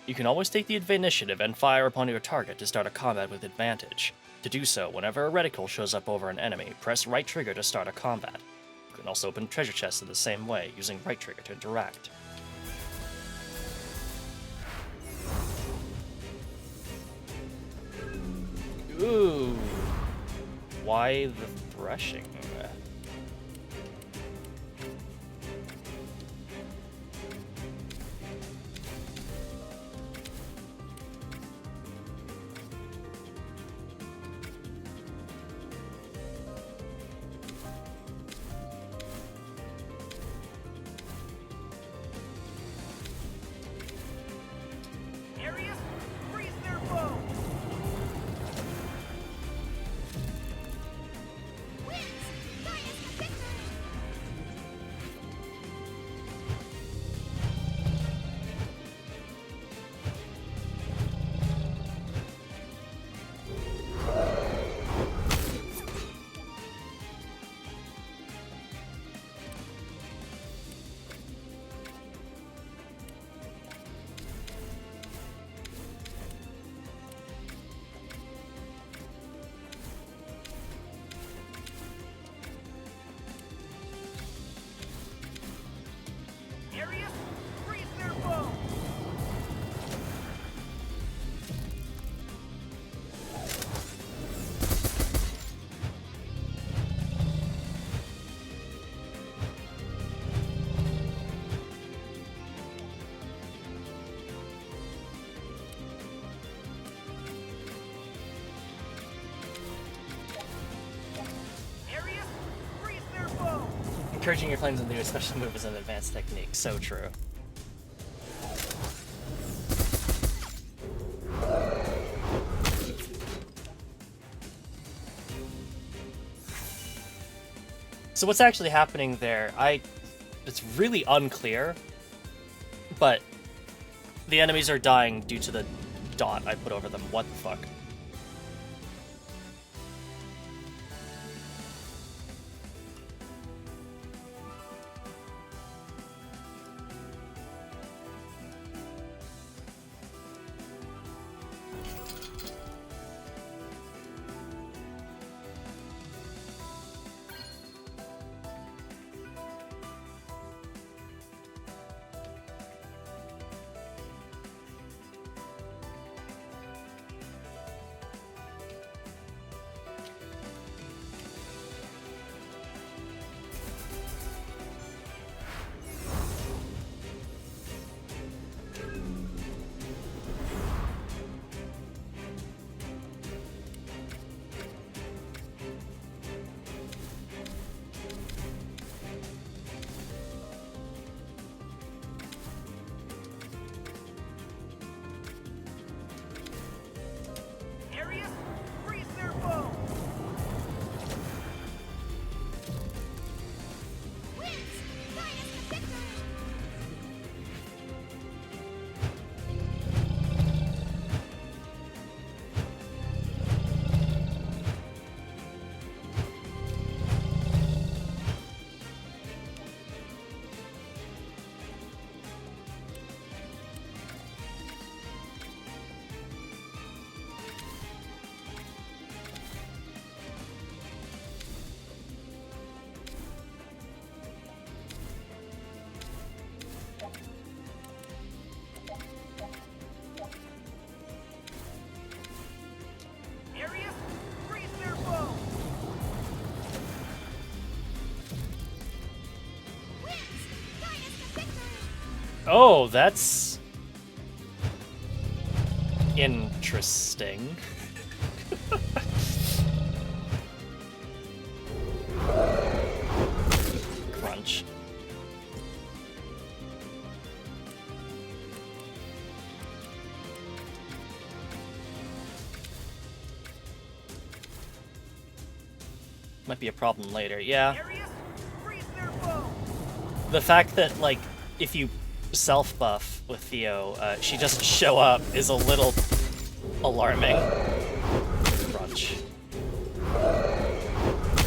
You can always take the initiative and fire upon your target to start a combat with advantage. To do so, whenever a reticle shows up over an enemy, press right trigger to start a combat. You can also open treasure chests in the same way, using right trigger to interact. Ooh. Why the threshing? Arius, freeze their bow! Arius, freeze their bow! Arius, freeze their bow! Encouraging your flames to do a special move is an advanced technique. So true. So what's actually happening there? It's really unclear, but the enemies are dying due to the dot I put over them. What the fuck? Arius, freeze their bow! Arius, freeze their bow! Oh, that's interesting. Crunch. Might be a problem later, yeah. Arius, freeze their bow! The fact that, like, if you self-buff with Theo, she doesn't show up is a little alarming. Crunch.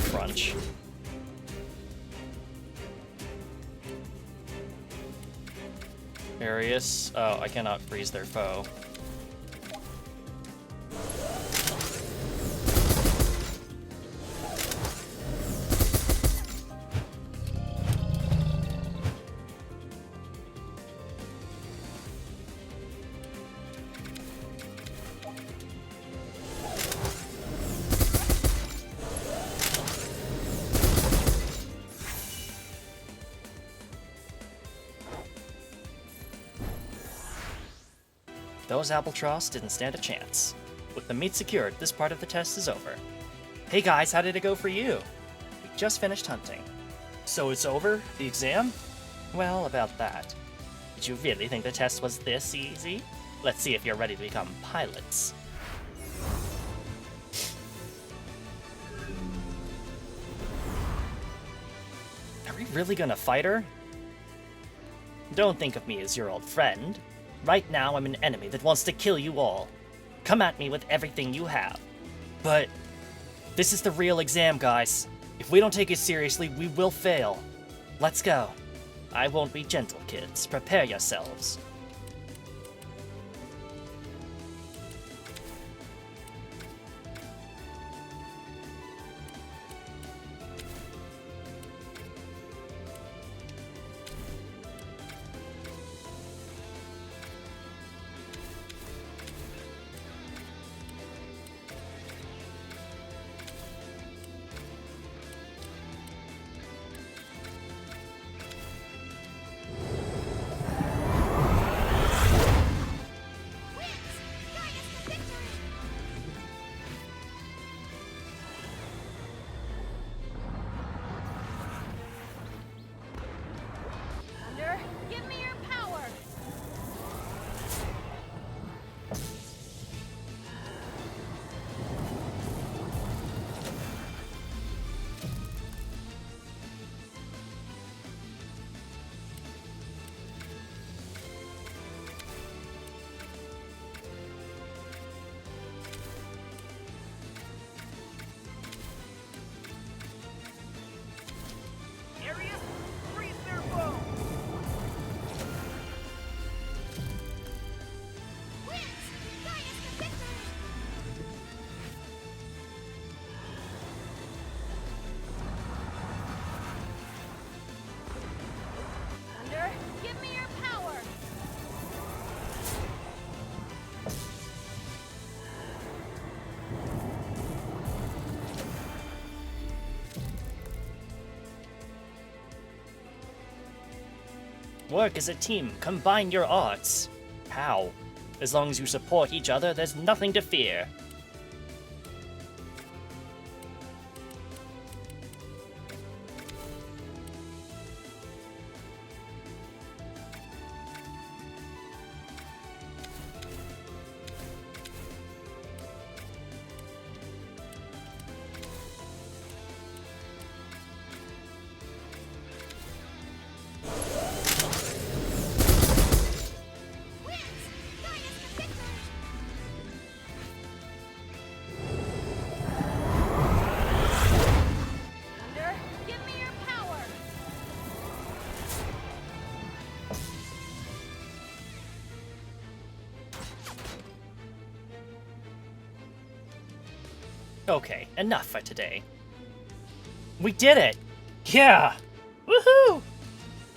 Crunch. Arius. Oh, I cannot freeze their foe. Those Albatross didn't stand a chance. With the meat secured, this part of the test is over. Hey guys, how did it go for you? We just finished hunting. So it's over? The exam? Well, about that. Did you really think the test was this easy? Let's see if you're ready to become pilots. Are we really gonna fight her? Don't think of me as your old friend. Right now, I'm an enemy that wants to kill you all. Come at me with everything you have. But this is the real exam, guys. If we don't take it seriously, we will fail. Let's go. I won't be gentle, kids. Prepare yourselves. Thunder, give me your power! Arius, freeze their foe! Thunder, give me your power! Work as a team. Combine your arts. How? As long as you support each other, there's nothing to fear. Thunder, give me your power! Okay, enough for today. We did it! Yeah! Woohoo!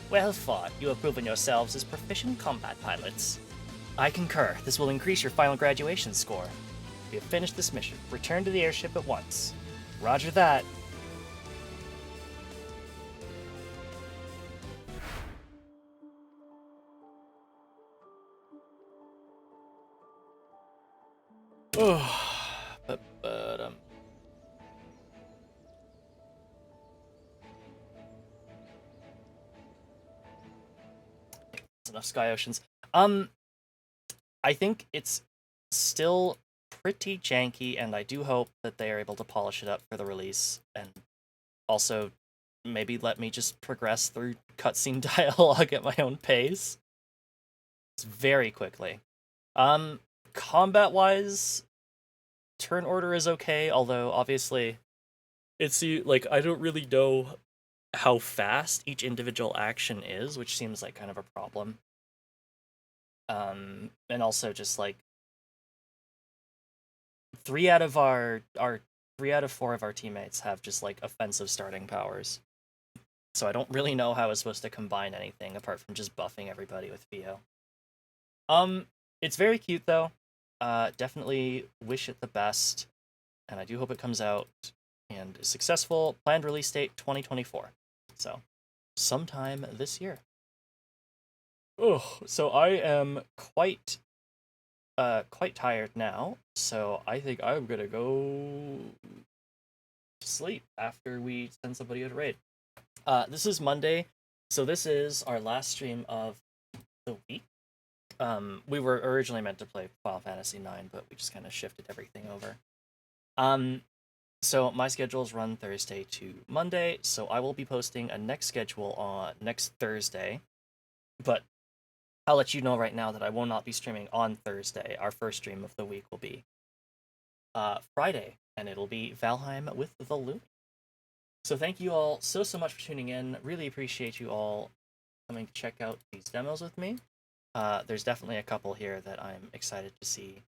Well fought. You have proven yourselves as proficient combat pilots. I concur. This will increase your final graduation score. We have finished this mission. Return to the airship at once. Roger that. Oh, but. That's enough Sky Oceans. I think it's still pretty janky, and I do hope that they are able to polish it up for the release, and also maybe let me just progress through cutscene dialogue at my own pace. It's very quickly. Combat-wise, turn order is okay, although obviously it's like I don't really know how fast each individual action is, which seems like kind of a problem. And also just like 3 out of our 3 out of 4 of our teammates have just like offensive starting powers. So I don't really know how I was supposed to combine anything apart from just buffing everybody with Theo. It's very cute though. Definitely wish it the best, and I do hope it comes out and is successful. Planned release date 2024. So sometime this year. Oh, so I am quite tired now, so I think I'm gonna go to sleep after we send somebody out a raid. This is Monday, so this is our last stream of the week. We were originally meant to play Final Fantasy IX, but we just kind of shifted everything over. So my schedules run Thursday to Monday, so I will be posting a next schedule on next Thursday, but I'll let you know right now that I will not be streaming on Thursday. Our first stream of the week will be Friday, and it'll be Valheim with the Loon. So thank you all so much for tuning in. Really appreciate you all coming to check out these demos with me. There's definitely a couple here that I'm excited to see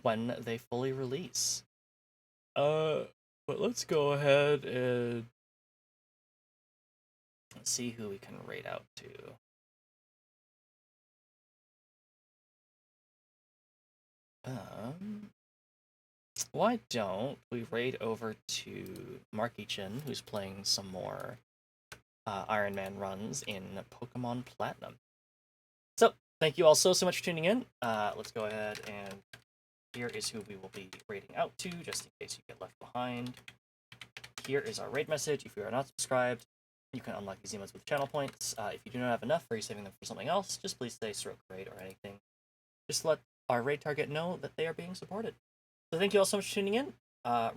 when they fully release. But let's go ahead and let's see who we can raid out to. Why don't we raid over to Marky Chin, who's playing some more Iron Man runs in Pokemon Platinum. So, thank you all so much for tuning in. Let's go ahead and here is who we will be raiding out to, just in case you get left behind. Here is our raid message. If you are not subscribed, you can unlock these emotes with channel points. If you do not have enough, or you're saving them for something else, just please say stroke raid or anything. Just let our raid target know that they are being supported. So thank you all so much for tuning in.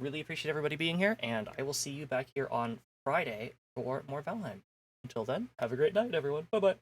Really appreciate everybody being here, and I will see you back here on Friday for more Valheim. Until then, have a great night, everyone. Bye-bye.